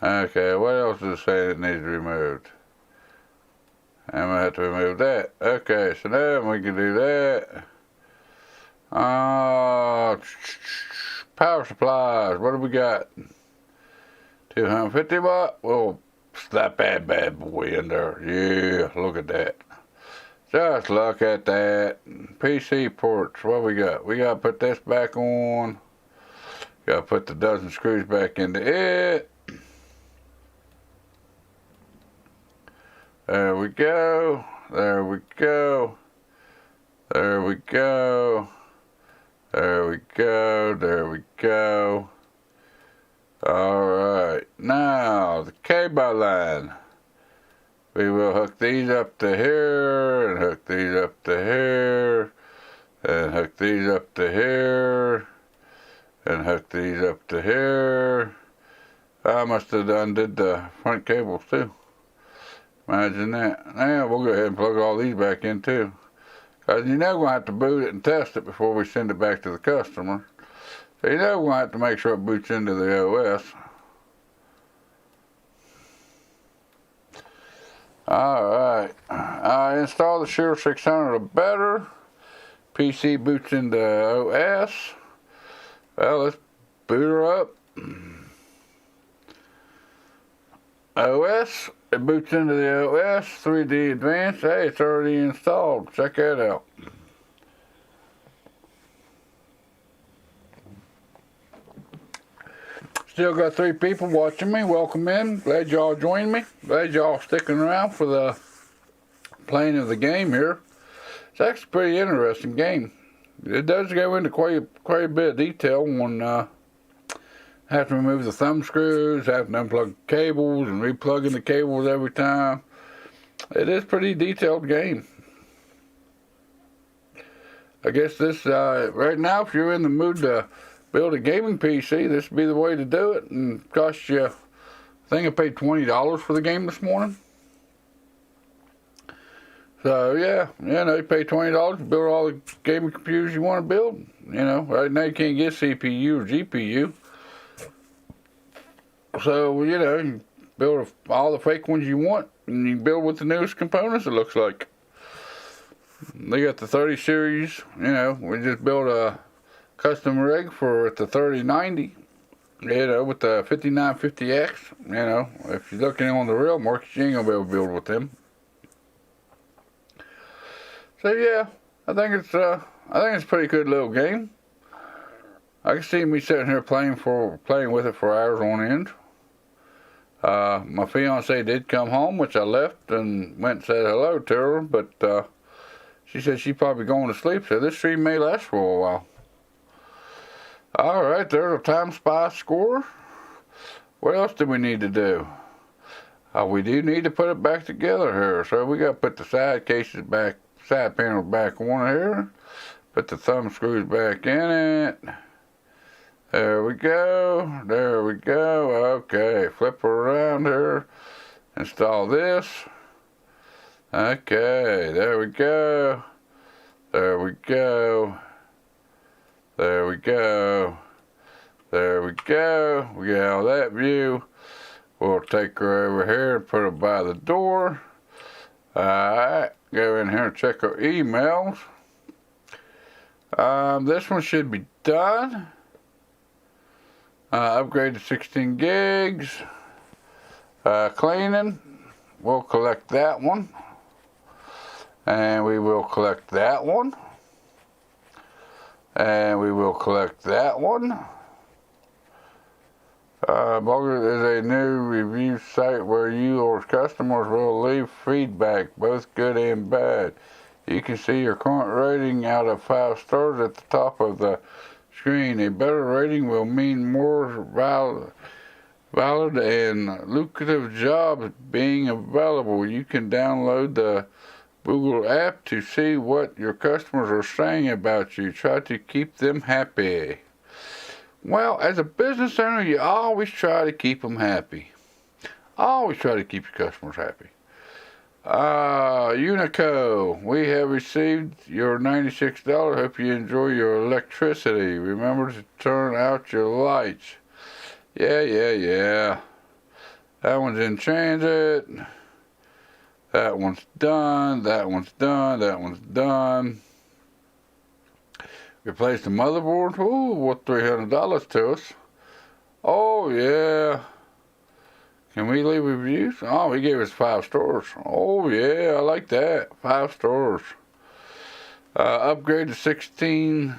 Okay, what else does it say that needs removed? I'm gonna have to remove that. Okay, so now we can do that. Power supplies. What do we got? 250 watt. We'll slap that bad boy in there. Yeah, look at that. Just look at that. PC ports. What we got? We gotta put this back on. Gotta put the dozen screws back into it. There we go. There we go. There we go. There we go. There we go. Alright. Now, the cable line. We will hook these up to here, and hook these up to here, and hook these up to here, and hook these up to here. I must have undid the front cables too. Imagine that. Now we'll go ahead and plug all these back in too. Because you know we're going to have to boot it and test it before we send it back to the customer. So you know we're going to have to make sure it boots into the OS. Alright. I installed the Shield 600 or better. PC boots into OS. Well, let's boot her up. OS. It boots into the OS, 3D Advanced. Hey, it's already installed. Check that out. Still got 3 people watching me. Welcome in. Glad y'all joined me. Glad y'all sticking around for the playing of the game here. It's actually a pretty interesting game. It does go into quite a bit of detail on Have to remove the thumb screws, have to unplug cables and replugging the cables every time. It is a pretty detailed game. I guess this, right now, if you're in the mood to build a gaming PC, this would be the way to do it. And cost you, I think I paid $20 for the game this morning. So yeah, you pay $20 to build all the gaming computers you want to build. Right now you can't get CPU or GPU. So, you build all the fake ones you want, and you build with the newest components, it looks like. They got the 30 series, we just built a custom rig for the 3090, with the 5950X, if you're looking on the real market, you ain't gonna be able to build with them. So yeah, I think it's a pretty good little game. I can see me sitting here playing with it for hours on end. My fiance did come home, which I left and went and said hello to her, but she said she's probably going to sleep, so this stream may last for a while. Alright, there's a Time Spy score. What else do we need to do? We do need to put it back together here, so we got to put the side cases back, side panels back on here, put the thumb screws back in it. There we go, okay, flip her around here, install this, okay, there we go, we got all that view. We'll take her over here and put her by the door. Alright, go in here and check our emails. This one should be done. Upgrade to 16 gigs. Cleaning. We'll collect that one. And we will collect that one. And we will collect that one. Bulgar is a new review site where you or customers will leave feedback, both good and bad. You can see your current rating out of 5 stars at the top of the screen. A better rating will mean more valid and lucrative jobs being available. You can download the Google app to see what your customers are saying about you. Try to keep them happy. Well, as a business owner, you always try to keep them happy. Always try to keep your customers happy. Unico, we have received your $96. Hope you enjoy your electricity. Remember to turn out your lights. Yeah. That one's in transit. That one's done. That one's done. Replace the motherboard. Ooh, what, $300 to us? Oh, yeah. Can we leave reviews? Oh, he gave us 5 stars. Oh, yeah, I like that. 5 stars. Upgrade to 16.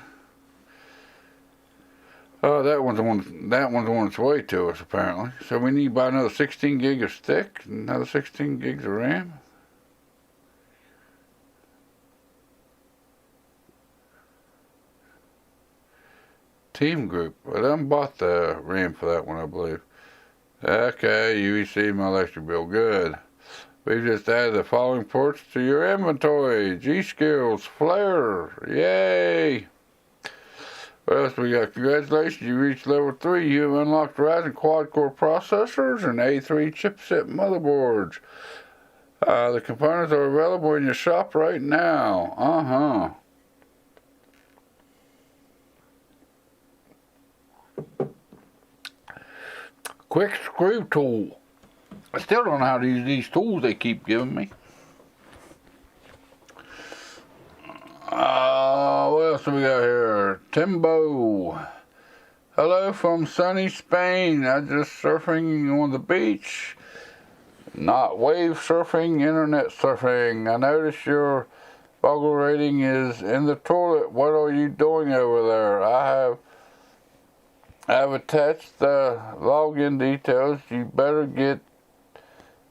Oh, that one's on its way to us, apparently. So we need to buy another 16 gig of stick, another 16 gigs of RAM. Team Group. I done bought the RAM for that one, I believe. Okay, you received my electric bill. Good. We've just added the following ports to your inventory. G.SKILL Flare. Yay! What else we got? Congratulations, you reached level 3. You have unlocked Ryzen quad-core processors and A3 chipset motherboards. The components are available in your shop right now. Quick screw tool. I still don't know how to use these tools they keep giving me. What else do we got here? Timbo. Hello from sunny Spain. I'm just surfing on the beach. Not wave surfing, internet surfing. I notice your Google rating is in the toilet. What are you doing over there? I've attached the login details. You better get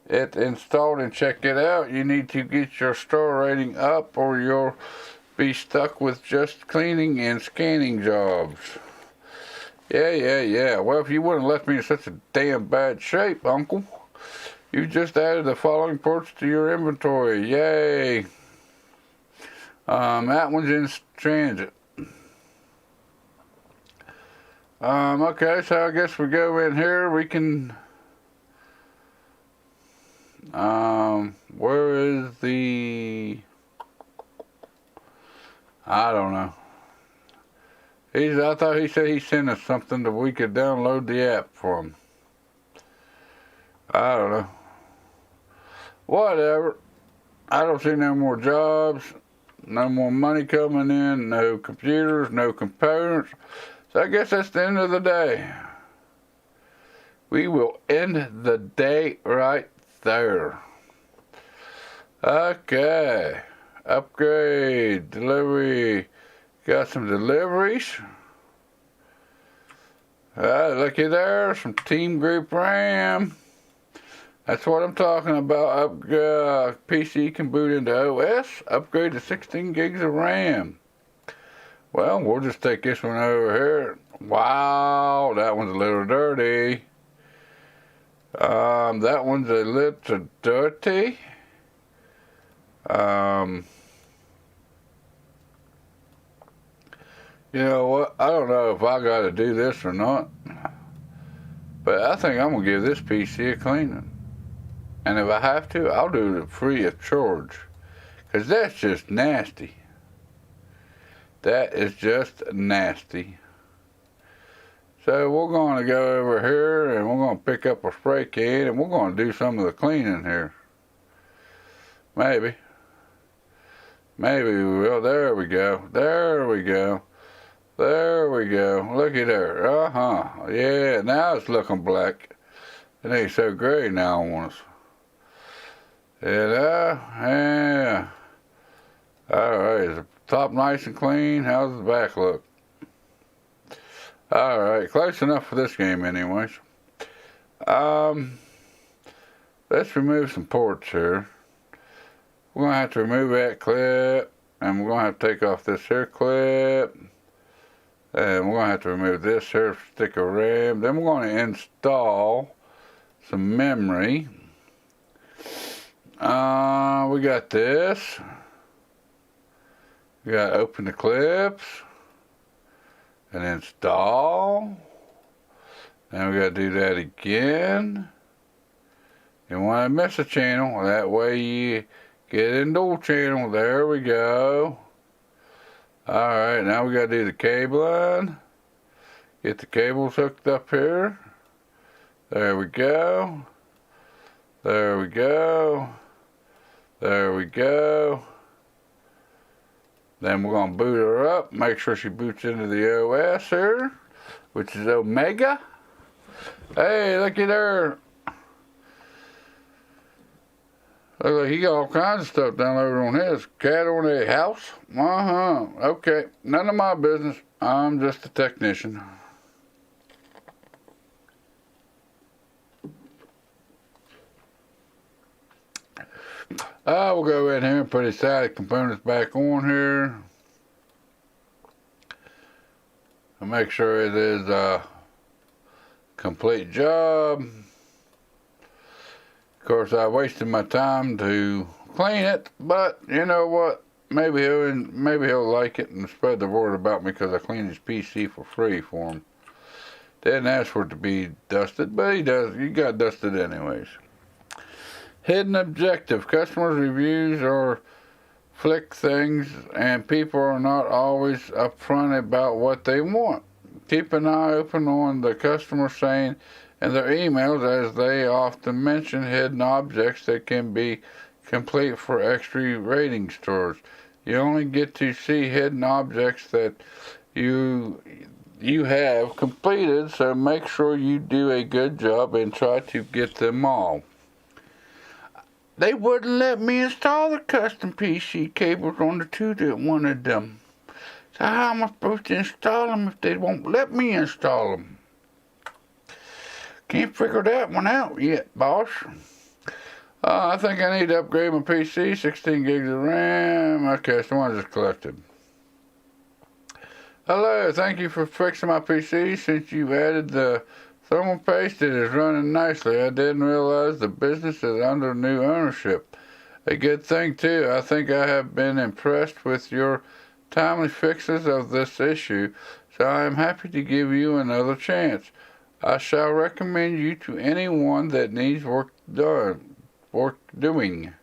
it installed and check it out. You need to get your star rating up or you'll be stuck with just cleaning and scanning jobs. Yeah. Well, if you wouldn't left me in such a damn bad shape, Uncle, you just added the following parts to your inventory. Yay. That one's in transit. Okay, so I guess we go in here. We can. Where is the? I don't know. I thought he said he sent us something that we could download the app from. I don't know. Whatever. I don't see no more jobs, no more money coming in, no computers, no components. So I guess that's the end of the day. We will end the day right there. Okay. Upgrade, delivery. Got some deliveries. Looky there, some Team Group RAM. That's what I'm talking about. PC can boot into OS. Upgrade to 16 gigs of RAM. Well, we'll just take this one over here. Wow, that one's a little dirty. That one's a little dirty. You know what? I don't know if I got to do this or not. But I think I'm going to give this PC a cleaning. And if I have to, I'll do it free of charge. Because that's just nasty. That is just nasty. So we're going to go over here and we're going to pick up a spray can and we're going to do some of the cleaning here. Maybe. Maybe we will. There we go. There we go. There we go. Looky there. Yeah, now it's looking black. It ain't so gray now on us. Yeah. Alright, is the top nice and clean? How's the back look? Alright, close enough for this game anyways. Let's remove some ports here. We're going to have to remove that clip. And we're going to have to take off this here clip. And we're going to have to remove this here stick of RAM. Then we're going to install some memory. We got this. We got to open the clips. And install. Then we got to do that again. You want to miss a channel. That way you get in dual channel. There we go. Alright, now we got to do the cabling. Get the cables hooked up here. There we go. There we go. There we go. Then we're going to boot her up. Make sure she boots into the OS here, which is Omega. Hey, looky there. Look like he got all kinds of stuff downloaded on his. Cat on a house? Okay. None of my business. I'm just a technician. We'll go in here and put his SATA components back on here. And make sure it is a complete job. Of course, I wasted my time to clean it, but you know what? Maybe he'll like it and spread the word about me because I cleaned his PC for free for him. Didn't ask for it to be dusted, but he does. He got dusted anyways. Hidden objective. Customers' reviews are flick things, and people are not always upfront about what they want. Keep an eye open on the customer saying in their emails, as they often mention hidden objects that can be complete for extra rating stores. You only get to see hidden objects that you have completed, so make sure you do a good job and try to get them all. They wouldn't let me install the custom PC cables on the two that wanted them. So how am I supposed to install them if they won't let me install them? Can't figure that one out yet, boss. I think I need to upgrade my PC, 16 gigs of RAM. Okay, so I just collected. Hello, thank you for fixing my PC. Since you've added the thermal paste, it is running nicely. I didn't realize the business is under new ownership. A good thing too. I think I have been impressed with your timely fixes of this issue, so I am happy to give you another chance. I shall recommend you to anyone that needs work doing.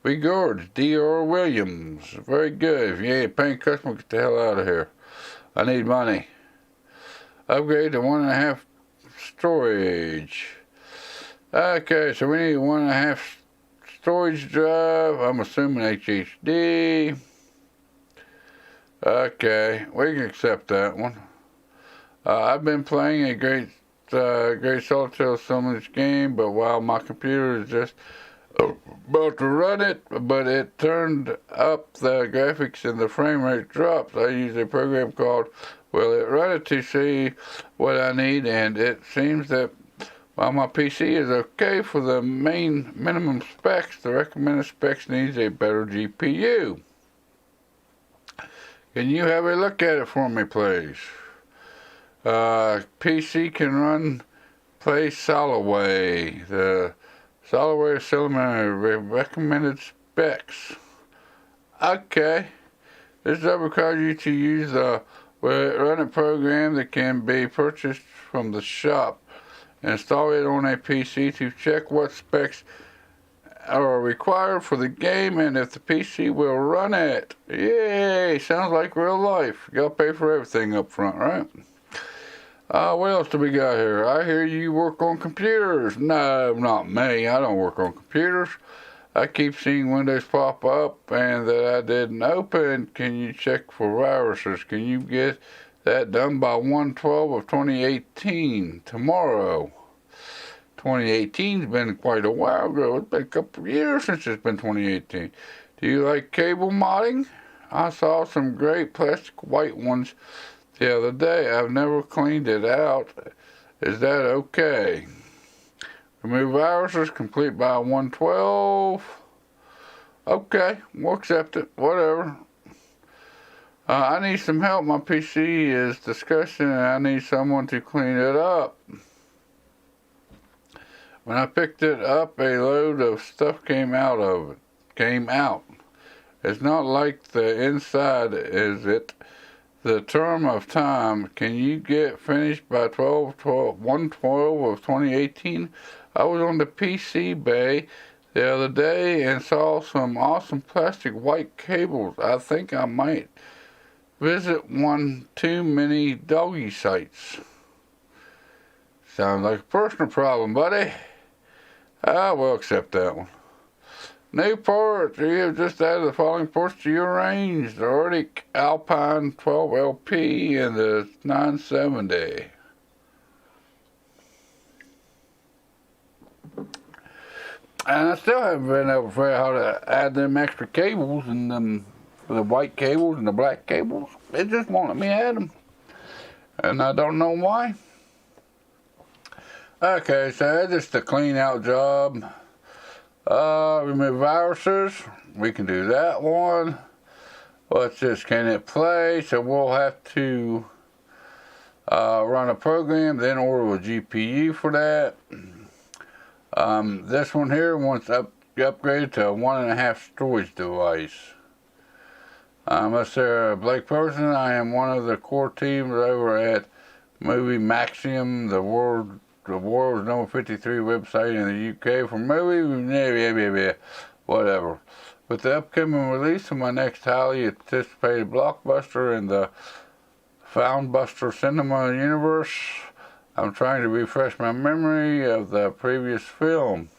Regards, D.R. Williams. Very good. If you ain't a paying customer, get the hell out of here. I need money. Upgrade to 1.5 storage. Okay, so we need 1.5 storage drive. I'm assuming HDD. Okay, we can accept that one. I've been playing a great solitaire summons game, but while my computer is just about to run it, but it turned up the graphics and the frame rate drops. I use a program called Will It Run It to see what I need, and it seems that while my PC is okay for the main minimum specs, the recommended specs needs a better GPU. Can you have a look at it for me, please? PC can run play Solidway. The Solidway is still my recommended specs. Okay. This does require you to use the run a program that can be purchased from the shop. Install it on a PC to check what specs are required for the game and if the PC will run it. Yay! Sounds like real life. You gotta pay for everything up front, right? What else do we got here? I hear you work on computers. No, not me. I don't work on computers. I keep seeing Windows pop up and that I didn't open. Can you check for viruses? Can you get that done by 1/12 of 2018? Tomorrow. 2018's been quite a while ago. It's been a couple of years since it's been 2018. Do you like cable modding? I saw some great plastic white ones the other day. I've never cleaned it out. Is that okay? Remove viruses, complete by 1/12. Okay, we'll accept it. Whatever. I need some help. My PC is disgusting and I need someone to clean it up. When I picked it up, a load of stuff came out of it. It's not like the inside, is it? The term of time, can you get finished by 1/12 of 2018? I was on the PC Bay the other day and saw some awesome plastic white cables. I think I might visit one too many doggy sites. Sounds like a personal problem, buddy. I will accept that one. New parts. You have just added the following parts to your range: the Arctic Alpine 12LP and the 970. And I still haven't been able to figure out how to add them extra cables and them, the white cables and the black cables. It just won't let me add them. And I don't know why. Okay, so that's just a clean out job. Remove viruses. We can do that one. What's this? Can it play? So we'll have to run a program, then order a GPU for that. This one here wants upgraded to a 1.5 storage device. Unless they're a Blake person, I am one of the core teams over at Movie Maximum, the world's number 53 website in the UK for movie, whatever. With the upcoming release of my next highly anticipated blockbuster in the Foundbuster cinema universe, I'm trying to refresh my memory of the previous film.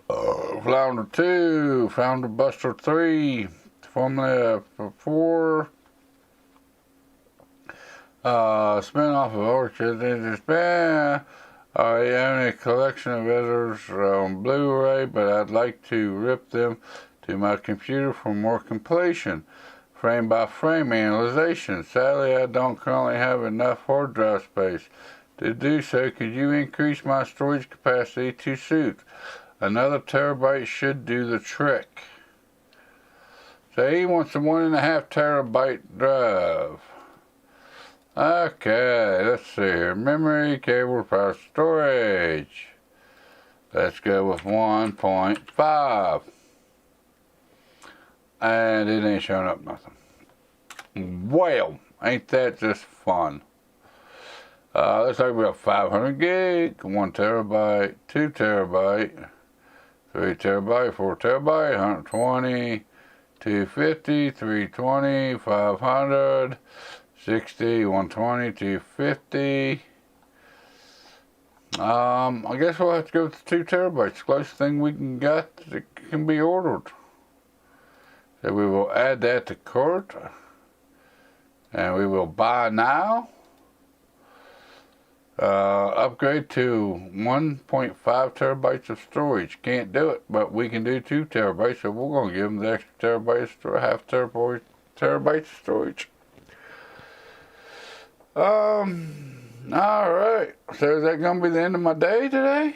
Flounder 2, Foundbuster 3, Formula 4, spin-off of Orchard. I own a collection of others on Blu-ray, but I'd like to rip them to my computer for more completion, frame by frame analyzation. Sadly, I don't currently have enough hard drive space to do so. Could you increase my storage capacity to suit? Another terabyte should do the trick. So he wants a 1.5 terabyte drive. Okay, let's see here. Memory, cable, power, storage. Let's go with 1.5. And it ain't showing up nothing. Well, ain't that just fun? Let's talk about 500 gig, 1 terabyte, 2 terabyte, 3 terabyte, 4 terabyte, 120, 250, 320, 500, 60, 120, 250. I guess we'll have to go with the 2 terabytes. Closest thing we can get that can be ordered. So we will add that to cart. And we will buy now. Upgrade to 1.5 terabytes of storage. Can't do it, but we can do 2 terabytes, so we're going to give them the extra terabytes, half terabytes of storage. Alright, so is that going to be the end of my day today?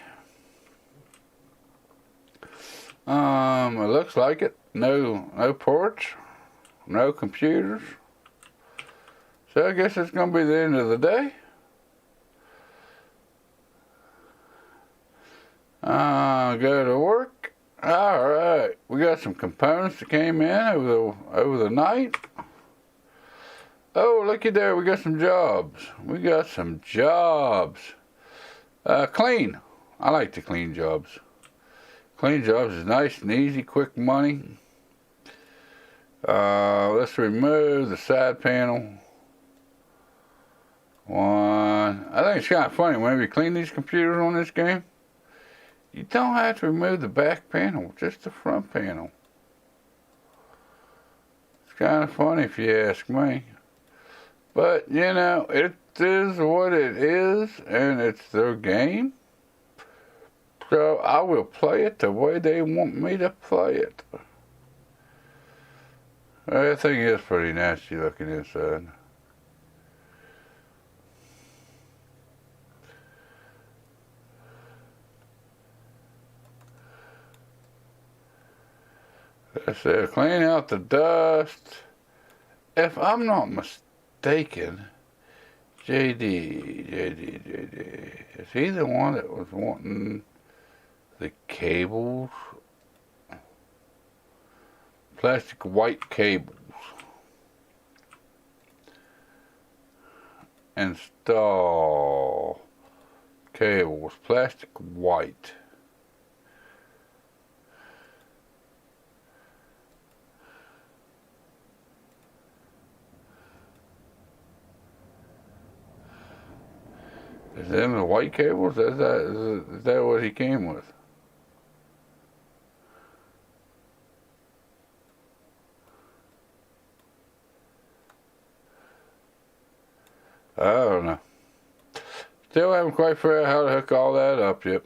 It looks like it. No ports, no computers. So I guess it's going to be the end of the day. Go to work. Alright, we got some components that came in over the night. Oh, looky there, we got some jobs. Clean. I like to clean jobs. Clean jobs is nice and easy, quick money. Let's remove the side panel. One. I think it's kind of funny whenever you clean these computers on this game, you don't have to remove the back panel, just the front panel. It's kind of funny if you ask me. But, you know, it is what it is, and it's their game. So I will play it the way they want me to play it. That thing is pretty nasty looking inside. Let's see, clean out the dust. If I'm not mistaken, JD, is he the one that was wanting the cables? Plastic white cables. Install cables, plastic white. Is them the white cables? Is that what he came with? I don't know. Still haven't quite figured out how to hook all that up yet.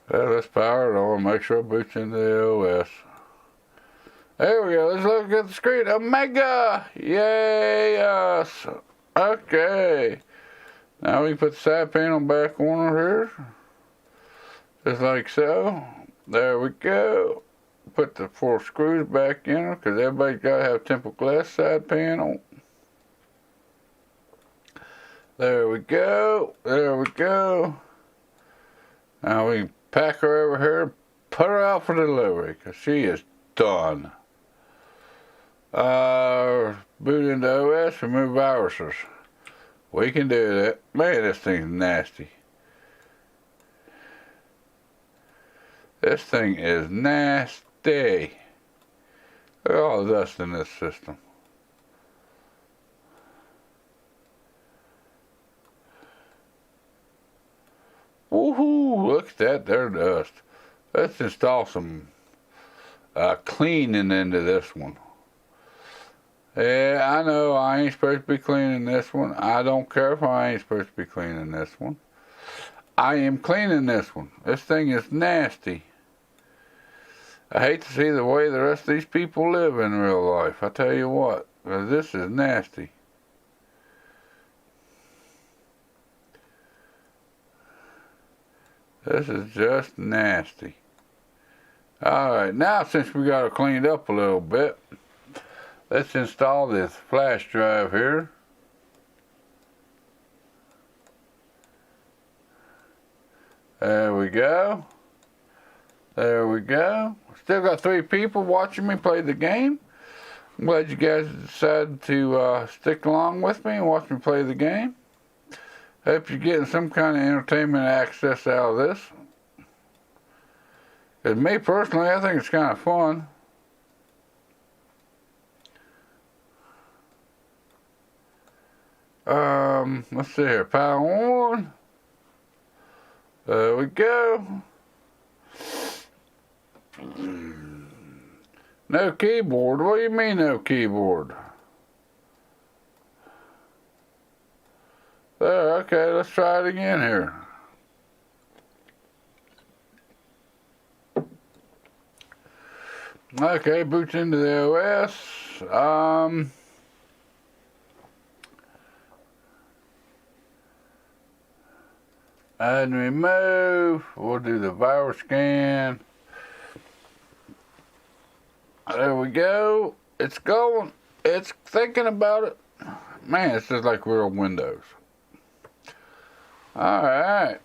Well, let's power it on, make sure it boots into the OS. There we go, let's look at the screen. Omega! Yay, yes! Okay. Now we can put the side panel back on here. Just like so. There we go. Put the 4 screws back in her, because everybody's got to have temple glass side panel. There we go. There we go. Now we can pack her over here, put her out for delivery, because she is done. Boot into OS, remove viruses. We can do that. Man, this thing's nasty. This thing is nasty. Look at all the dust in this system. Woohoo! Look at that, there dust. Let's install some cleaning into this one. Yeah, I know I ain't supposed to be cleaning this one. I don't care if I ain't supposed to be cleaning this one. I am cleaning this one. This thing is nasty. I hate to see the way the rest of these people live in real life. I tell you what, 'cause this is nasty. This is just nasty. Alright, now since we got it cleaned up a little bit, let's install this flash drive here. There we go. There we go. Still got 3 people watching me play the game. I'm glad you guys decided to stick along with me and watch me play the game. Hope you're getting some kind of entertainment access out of this. Because me personally, I think it's kind of fun. Let's see here. Power on. There we go. No keyboard. What do you mean no keyboard? There, okay, let's try it again here. Okay, boots into the OS. Add and remove. We'll do the virus scan. There we go. It's going. It's thinking about it. Man, it's just like real Windows. Alright.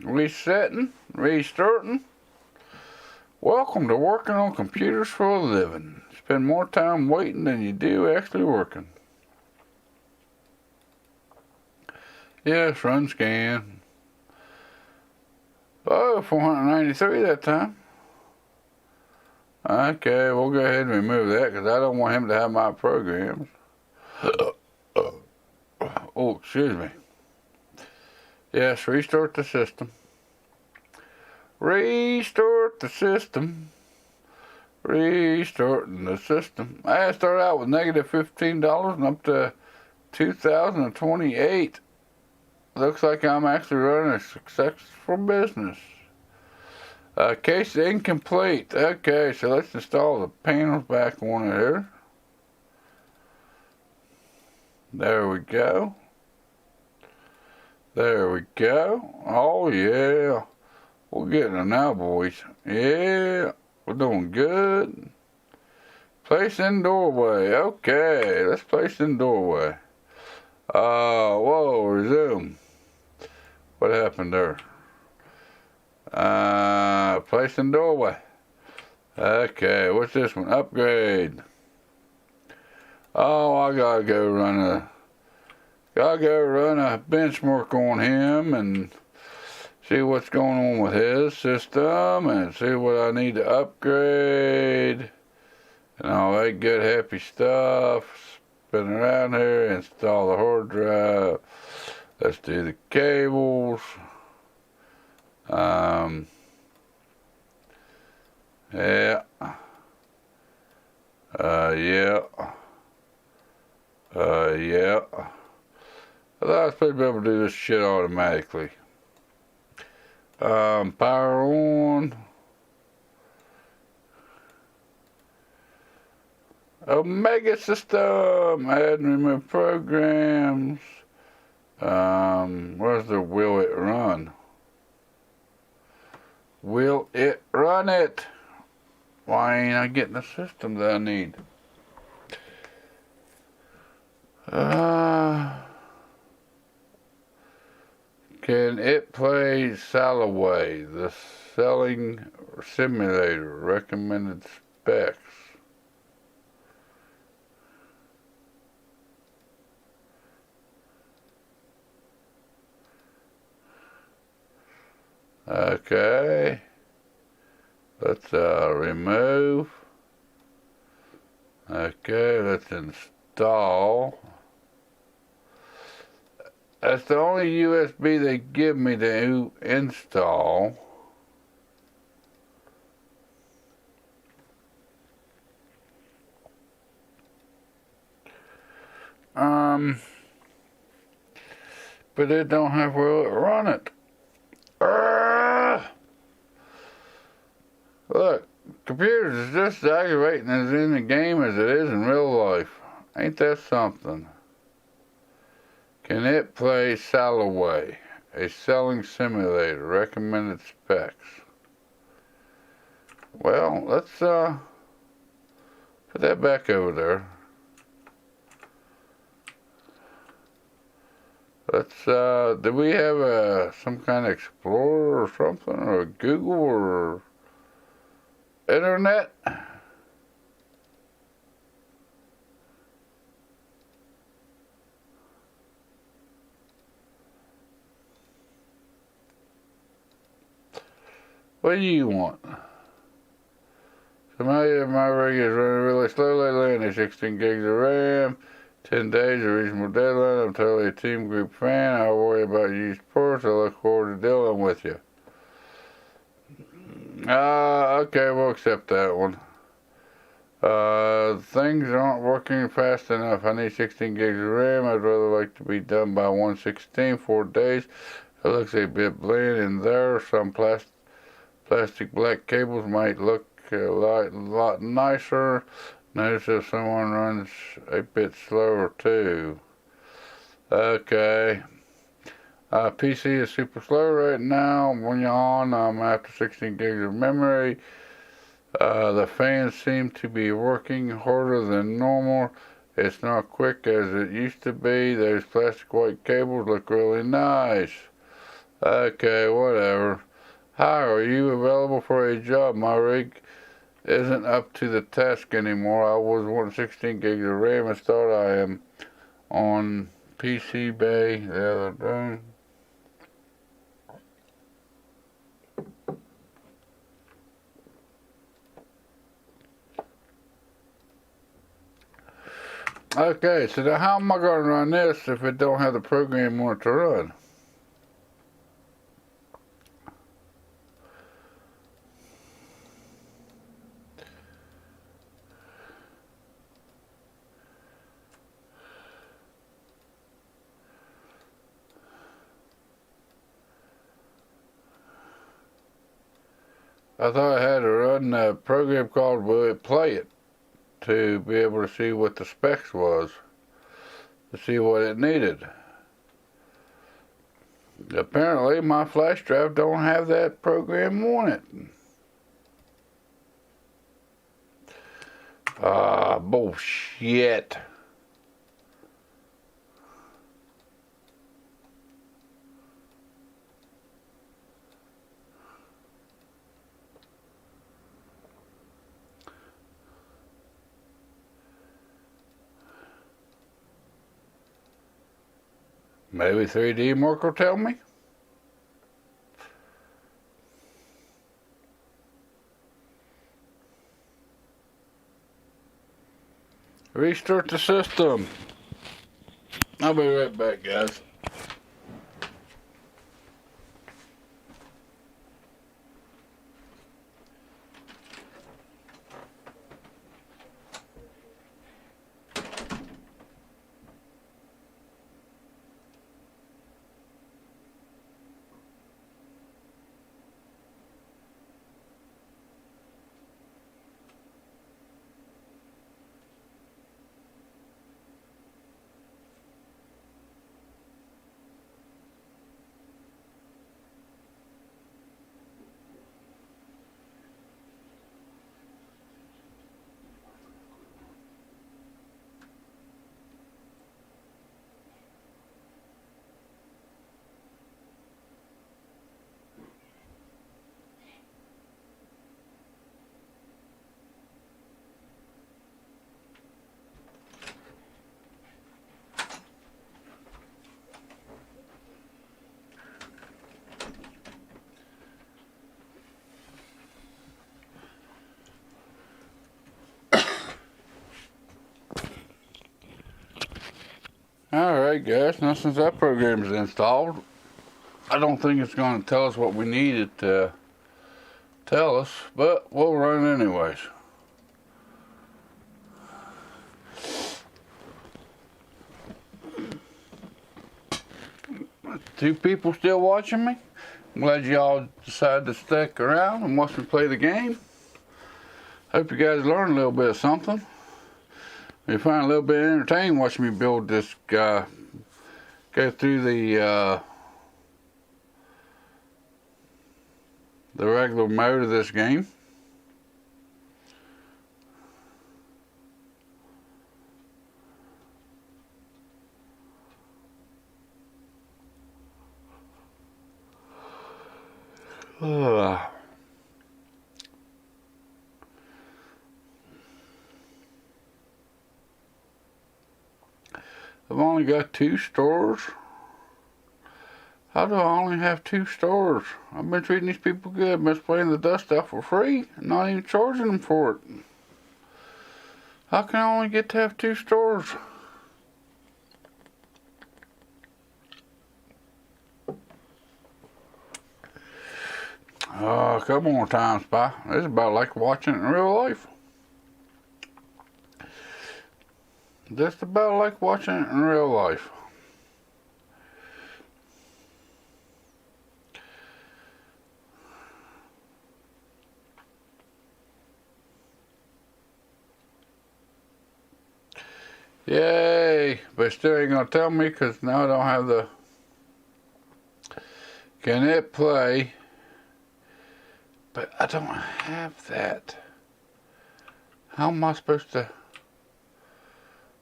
Resetting. Restarting. Welcome to working on computers for a living. Spend more time waiting than you do actually working. Yes, run scan. Oh, 493 that time. Okay, we'll go ahead and remove that because I don't want him to have my programs. Oh, excuse me. Yes, restart the system. Restart the system. Restarting the system. I started out with negative $15 and up to 2028. Looks like I'm actually running a successful business. Case incomplete. Okay, so let's install the panels back on it here. There we go. There we go. Oh yeah. We're getting there now, boys. Yeah, we're doing good. Place in doorway. Okay, let's place in doorway. Whoa, resume. What happened there? Place in doorway. Okay, what's this one? Upgrade. Oh, I gotta go run a benchmark on him and see what's going on with his system and see what I need to upgrade and all that good happy stuff. Spin around here, install the hard drive. Let's do the cables. Yeah. Yeah. I thought I was supposed to be able to do this shit automatically. Power on. Omega system. Add and remove programs. Where's the will it run? Will it run it? Why ain't I getting the system that I need? Can it play Salaway, the selling simulator, recommended specs? Okay, let's remove. Okay, let's install. That's the only USB they give me to install. But it don't have where it run it. Look, computers is just as aggravating as in the game as it is in real life. Ain't that something? Can it play Salaway? a selling simulator. Recommended specs. Well, let's put that back over there. Let's, do we have some kind of Explorer or something, or a Google or internet? What do you want? So my rig is running really slowly, landing 16 gigs of RAM, 10 days, a reasonable deadline. I'm totally a Team Group fan. I worry about used parts. I look forward to dealing with you. Okay, we'll accept that one. Things aren't working fast enough. I need 16 gigs of RAM. I'd rather like to be done by 1/16, 4 days. It looks a bit bland in there. Some plastic black cables might look a lot nicer. Notice if someone runs a bit slower too. Okay. PC is super slow right now. When you're on, after 16 gigs of memory. The fans seem to be working harder than normal. It's not quick as it used to be. Those plastic white cables look really nice. Okay, whatever. Hi, are you available for a job? My rig isn't up to the task anymore. I was wanting 16 gigs of RAM and thought I am on PCIe the other day. Okay, so now how am I going to run this if it don't have the program on it to run? I thought I had to run a program called Play It to be able to see what the specs was, to see what it needed. Apparently my flash drive don't have that program on it. Bullshit. Maybe 3D Mark will tell me. Restart the system. I'll be right back, guys. Alright guys, now since that program is installed, I don't think it's going to tell us what we need it to tell us, but we'll run it anyways. Two people still watching me. I'm glad y'all decided to stick around and watch me play the game. Hope you guys learned a little bit of something. You find a little bit entertaining watching me build this guy, go through the the regular mode of this game. I've only got 2 stores. How do I only have 2 stores? I've been treating these people good. I've been spraying the dust out for free and not even charging them for it. How can I only get to have 2 stores? Come on, Time Spy. This is about like watching it in real life. Just about like watching it in real life. Yay! But still ain't gonna tell me because now I don't have the... Can it play? But I don't have that. How am I supposed to...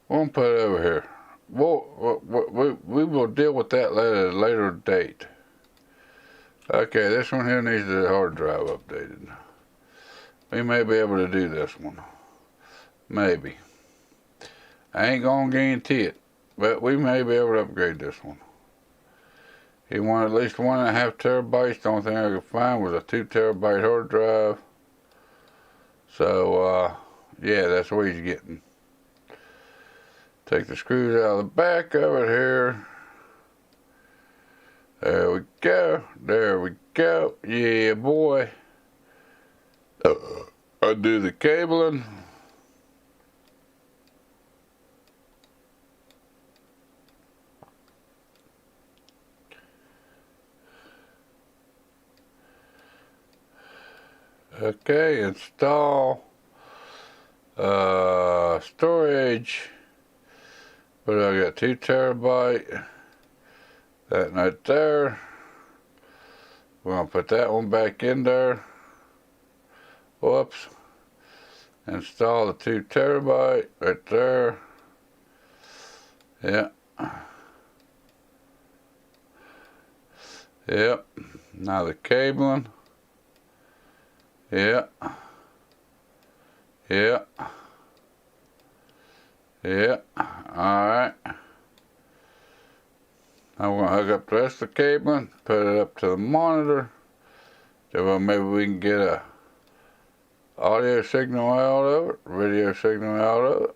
We'll put it over here. We will deal with that at a later date. Okay, this one here needs the hard drive updated. We may be able to do this one. Maybe. I ain't gonna guarantee it, but we may be able to upgrade this one. He wanted at least 1.5 terabytes. The only thing I could find was a 2 terabyte hard drive. So, yeah, that's what he's getting. Take the screws out of the back of it here. There we go. There we go. Yeah, boy. Undo the cabling. Okay, install storage. But I got 2 terabyte. That right there. We're gonna put that one back in there. Whoops. Install the 2 terabyte right there. Yeah. Yep. Now the cabling. Yeah. Yeah. Yeah. Alright. Now we're going to hook up the rest of the cabling, put it up to the monitor. Then maybe we can get a audio signal out of it, video signal out of it.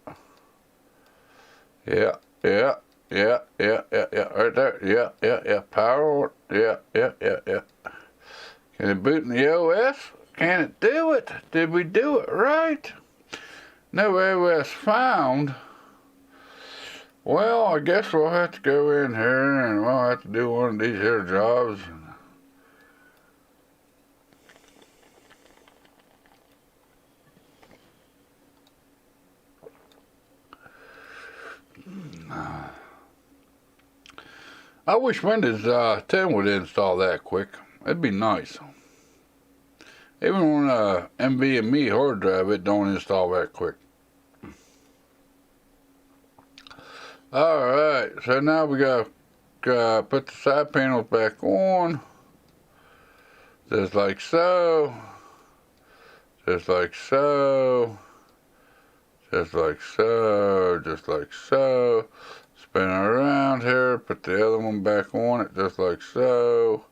Yeah, yeah, yeah, yeah, yeah, yeah, right there. Yeah, yeah, yeah, power, yeah, yeah, yeah, yeah. Can it boot in the OS? Can it do it? Did we do it right? No OS found. Well, I guess we'll have to go in here and we'll have to do one of these here jobs. I wish Windows 10 would install that quick. That'd be nice. Even on a NVMe hard drive, it don't install that quick. Alright, so now we gotta put the side panels back on. Just like so. Just like so. Just like so. Just like so. Spin it around here, put the other one back on it, just like so.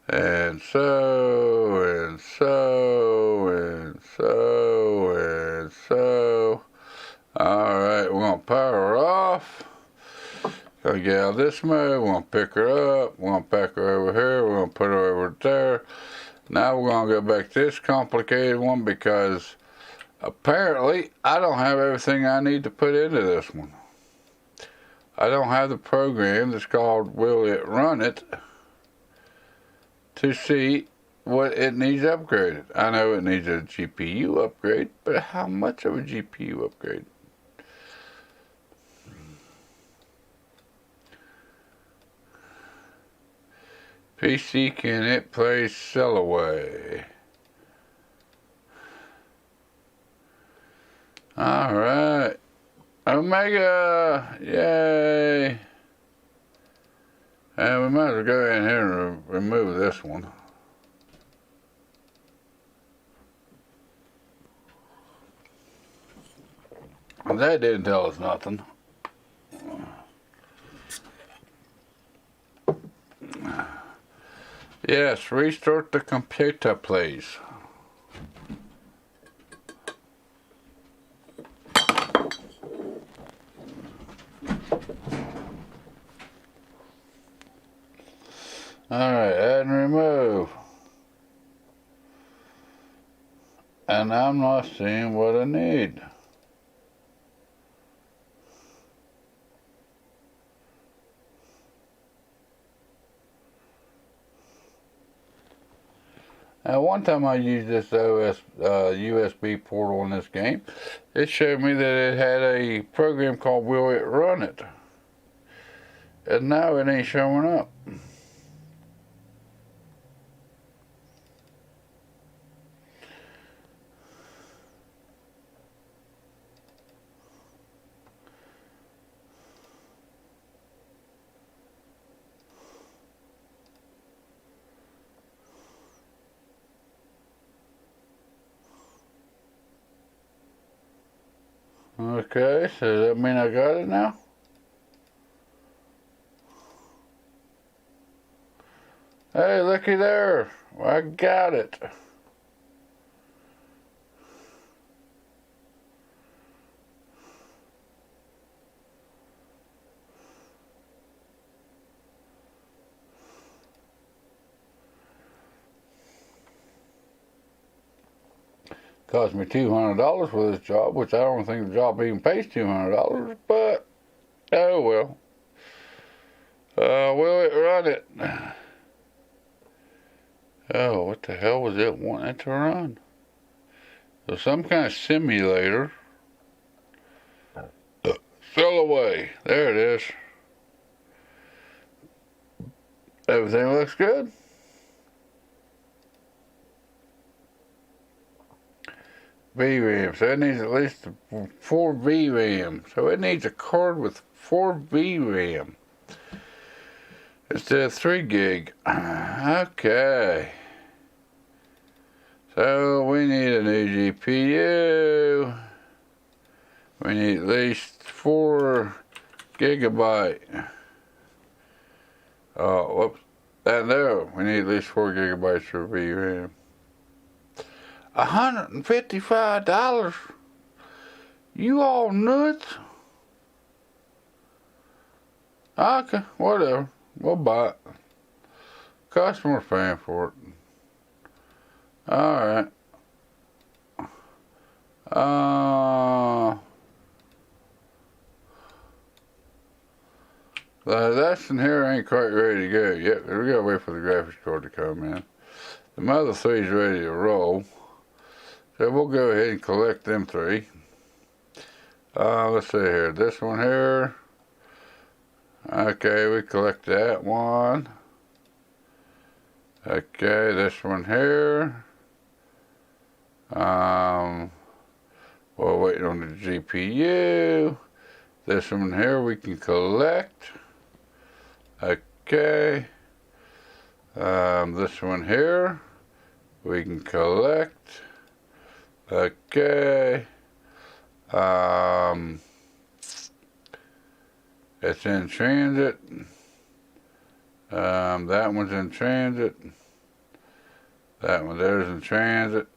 And so, and so, and so, and so. Alright, we're going to power her off. Gonna get out of this mode, we're going to pick her up, we're going to pack her over here, we're going to put her over there. Now we're going to go back to this complicated one because apparently I don't have everything I need to put into this one. I don't have the program that's called Will It Run It to see what it needs upgraded. I know it needs a GPU upgrade, but how much of a GPU upgrade? PC, can it play Sellaway? Alright. Omega! Yay! And we might as well go in here and remove this one. That didn't tell us nothing. Yes, restart the computer, please. Alright, add and remove. And I'm not seeing what I need. Now, one time I used this USB port on this game. It showed me that it had a program called Will It Run It? And now it ain't showing up. Okay, so does that mean I got it now? Hey, looky there. I got it. Cost me $200 for this job, which I don't think the job even pays $200, but oh well. Will it run it? Oh, what the hell was it wanting it to run? So some kind of simulator. Sellaway. There it is. Everything looks good. VRAM. So it needs at least 4 VRAM. So it needs a card with 4 VRAM. Instead of 3 gig. Okay. So we need a new GPU. We need at least 4 gigabyte. Oh, whoops. And there, we need at least 4 gigabytes for VRAM. $155? You all nuts? Okay, whatever. We'll buy it. Customer's paying for it. Alright. That's in here ain't quite ready to go yet. We gotta wait for the graphics card to come in. The Mother 3 is ready to roll. So we'll go ahead and collect them 3. Let's see here. This one here. Okay, we collect that one. Okay, this one here. We're waiting on the GPU. This one here we can collect. Okay. This one here we can collect. Okay. It's in transit. That one's in transit. That one there's in transit.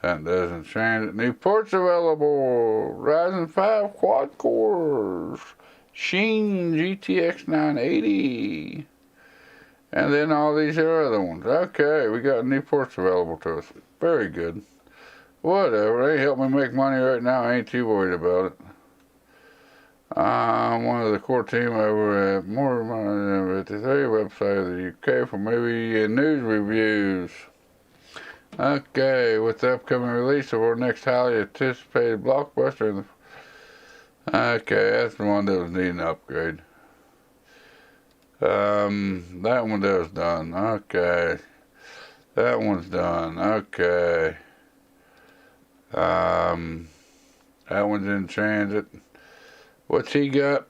That there's in transit. New ports available. Ryzen 5 quad cores. Sheen GTX 980. And then all these are other ones. Okay, we got new ports available to us. Very good. Whatever, they help me make money right now. I ain't too worried about it. I'm one of the core team over at More Than 53 website of the UK for maybe news reviews. Okay, with the upcoming release of our next highly anticipated blockbuster. Okay, that's the one that was needing an upgrade. That one there's done. Okay. That one's done. Okay. That one's in transit. What's he got?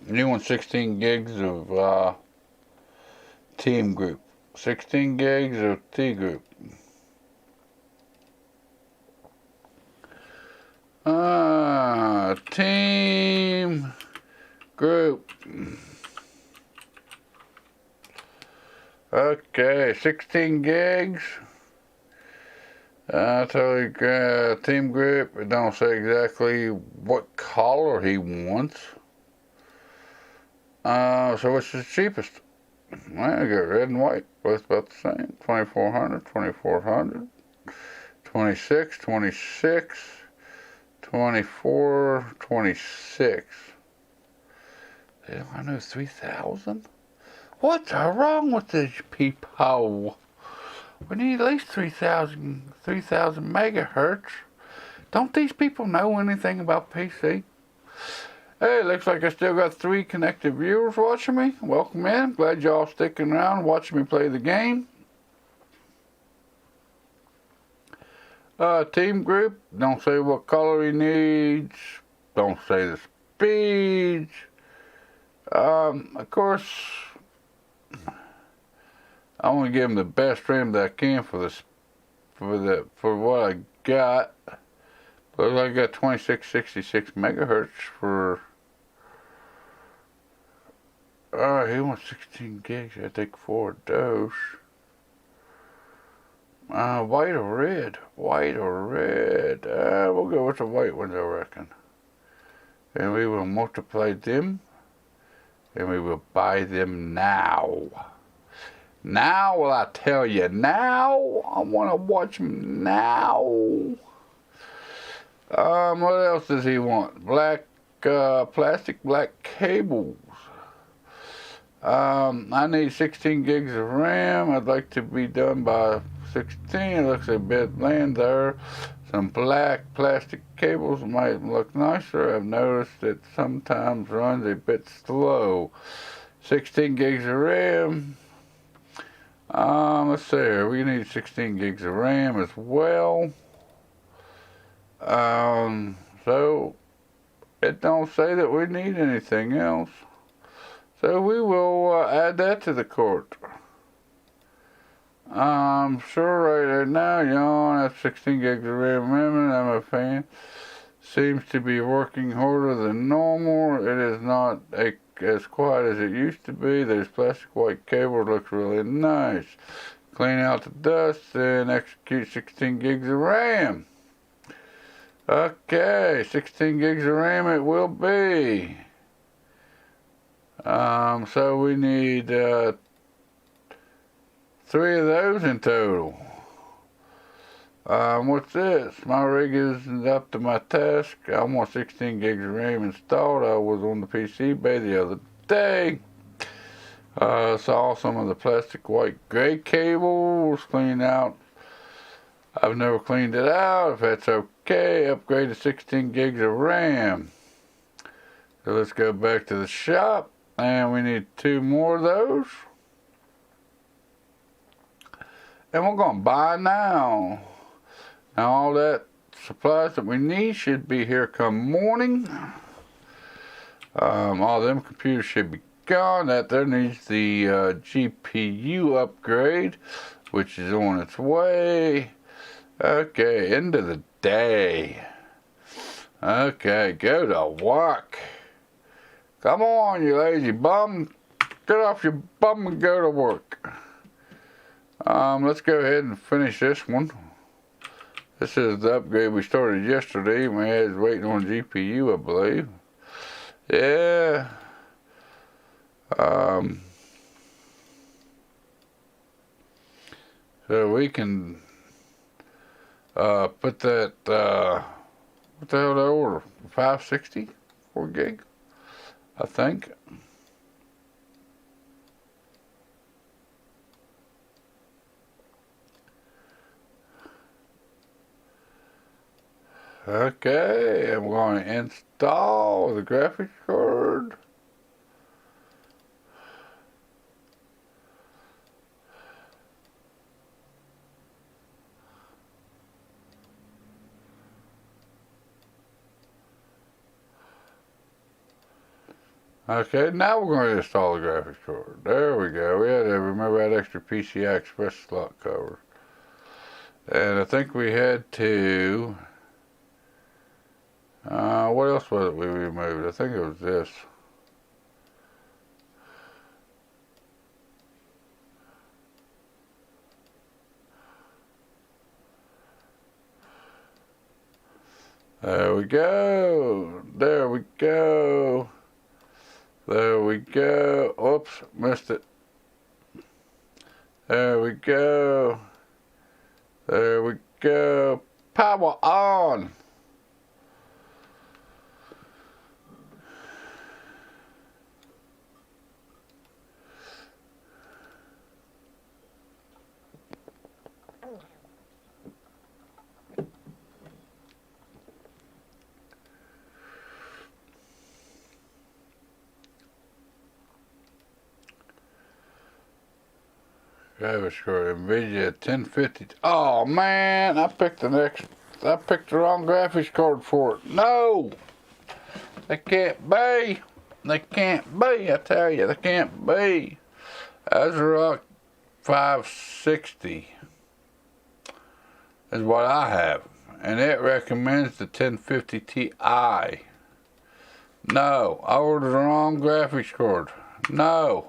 New one, 16 gigs of team group. 16 gigs of T group. Team group. Okay, 16 gigs. Totally team group. It don't say exactly what color he wants. So what's the cheapest? Well, I got red and white, both about the same. 2400, 2400, 26, 26, 24, 26. I know 3000. What's wrong with these people? We need at least 3000 megahertz. Don't these people know anything about PC? Hey, looks like I still got 3 connected viewers watching me. Welcome in. Glad y'all sticking around watching me play the game. Team group. Don't say what color he needs. Don't say the speeds. Of course, I want to give him the best RAM that I can for what I got. But I got 2666 megahertz for. He wants 16 gigs. I take 4 of those. White or red? White or red? We'll go with the white ones, I reckon. And we will multiply them. And we will buy them now. Now, will I tell you now? I want to watch them now. What else does he want? Black, plastic black cables. I need 16 gigs of RAM. I'd like to be done by 16. It looks a bit bland there. Some black plastic cables might look nicer. I've noticed it sometimes runs a bit slow. 16 gigs of RAM. Let's see here. We need 16 gigs of RAM as well. So it don't say that we need anything else. So we will add that to the cart. I'm sure right now, y'all, that's 16 gigs of RAM. I'm a fan. Seems to be working harder than normal. It is not as quiet as it used to be. Those plastic white cables look really nice. Clean out the dust and execute 16 gigs of RAM. Okay, 16 gigs of RAM it will be. So we need 3 of those in total. What's this? My rig is up to my task. I want 16 gigs of RAM installed. I was on the PC bay the other day. Saw some of the plastic white gray cables cleaned out. I've never cleaned it out. If that's okay, upgrade to 16 gigs of RAM. So let's go back to the shop. And we need 2 more of those. And we're going to buy now. Now all that supplies that we need should be here come morning. All them computers should be gone. That there needs the GPU upgrade, which is on its way. Okay, end of the day. Okay, go to work. Come on, you lazy bum. Get off your bum and go to work. Let's go ahead and finish this one. This is the upgrade we started yesterday. We was waiting on GPU, I believe. Yeah. So we can put that, what the hell did I order? 560? 4 gig? I think. Okay, I'm going to install the graphics card. Okay, now we're going to install the graphics card. There we go. We had to remember that extra PCI Express slot cover. And I think we had to... what else was it we removed? I think it was this. There we go. There we go. There we go. Oops, missed it. There we go. There we go. Power on. Graphics card, NVIDIA 1050. Oh man, I picked the wrong graphics card for it. No! They can't be. They can't be, I tell you, they can't be. ASUS 560 is what I have. And it recommends the 1050 Ti. No, I ordered the wrong graphics card. No.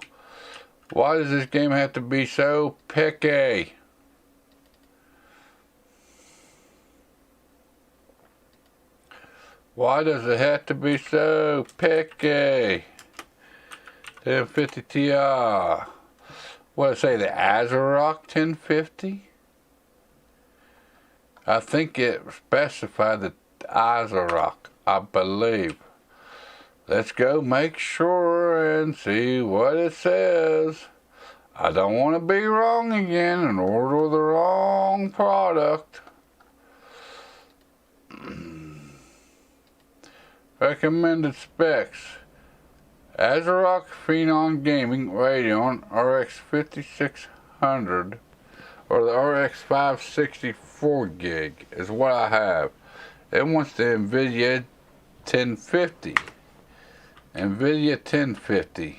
Why does this game have to be so picky? Why does it have to be so picky? 1050 Ti. What did it say, the ASUS 1050? I think it specified the ASUS, I believe. Let's go make sure and see what it says. I don't want to be wrong again and order the wrong product. Recommended specs. ASUS Phenom Gaming Radeon RX 5600 or the RX 564 gig is what I have. It wants the NVIDIA 1050. NVIDIA 1050.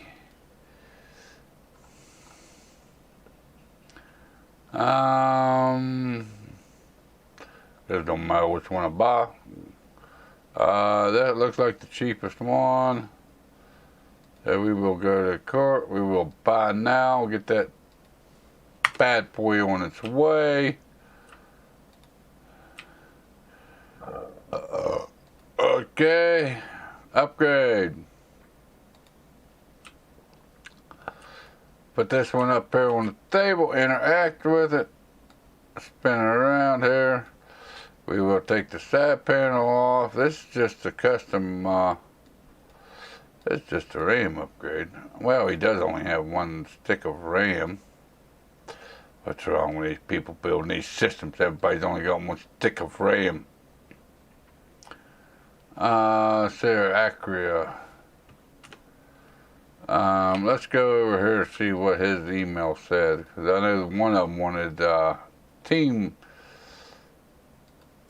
Just don't matter which one I buy. That looks like the cheapest one. So we will go to the cart. We will buy now. Get that bad boy on its way. Okay. Upgrade. Put this one up here on the table, interact with it, spin it around here. We will take the side panel off. This is just a custom, it's just a RAM upgrade. Well, he does only have one stick of RAM. What's wrong with these people building these systems? Everybody's only got one stick of RAM. Sarah Acria. Let's go over here and see what his email said, because I know one of them wanted team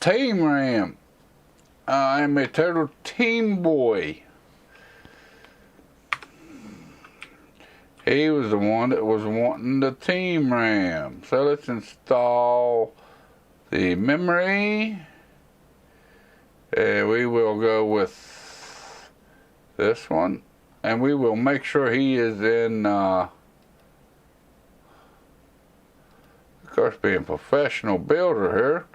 RAM. I'm a total team boy. He was the one that was wanting the team RAM. So let's install the memory. And we will go with this one. And we will make sure he is in, of course, being professional builder here,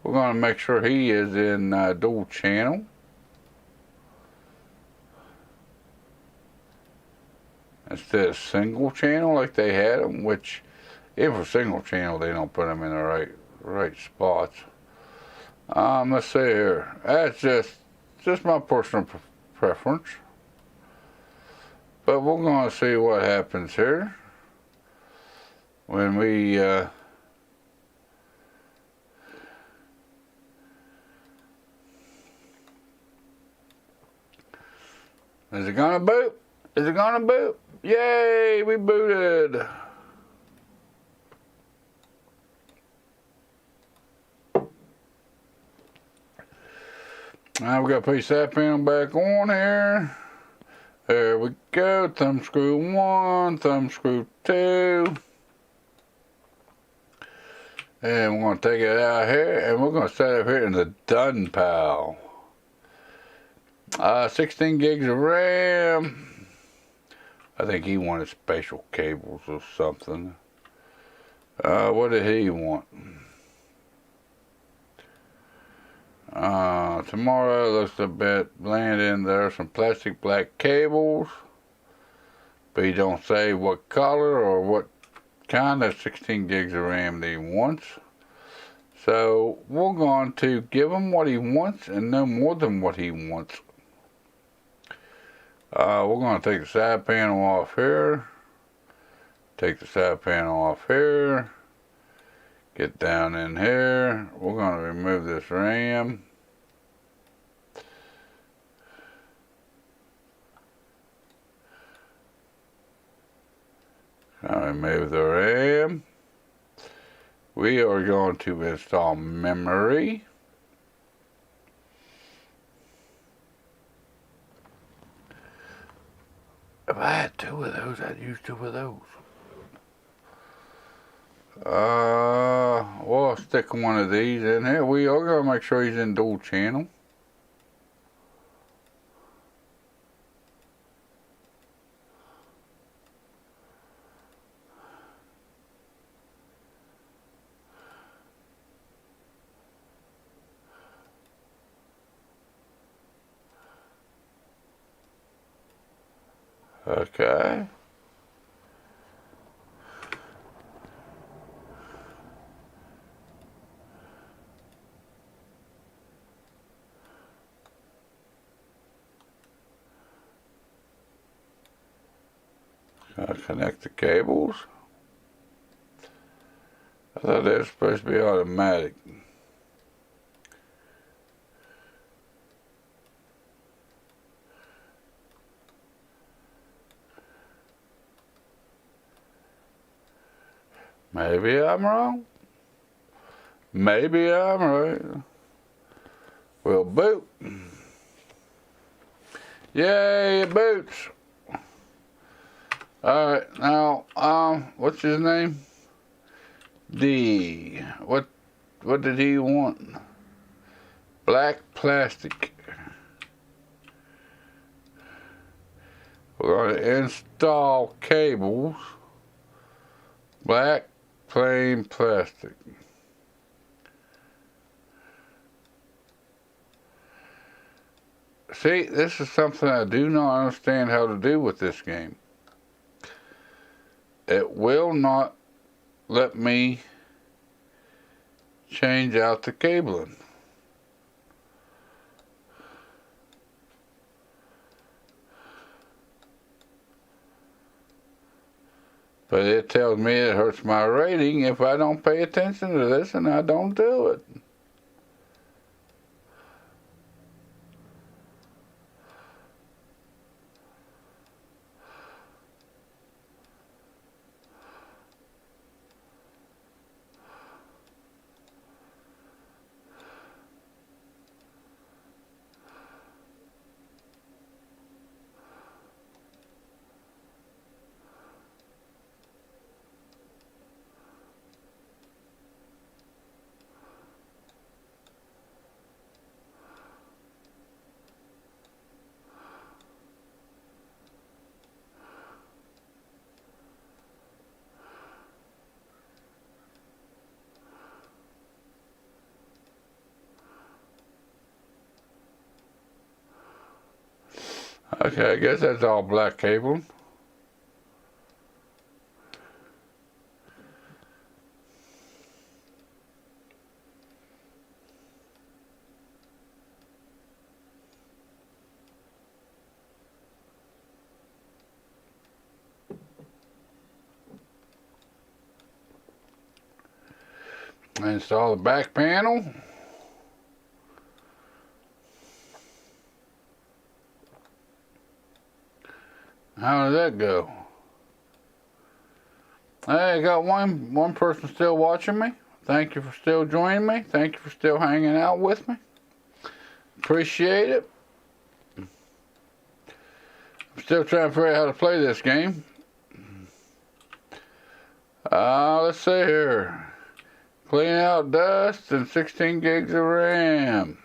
we're going to make sure he is in dual channel. Instead of single channel like they had them, which, if for single channel, they don't put them in the right spots. Let's see here. That's just my personal preference. But we're going to see what happens here when we is it gonna boot? Is it gonna boot? Yay, we booted. Now we got to put that panel back on here. There we go. Thumb screw 1, thumb screw 2. And we're going to take it out here, and we're going to set it up here in the done pile. 16 gigs of RAM. I think he wanted special cables or something. What did he want? Tomorrow looks a bit bland in there. Some plastic black cables. But he don't say what color or what kind of 16 gigs of RAM that he wants. So we're going to give him what he wants and no more than what he wants. We're going to take the side panel off here. Take the side panel off here. Get down in here. We're going to remove this RAM. Remove the RAM. We are going to install memory. If I had 2 of those, I'd use 2 of those. We'll stick one of these in here. We are going to make sure he's in dual channel. Okay. Connect the cables. I thought they were supposed to be automatic. Maybe I'm wrong. Maybe I'm right. We'll boot. Yay, it boots. Alright, now, what's his name? D. What did he want? Black plastic. We're going to install cables. Black plain plastic. See, this is something I do not understand how to do with this game. It will not let me change out the cabling. But it tells me it hurts my rating if I don't pay attention to this and I don't do it. Okay, I guess that's all black cable. Install the back panel. How did that go? Hey, I got one person still watching me. Thank you for still joining me. Thank you for still hanging out with me. Appreciate it. Still trying to figure out how to play this game. Let's see here. Clean out dust and 16 gigs of RAM.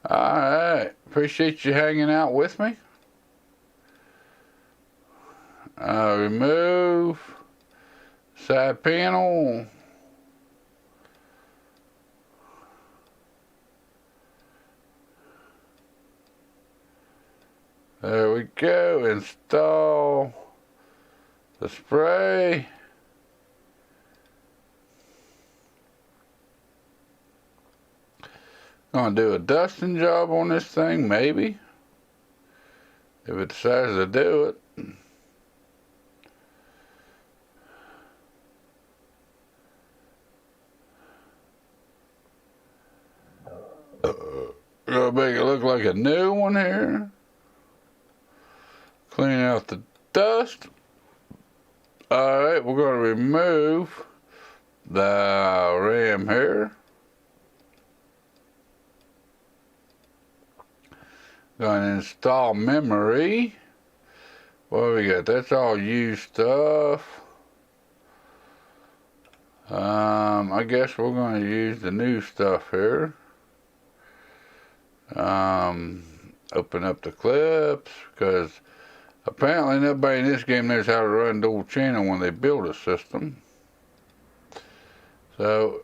Alright, appreciate you hanging out with me. Remove side panel. There we go. Install the spray. Gonna do a dusting job on this thing, maybe, if it decides to do it. Gonna make it look like a new one here. Clean out the dust. Alright, we're gonna remove the RAM here. Gonna install memory. What do we got? That's all used stuff. I guess we're gonna use the new stuff here. Open up the clips, because apparently nobody in this game knows how to run dual channel when they build a system. So,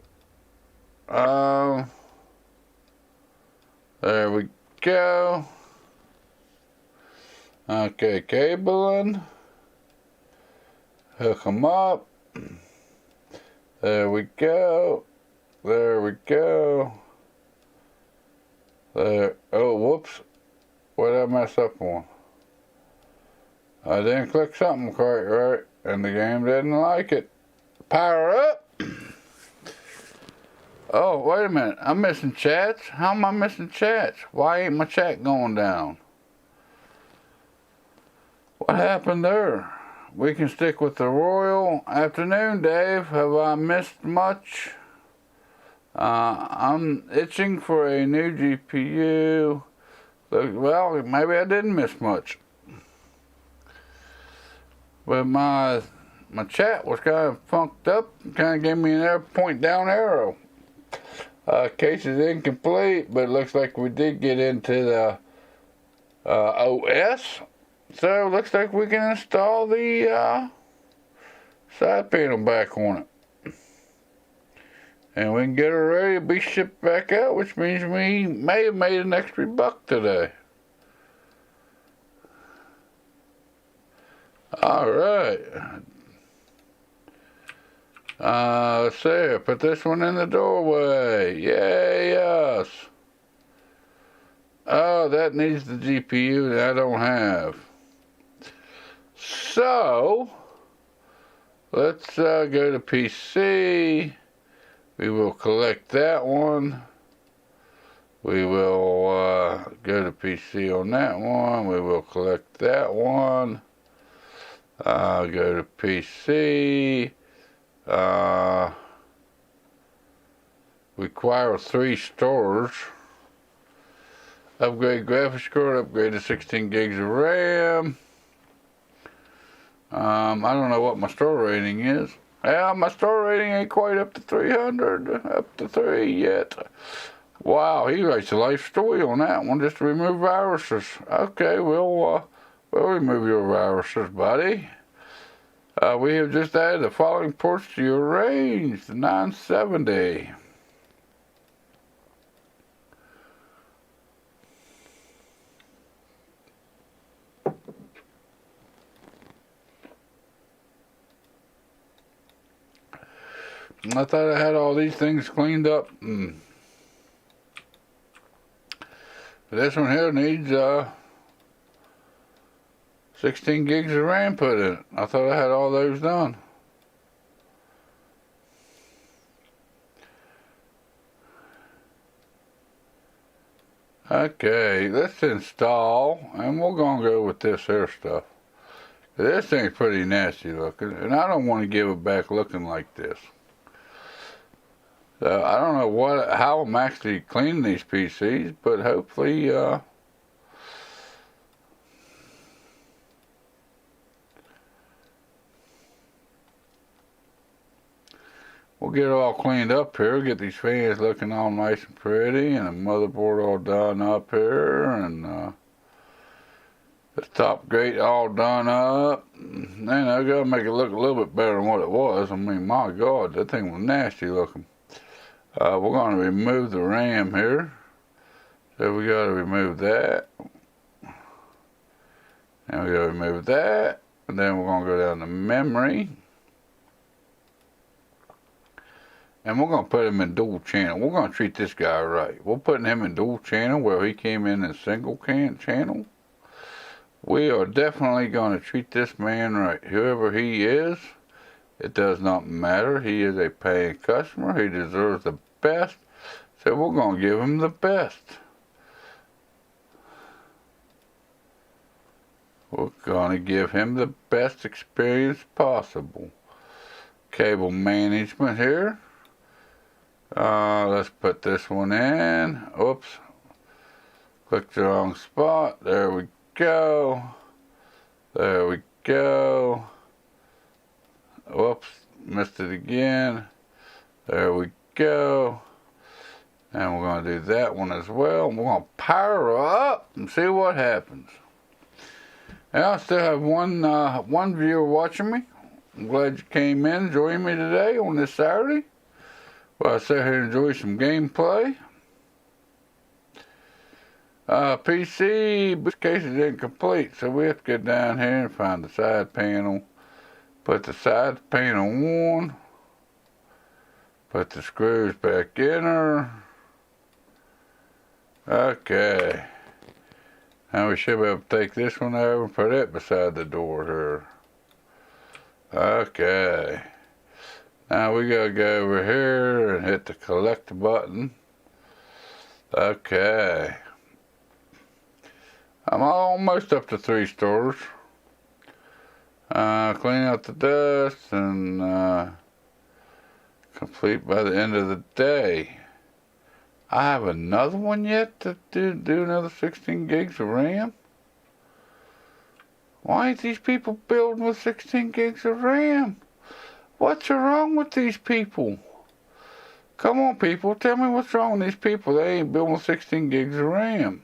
there we go. Okay, cabling. Hook them up. There we go. There we go. There. Oh, whoops. What did I mess up on? I didn't click something quite right, and the game didn't like it. Power up. Oh, wait a minute. I'm missing chats. How am I missing chats? Why ain't my chat going down? What happened there? We can stick with the Royal. Afternoon, Dave. Have I missed much? I'm itching for a new GPU. Well, maybe I didn't miss much. But my chat was kind of funked up. Kind of gave me an point down arrow. Case is incomplete, but it looks like we did get into the OS. So it looks like we can install the side panel back on it. And we can get it ready to be shipped back out, which means we may have made an extra buck today. Alright. Let's see, put this one in the doorway. Yay, yes. Oh, that needs the GPU that I don't have. So, let's go to PC. We will collect that one. We will go to PC on that one. We will collect that one. Go to PC. Require 3 stores. Upgrade graphics card, upgrade to 16 gigs of RAM. I don't know what my store rating is. Yeah, my store rating ain't quite up to 300, up to 3 yet. Wow, he writes a life story on that one, just to remove viruses. Okay, we'll remove your viruses, buddy. We have just added the following ports to your range, the 970. I thought I had all these things cleaned up. This one here needs 16 gigs of RAM put in it. I thought I had all those done. Okay, let's install, and we're gonna go with this here stuff. This thing's pretty nasty looking, and I don't want to give it back looking like this. I don't know how I'm actually cleaning these PCs, but hopefully we'll get it all cleaned up here. Get these fans looking all nice and pretty, and the motherboard all done up here, and the top grate all done up. And I gotta make it look a little bit better than what it was. I mean, my God, that thing was nasty looking. We're gonna remove the RAM here. So we gotta remove that. And we gotta remove that. And then we're gonna go down to memory. And we're going to put him in dual channel. We're going to treat this guy right. We're putting him in dual channel where he came in single channel. We are definitely going to treat this man right. Whoever he is, it does not matter. He is a paying customer. He deserves the best. So we're going to give him the best. We're going to give him the best experience possible. Cable management here. Let's put this one in. Oops. Clicked the wrong spot. There we go. There we go. Whoops. Missed it again. There we go. And we're going to do that one as well. We're going to power her up and see what happens. And I still have one viewer watching me. I'm glad you came in, join me today on this Saturday. Well, I sit here and enjoy some gameplay. PC, this case is incomplete, so we have to get down here and find the side panel. Put the side panel on. Put the screws back in her. Okay. Now we should be able to take this one over and put it beside the door here. Okay. Now we gotta go over here and hit the collect button. Okay. I'm almost up to 3 stores. Clean out the dust and complete by the end of the day. I have another one yet to do another 16 gigs of RAM. Why ain't these people building with 16 gigs of RAM? What's wrong with these people? Come on, people, tell me what's wrong with these people. They ain't building 16 gigs of RAM.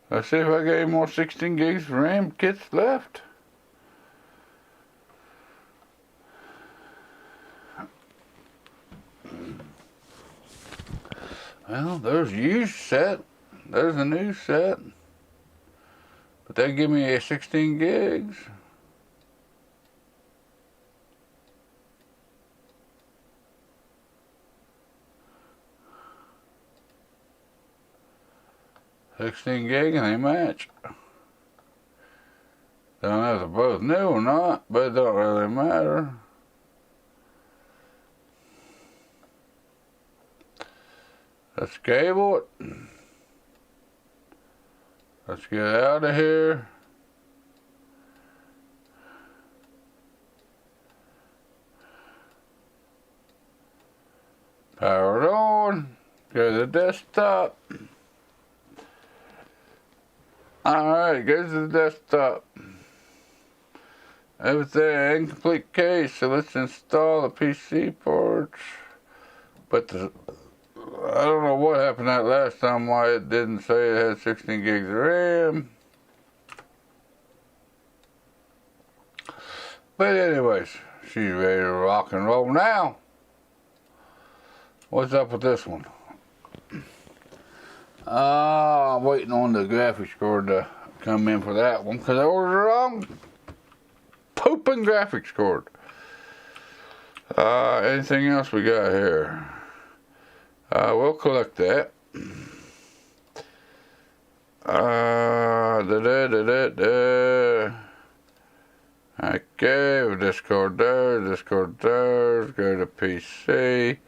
Let's see if I got any more 16 gigs of RAM kits left. Well, there's a used set. There's a new set. But they give me a 16 gigs. $16 gig and they match. Don't know if they're both new or not, but it don't really matter. Let's cable it. Let's get out of here. Power it on. Go to the desktop. Alright, go to the desktop. Everything incomplete case, so let's install the PC parts. But I don't know what happened that last time, why it didn't say it had 16 gigs of RAM. But anyways, she's ready to rock and roll now. What's up with this one? I'm waiting on the graphics card to come in for that one because I ordered the wrong pooping graphics card. Anything else we got here? We'll collect that. Okay, we'll discard those, go to PC.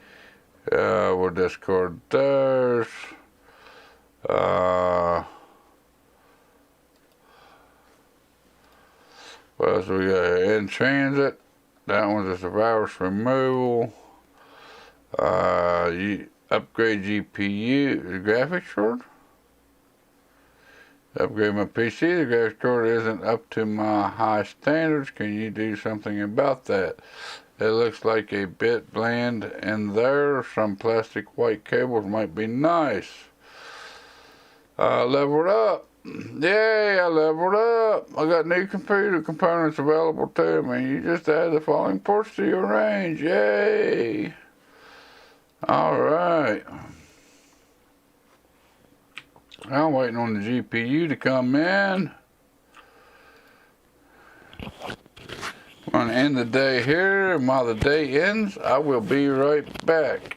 We'll discard those. So we got in transit. That one's just a virus removal. You upgrade GPU, the graphics card. Upgrade my PC, the graphics card isn't up to my high standards. Can you do something about that? It looks like a bit bland in there. Some plastic white cables might be nice. Leveled up. Yay, I leveled up. I got new computer components available to me. You just add the following ports to your range. Yay. Alright. I'm waiting on the GPU to come in. I'm going to end the day here, and while the day ends, I will be right back.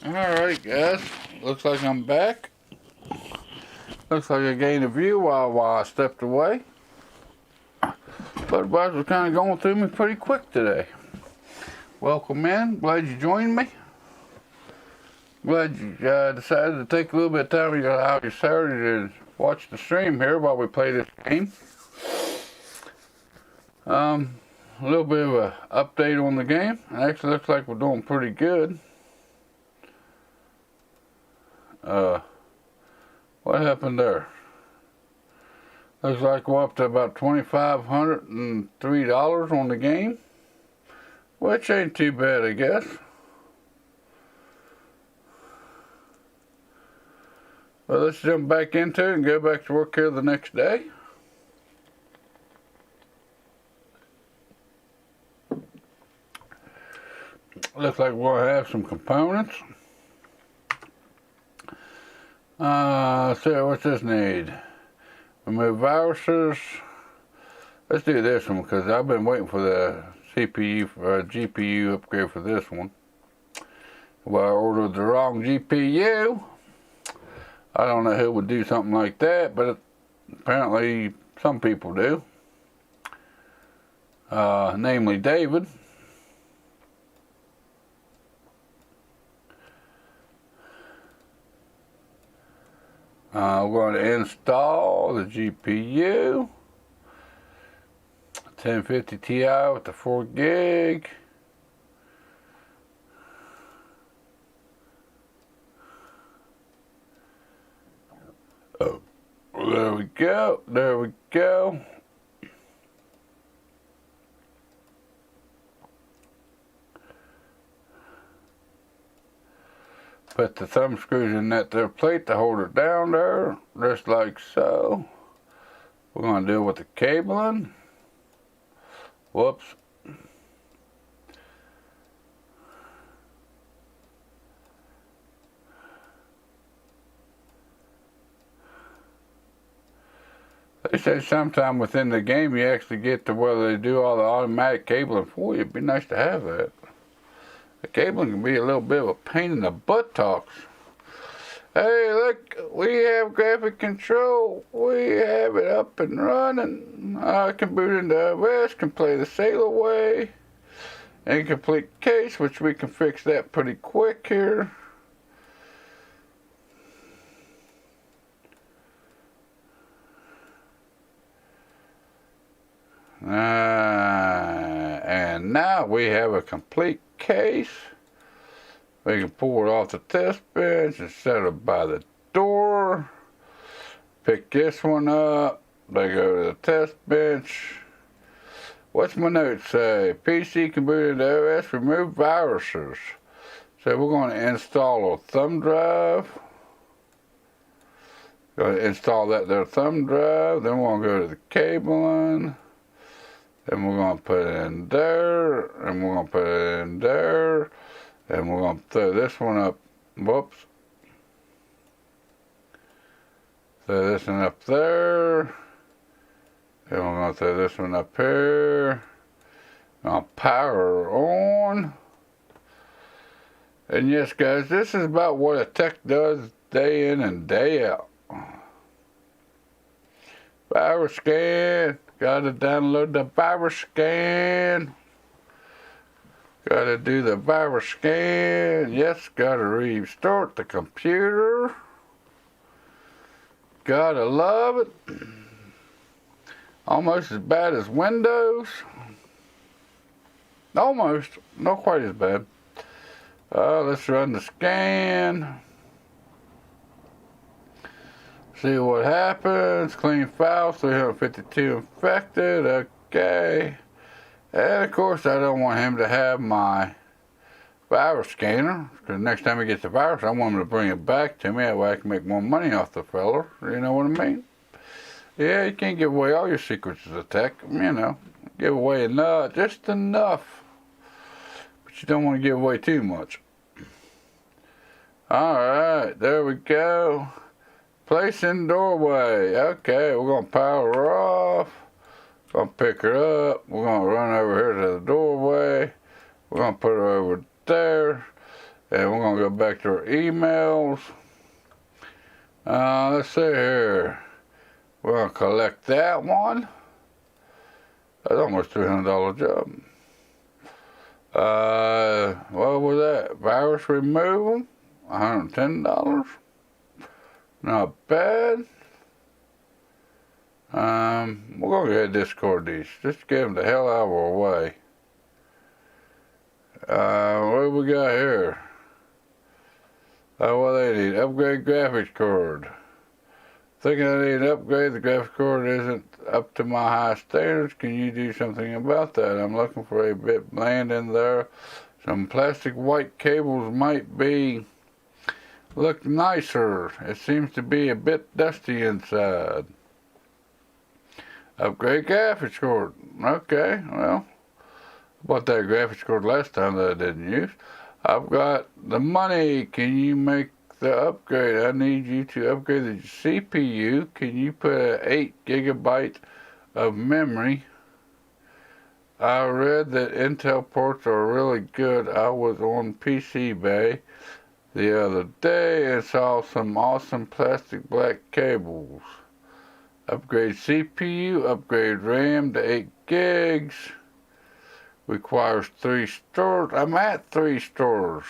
Alright guys, looks like I'm back. Looks like I gained a view while I stepped away. But the box was kind of going through me pretty quick today. Welcome in, glad you joined me. Glad you decided to take a little bit of time out of your Saturday to watch the stream here while we play this game. A little bit of an update on the game. It actually looks like we're doing pretty good. What happened there? Looks like we're up to about $2,503 on the game, which ain't too bad, I guess. Well, let's jump back into it and go back to work here the next day. Looks like we'll have some components. So what's this need? Remove viruses. Let's do this one because I've been waiting for the CPU or GPU upgrade for this one. Well, I ordered the wrong GPU. I don't know who would do something like that, but apparently some people do. Namely David. We're going to install the GPU. 1050 Ti with the 4 gig. Oh, there we go. There we go. Put the thumb screws in that there plate to hold it down there, just like so. We're going to deal with the cabling. Whoops. They say sometime within the game you actually get to where they do all the automatic cabling for you. It'd be nice to have that. The cabling can be a little bit of a pain in the buttocks. Hey, look, we have graphic control. We have it up and running. I can boot into OS, can play the sail away. Incomplete case, which we can fix that pretty quick here. And now we have a complete case. We can pull it off the test bench and set it by the door. Pick this one up. They go to the test bench. What's my note say? PC can boot into OS, remove viruses. So we're going to install a thumb drive. Going to install that there thumb drive. Then we're going to go to the cabling. Then we're going to put it in there. And we're going to put it in there. And we're going to throw this one up. Whoops. Throw this one up there. And we're going to throw this one up here. I'll power on. And yes, guys, this is about what a tech does day in and day out. Virus scan. Gotta download the virus scan. Gotta do the virus scan. Yes, gotta restart the computer. Gotta love it. Almost as bad as Windows. Almost. Not quite as bad. Let's run the scan. See what happens. Clean file, 352 infected. Okay. And of course, I don't want him to have my virus scanner. Because next time he gets the virus, I want him to bring it back to me. That way I can make more money off the fella. You know what I mean? Yeah, you can't give away all your secrets as a tech. You know, give away enough, just enough. But you don't want to give away too much. Alright, there we go. Place in doorway. Okay, we're going to power her off. Going to pick her up. We're going to run over here to the doorway. We're going to put her over there. And we're going to go back to our emails. Let's see here. We're going to collect that one. That's almost a $300 job. What was that? Virus removal, $110. Not bad. We're going to go ahead and discard these. Just get them the hell out of our way. What do we got here? What they need? Upgrade graphics card. Thinking I need an upgrade, the graphics card isn't up to my high standards. Can you do something about that? I'm looking for a bit bland in there. Some plastic white cables might look nicer. It seems to be a bit dusty inside. Upgrade graphics card. Okay, well, I bought that graphics card last time that I didn't use. I've got the money. Can you make the upgrade? I need you to upgrade the CPU. Can you put an 8 GB of memory? I read that Intel ports are really good. I was on PCIe the other day and saw some awesome plastic black cables. Upgrade CPU, upgrade RAM to 8 gigs. Requires 3 stores. I'm at 3 stores.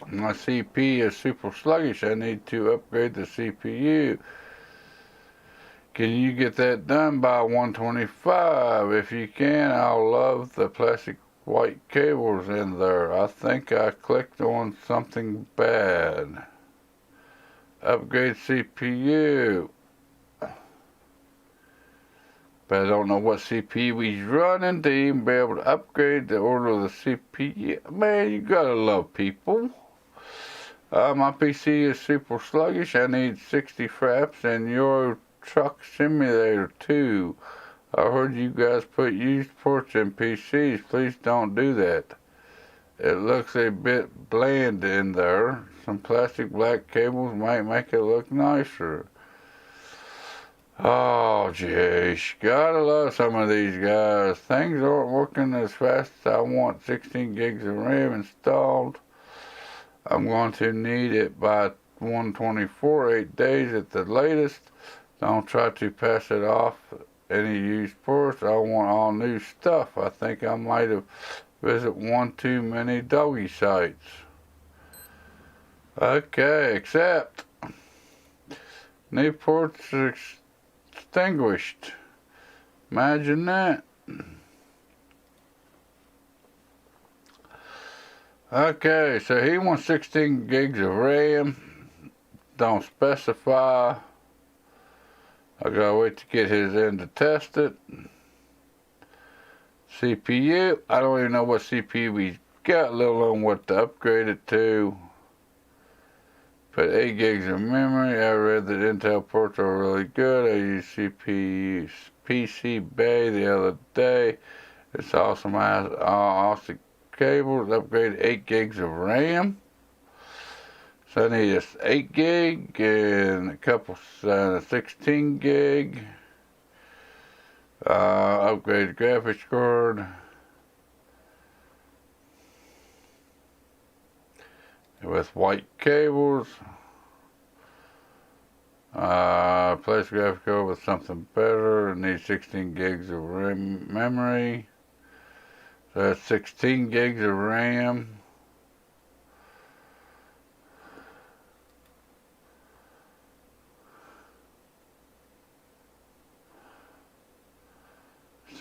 My CPU is super sluggish. I need to upgrade the CPU. Can you get that done by 125? If you can, I'll love the plastic white cables in there. I think I clicked on something bad. Upgrade CPU. But I don't know what CPU he's running to even be able to upgrade the order of the CPU. Man, you gotta love people. My PC is super sluggish. I need 60 fraps and Euro Truck Simulator 2. I heard you guys put used ports in PCs. Please don't do that. It looks a bit bland in there. Some plastic black cables might make it look nicer. Oh, jeez. Gotta love some of these guys. Things aren't working as fast as I want. 16 gigs of RAM installed. I'm going to need it by 124, 8 days at the latest. Don't try to pass it off any used parts. I want all new stuff. I think I might have visited one too many doggy sites. Okay, accept. New ports extinguished. Imagine that. Okay, so he wants 16 gigs of RAM. Don't specify. I gotta wait to get his in to test it. CPU, I don't even know what CPU we got, let alone what to upgrade it to. But 8 gigs of memory. I read that Intel ports are really good. I used CPU PCIe the other day. It's awesome. Awesome cables. Upgrade 8 gigs of RAM. So I need just 8 gig and a couple 16 gig. Upgrade graphics card. With white cables. Replace graphics card with something better. I need 16 gigs of RAM memory. So that's 16 gigs of RAM.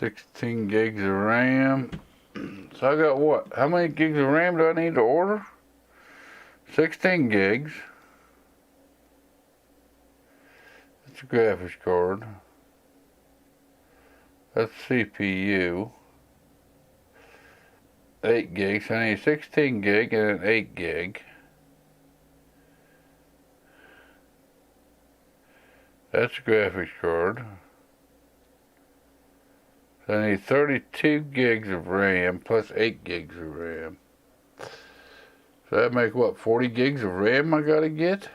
$16 gigs of RAM. So I got what? How many gigs of RAM do I need to order? 16 gigs. That's a graphics card. That's CPU. 8 gigs. So I need 16 gig and an 8 gig. That's a graphics card. So I need 32 gigs of RAM plus 8 gigs of RAM. So that make what, 40 gigs of RAM I gotta get?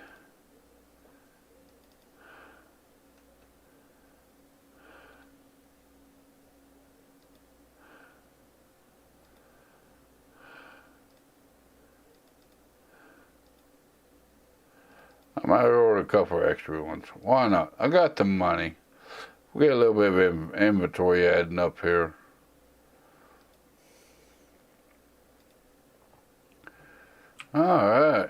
I might order a couple extra ones. Why not? I got the money. We got a little bit of inventory adding up here. All right.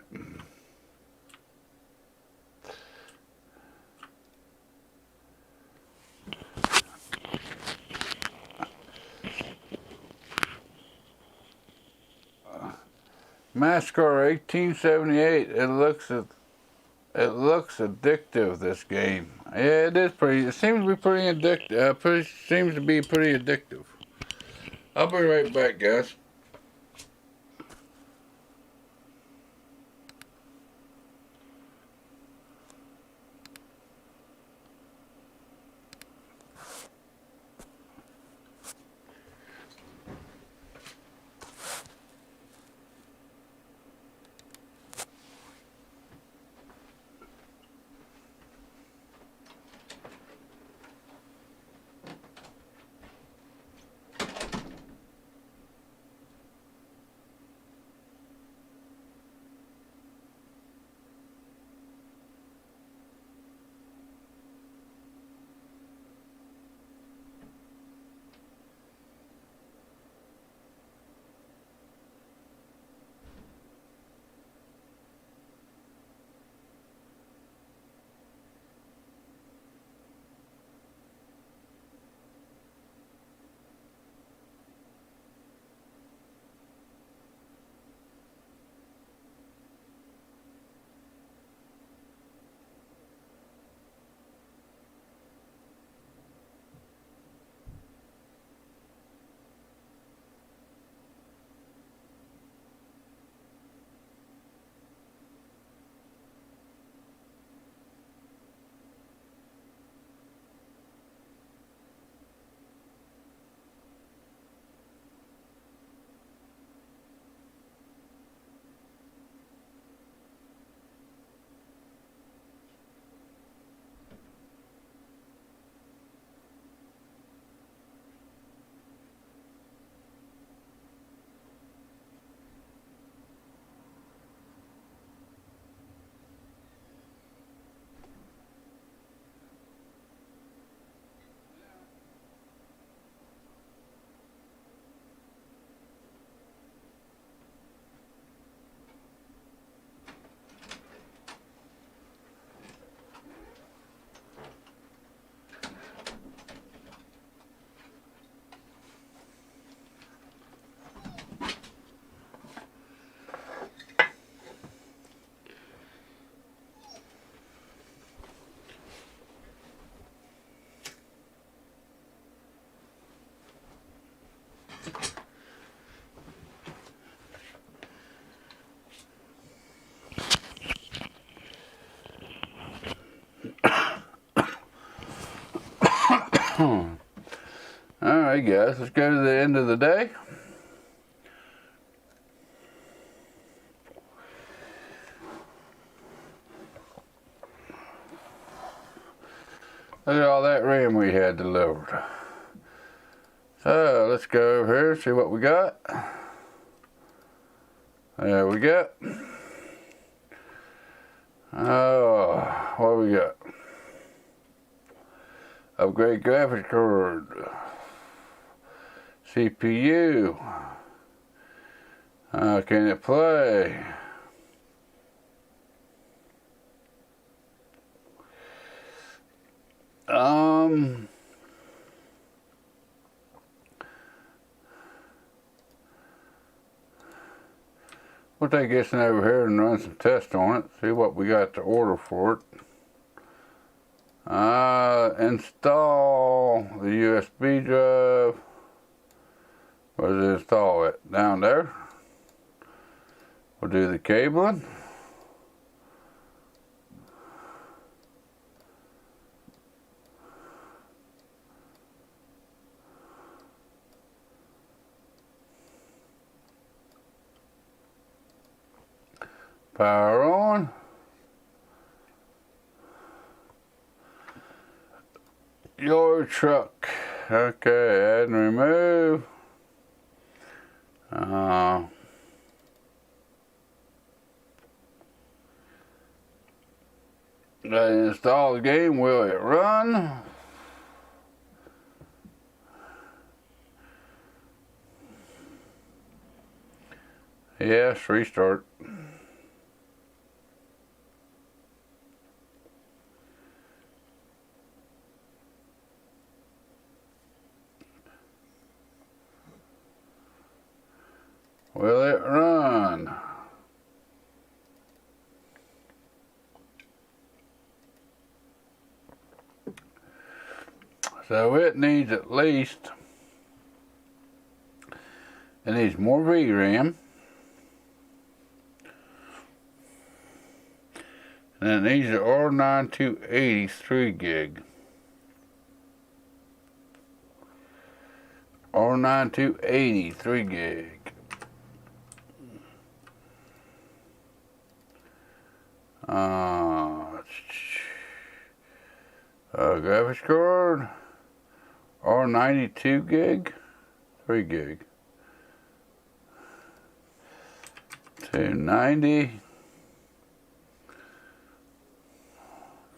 NASCAR 1878. It looks addictive. This game. Yeah, it is pretty. It seems to be pretty addictive. Seems to be pretty addictive. I'll be right back, guys. Alright guys, let's go to the end of the day. Look at all that RAM we had delivered. So let's go over here and see what we got. There we go. Oh, what do we got? Upgrade graphics card. CPU. Can it play? We'll take this one over here and run some tests on it, see what we got to order for it. Install the USB drive. Where does it install it? Down there. We'll do the cabling. Power on. Your truck. Okay, add and remove. Install the game. Will it run? Yes, restart. Will it run? So it needs at least, it needs more VRAM, and it needs an R9 283 gig. R9 283 gig. Graphics card, R92 gig, 3 gig, 290,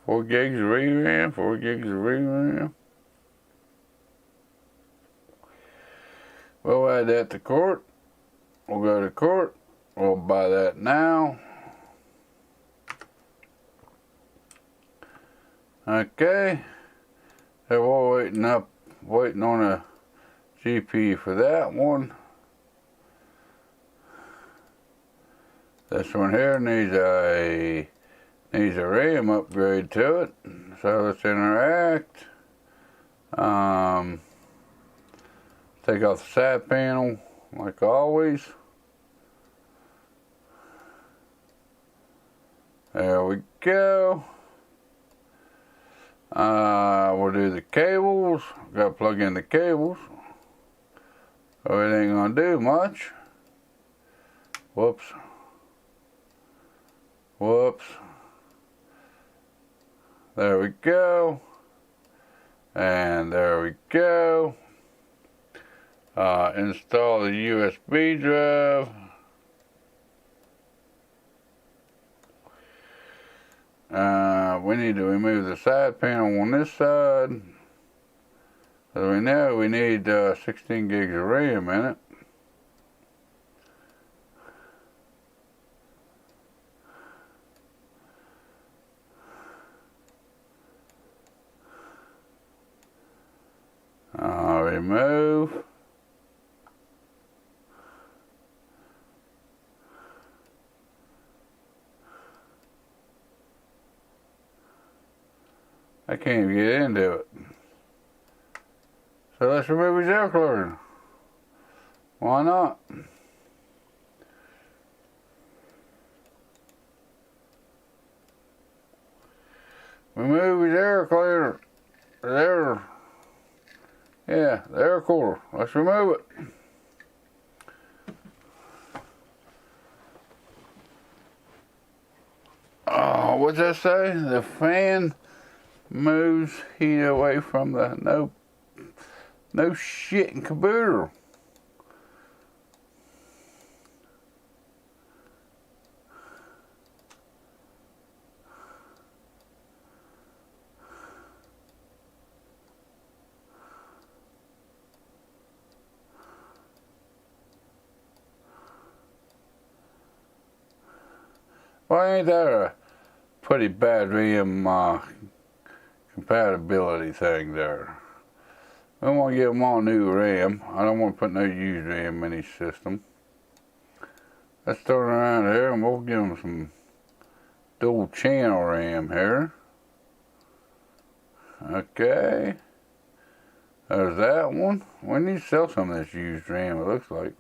4 gigs of RAM, 4 gigs of RAM. We'll add that to cart. We'll go to cart. We'll buy that now. Okay, so we're waiting on a GPU for that one. This one here needs a RAM upgrade to it. So let's interact. Take off the side panel like always. There we go. We'll do the cables. Gotta plug in the cables. So it ain't gonna do much. Whoops. Whoops. There we go. And there we go. Install the USB drive. We need to remove the side panel on this side. So we know we need 16 gigs of RAM in it. Remove. I can't even get into it. So let's remove his air cleaner. Why not? Remove his air cleaner. There. Yeah, the air cooler. Let's remove it. Oh, what's that say? The fan moves heat away from the no shit in computer. Well, ain't that a pretty bad RAM compatibility thing there? I want to give them all new RAM. I don't want to put no used RAM in each system. Let's turn around here and we'll give them some dual channel RAM here. Okay. There's that one. We need to sell some of this used RAM, it looks like.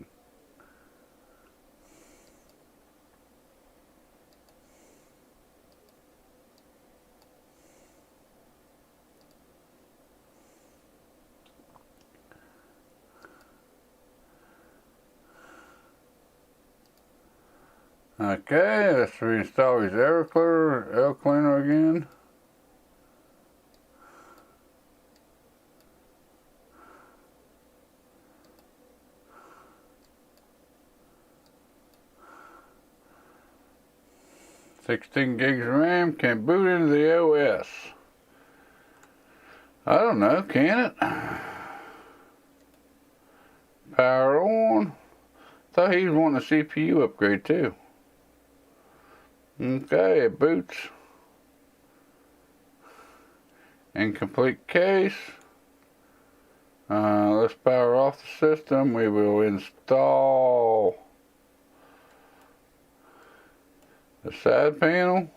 Okay, let's reinstall his air cleaner again. $16 gigs of RAM can boot into the OS. I don't know, can it? Power on. Thought he was wanting a CPU upgrade too. Okay, it boots. Incomplete case. Let's power off the system. We will install the side panel.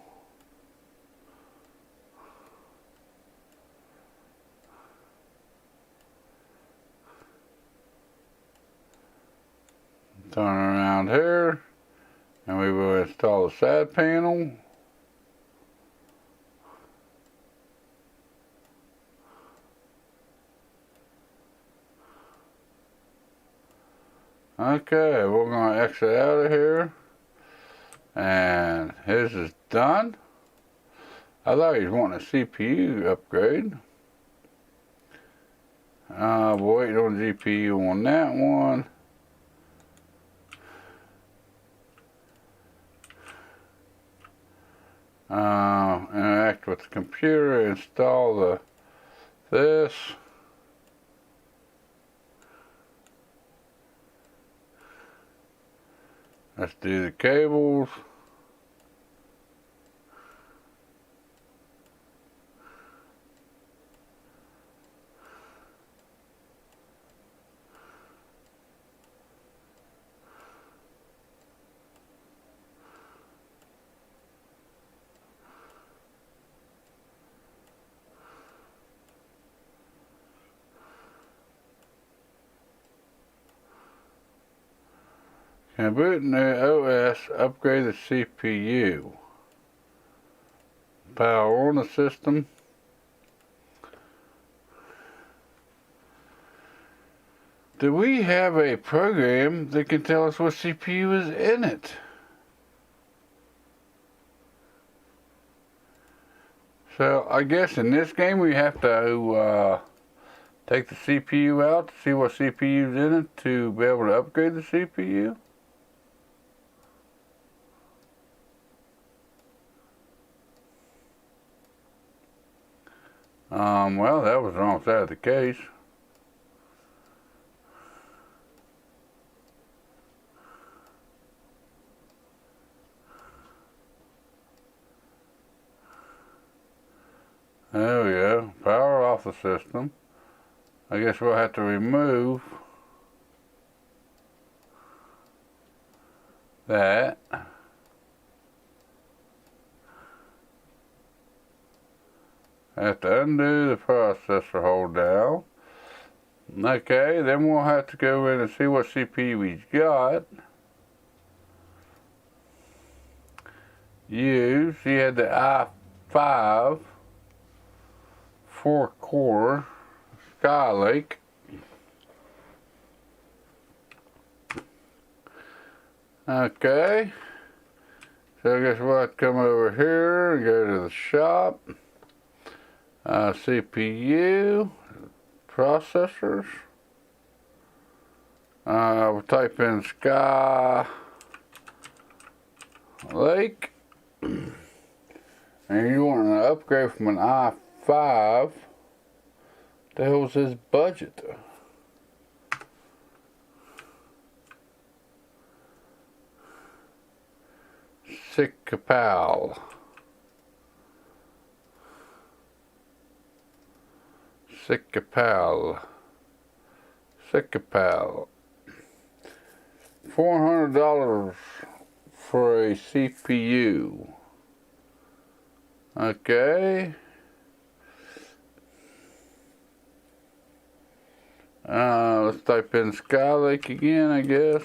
Turn around here and we will install the side panel. Okay, we're going to exit out of here. And his is done. I thought he was wanting a CPU upgrade. We're waiting on the GPU on that one. Interact with the computer, install this. Let's do the cables. Can boot in the OS, upgrade the CPU. Power on the system. Do we have a program that can tell us what CPU is in it? So I guess in this game we have to take the CPU out to see what CPU is in it to be able to upgrade the CPU. Well, that was the wrong side of the case. There we go. Power off the system. I guess we'll have to remove that. Have to undo the processor hold down. Okay, then we'll have to go in and see what CPU he's got. Use, he had the i5 4-core Skylake. Okay. So I guess we'll have to come over here and go to the shop. CPU, processors. We'll type in Sky Lake. And you want an upgrade from an i5. What the hell was his budget? Sickapal. $400 for a CPU. Okay. Let's type in Skylake again, I guess.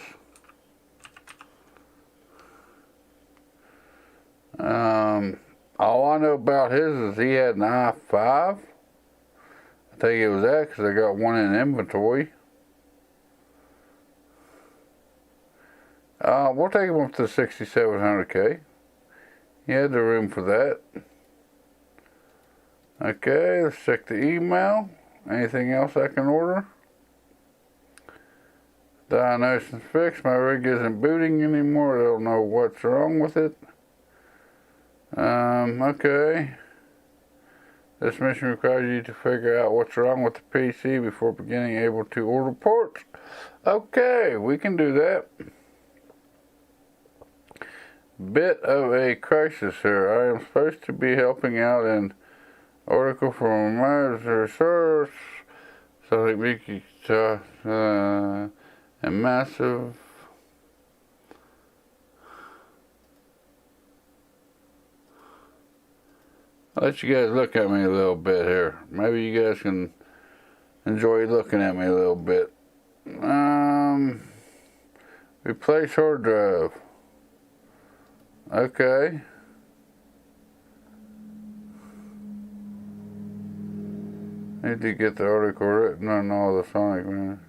All I know about his is he had an i5. I think it was that because I got one in inventory. We'll take him up to 6700K. He had the room for that. Okay, let's check the email. Anything else I can order? Diagnosis fixed. My rig isn't booting anymore. I don't know what's wrong with it. Okay. This mission requires you to figure out what's wrong with the PC before beginning able to order parts. Okay, we can do that. Bit of a crisis here. I am supposed to be helping out an article from my research. Something big, and massive. I'll let you guys look at me a little bit here. Maybe you guys can enjoy looking at me a little bit. Replace hard drive. Okay. Need to get the article written on all the Sonic man.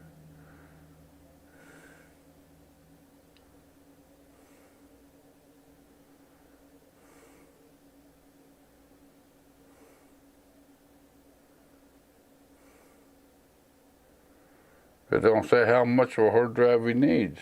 It don't say how much of a hard drive he needs.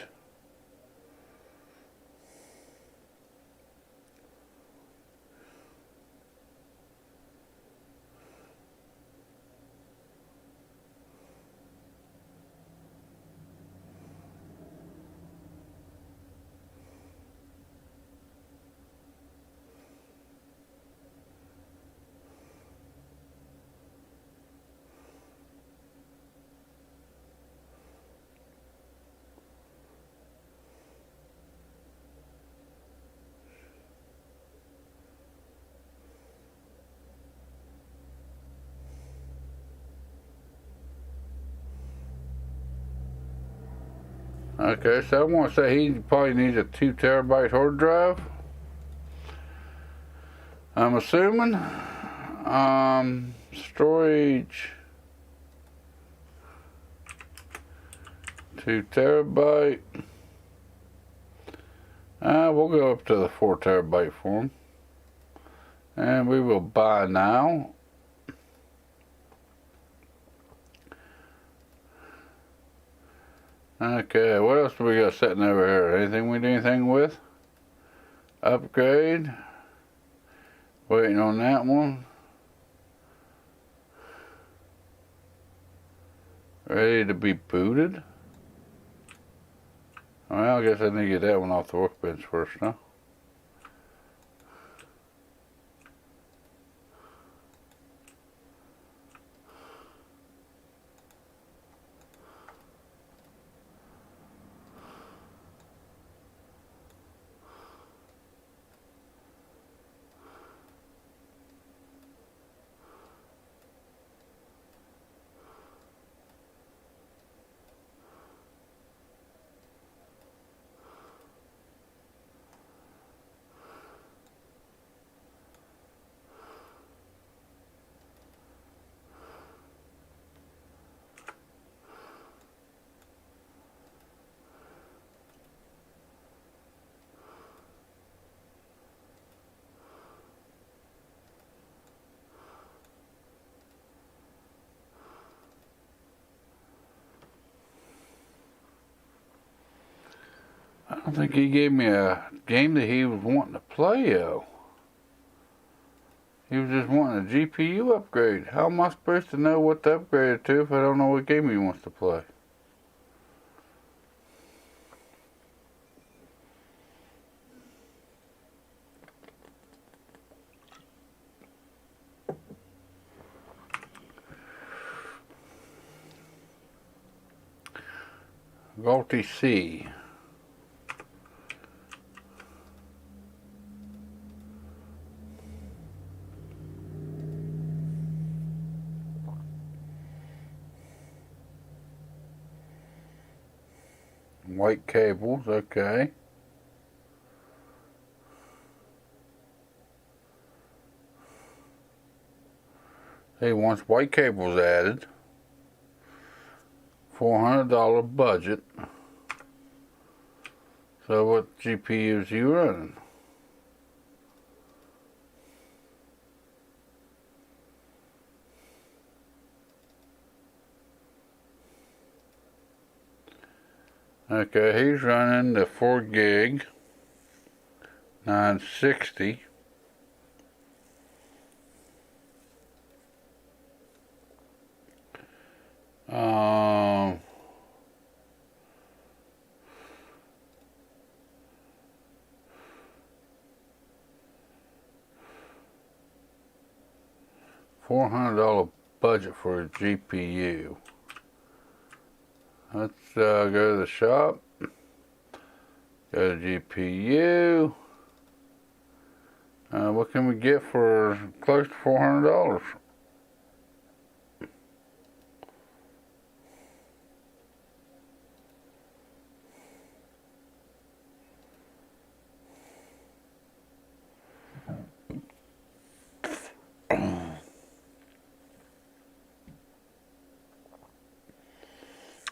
Okay, so I want to say he probably needs a 2 terabyte hard drive. I'm assuming. Storage 2 terabyte. We'll go up to the 4 terabyte for him. And we will buy now. Okay, what else do we got sitting over here? Anything we do anything with? Upgrade. Waiting on that one. Ready to be booted? Well, I guess I need to get that one off the workbench first, huh? I think he gave me a game that he was wanting to play, though. He was just wanting a GPU upgrade. How am I supposed to know what to upgrade it to if I don't know what game he wants to play? Galty C. White cables, okay. He wants white cables added. $400 budget. So what GPU is he running? Okay, he's running the 4 gig 960. $400 budget for a GPU. Let's go to the shop. Go to GPU. What can we get for close to $400?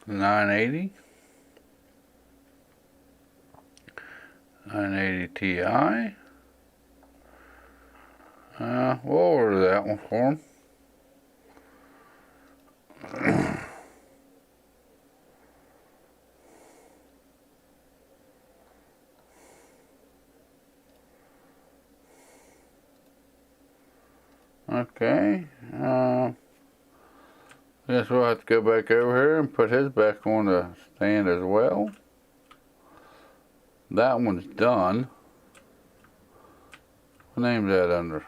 $980. 980 Ti. We'll order that one for him. Okay. Guess we'll have to go back over here and put his back on the stand as well. That one's done. What name's that under?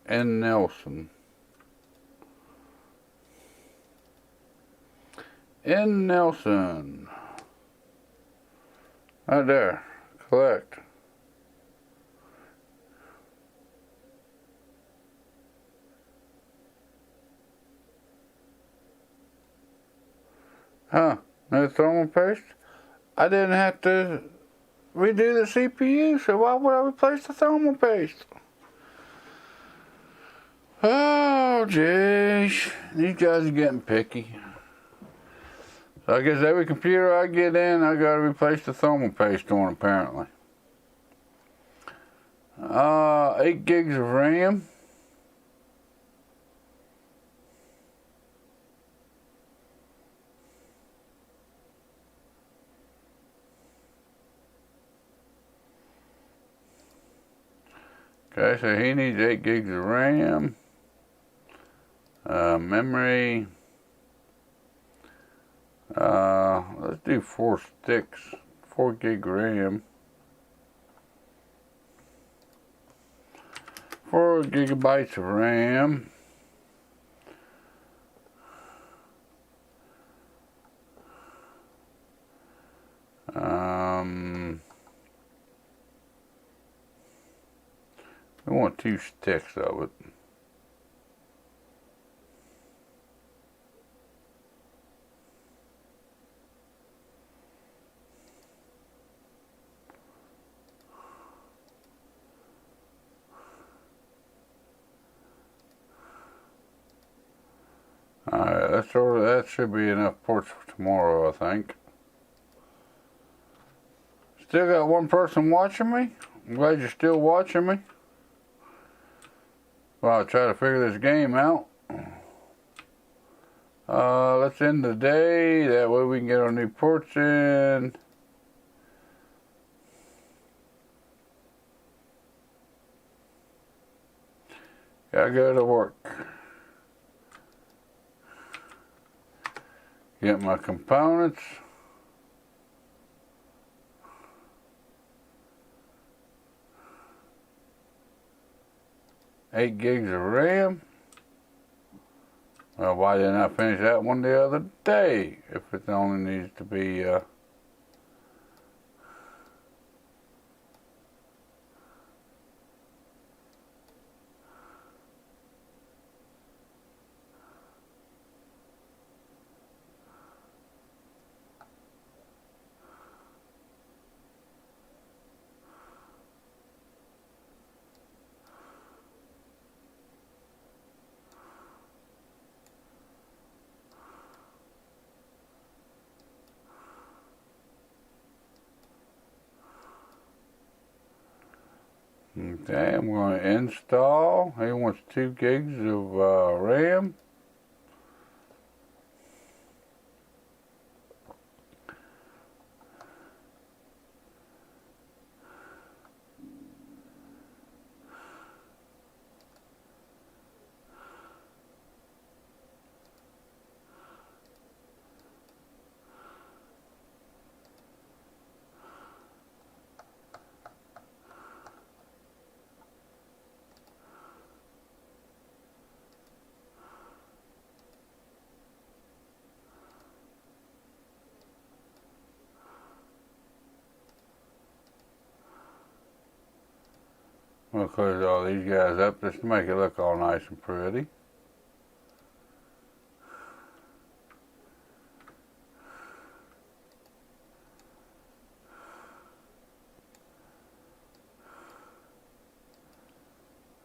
N. Nelson. N. Nelson. Right there. Collect. Huh, no thermal paste? I didn't have to redo the CPU, so why would I replace the thermal paste? Oh, jeez. These guys are getting picky. So I guess every computer I get in, I gotta replace the thermal paste on, apparently. 8 gigs of RAM. Okay, so he needs 8 gigs of RAM, memory, let's do 4 sticks, 4 gig RAM, 4 gigabytes of RAM, we want 2 sticks of it. Alright, that's order. That should be enough ports for tomorrow, I think. Still got one person watching me. I'm glad you're still watching me. Well, I'll try to figure this game out. Let's end the day. That way we can get our new ports in. Gotta go to work. Get my components. $8 gigs of RAM. Well, why didn't I finish that one the other day? If it only needs to be, okay, I'm going to install. He wants 2 gigs of RAM. We'll close all these guys up just to make it look all nice and pretty.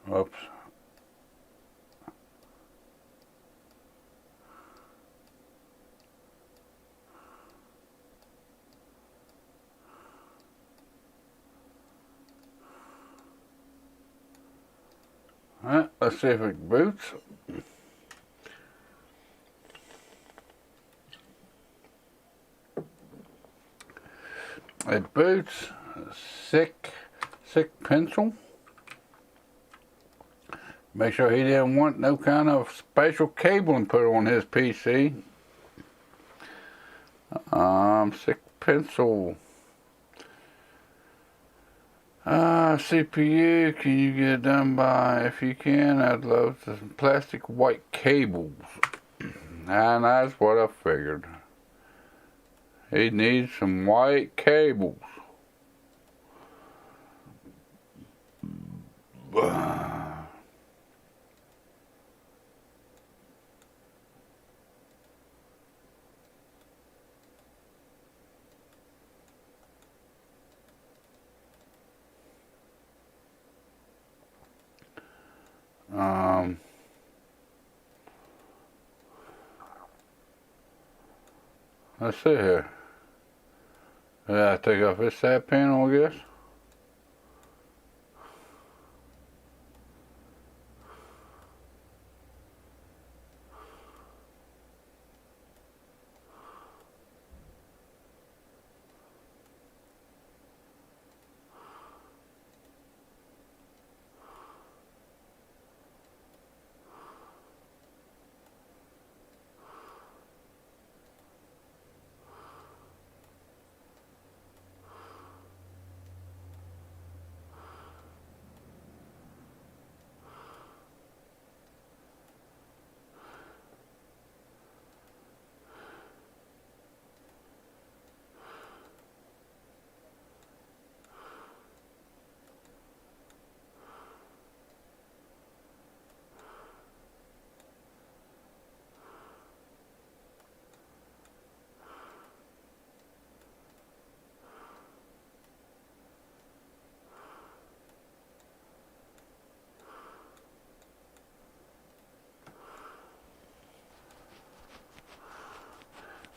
Whoops. Alright, let's see if it boots. It boots. Sick pencil. Make sure he didn't want no kind of special cabling put on his PC. Sick pencil. CPU, can you get it done by, if you can, I'd love some plastic white cables. And that's what I figured. He needs some white cables. Let's see here. I take off this side panel, I guess.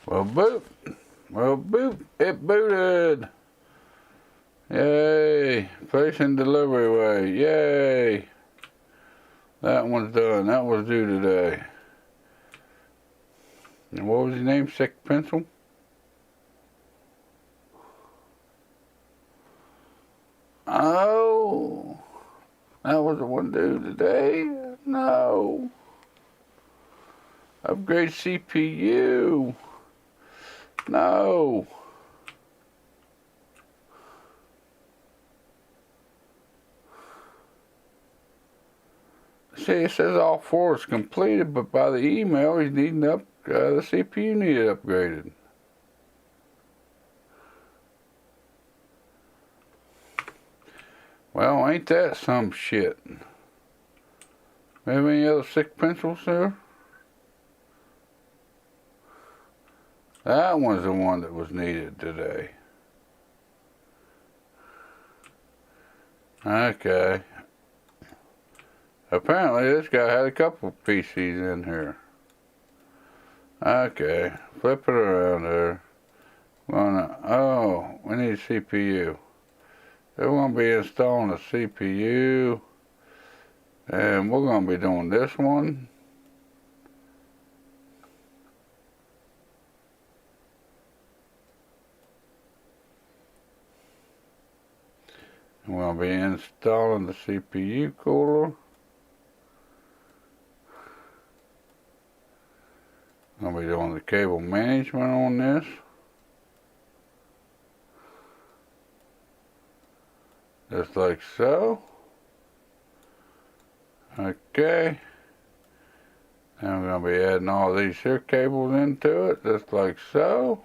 Well, boop, it booted. Yay, facing delivery way, yay. That one's done, that was due today. And what was his name? Sick Pencil? Oh, that was the one due today? No. Upgrade CPU. No. See, it says all 4 is completed, but by the email, he's needing the CPU needed upgraded. Well, ain't that some shit? Have any other sick pencils there? That one's the one that was needed today. Okay. Apparently this guy had a couple of PCs in here. Okay, flip it around there. Oh, we need a CPU. So we're going to be installing a CPU. And we're going to be doing this one. And we'll be installing the CPU cooler. I'll be doing the cable management on this. Just like so. Okay. Now we're going to be adding all these here cables into it, just like so.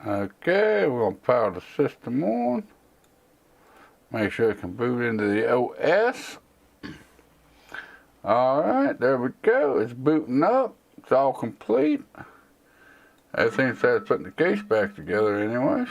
Okay, we're going to power the system on. Make sure it can boot into the OS. Alright, there we go. It's booting up. It's all complete. Everything started putting the case back together anyways.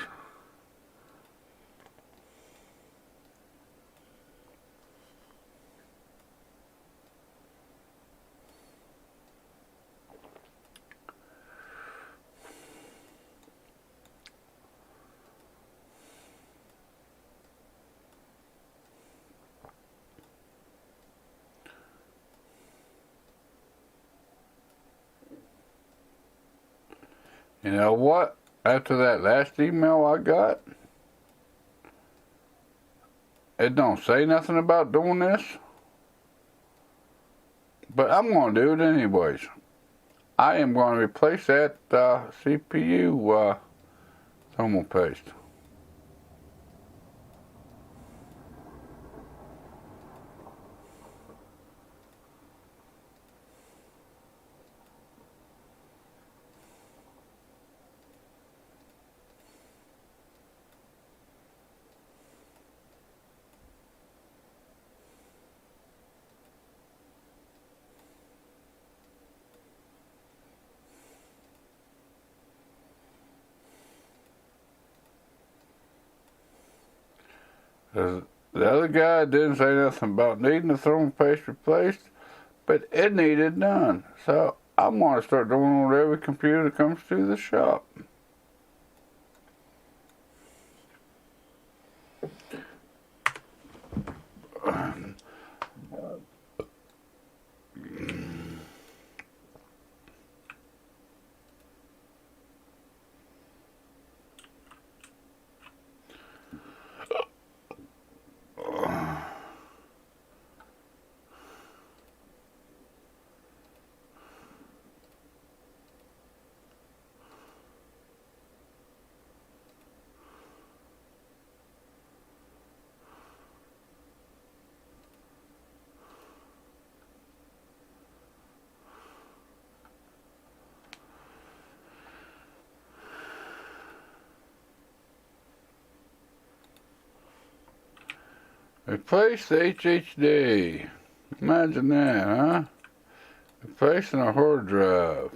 You know what? After that last email I got, it don't say nothing about doing this, but I'm going to do it anyways. I am going to replace that CPU thermal paste. The other guy didn't say nothing about needing the thermal paste replaced, but it needed done. So I'm going to start doing it on every computer that comes through the shop. Replace the HHD. Imagine that, huh? Replacing a hard drive.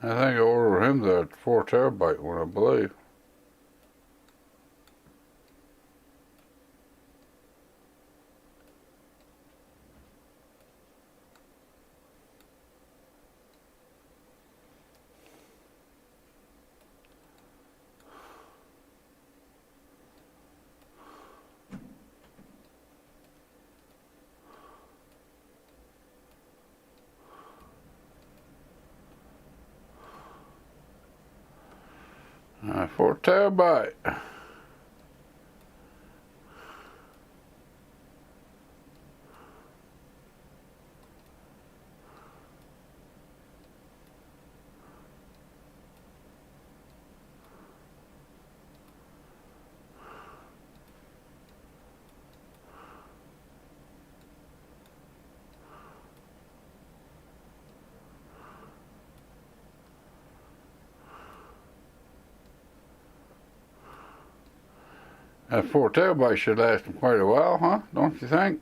I think I ordered him the 4 terabyte one, I believe. 4 terabyte. That 4 terabyte should last them quite a while, huh? Don't you think?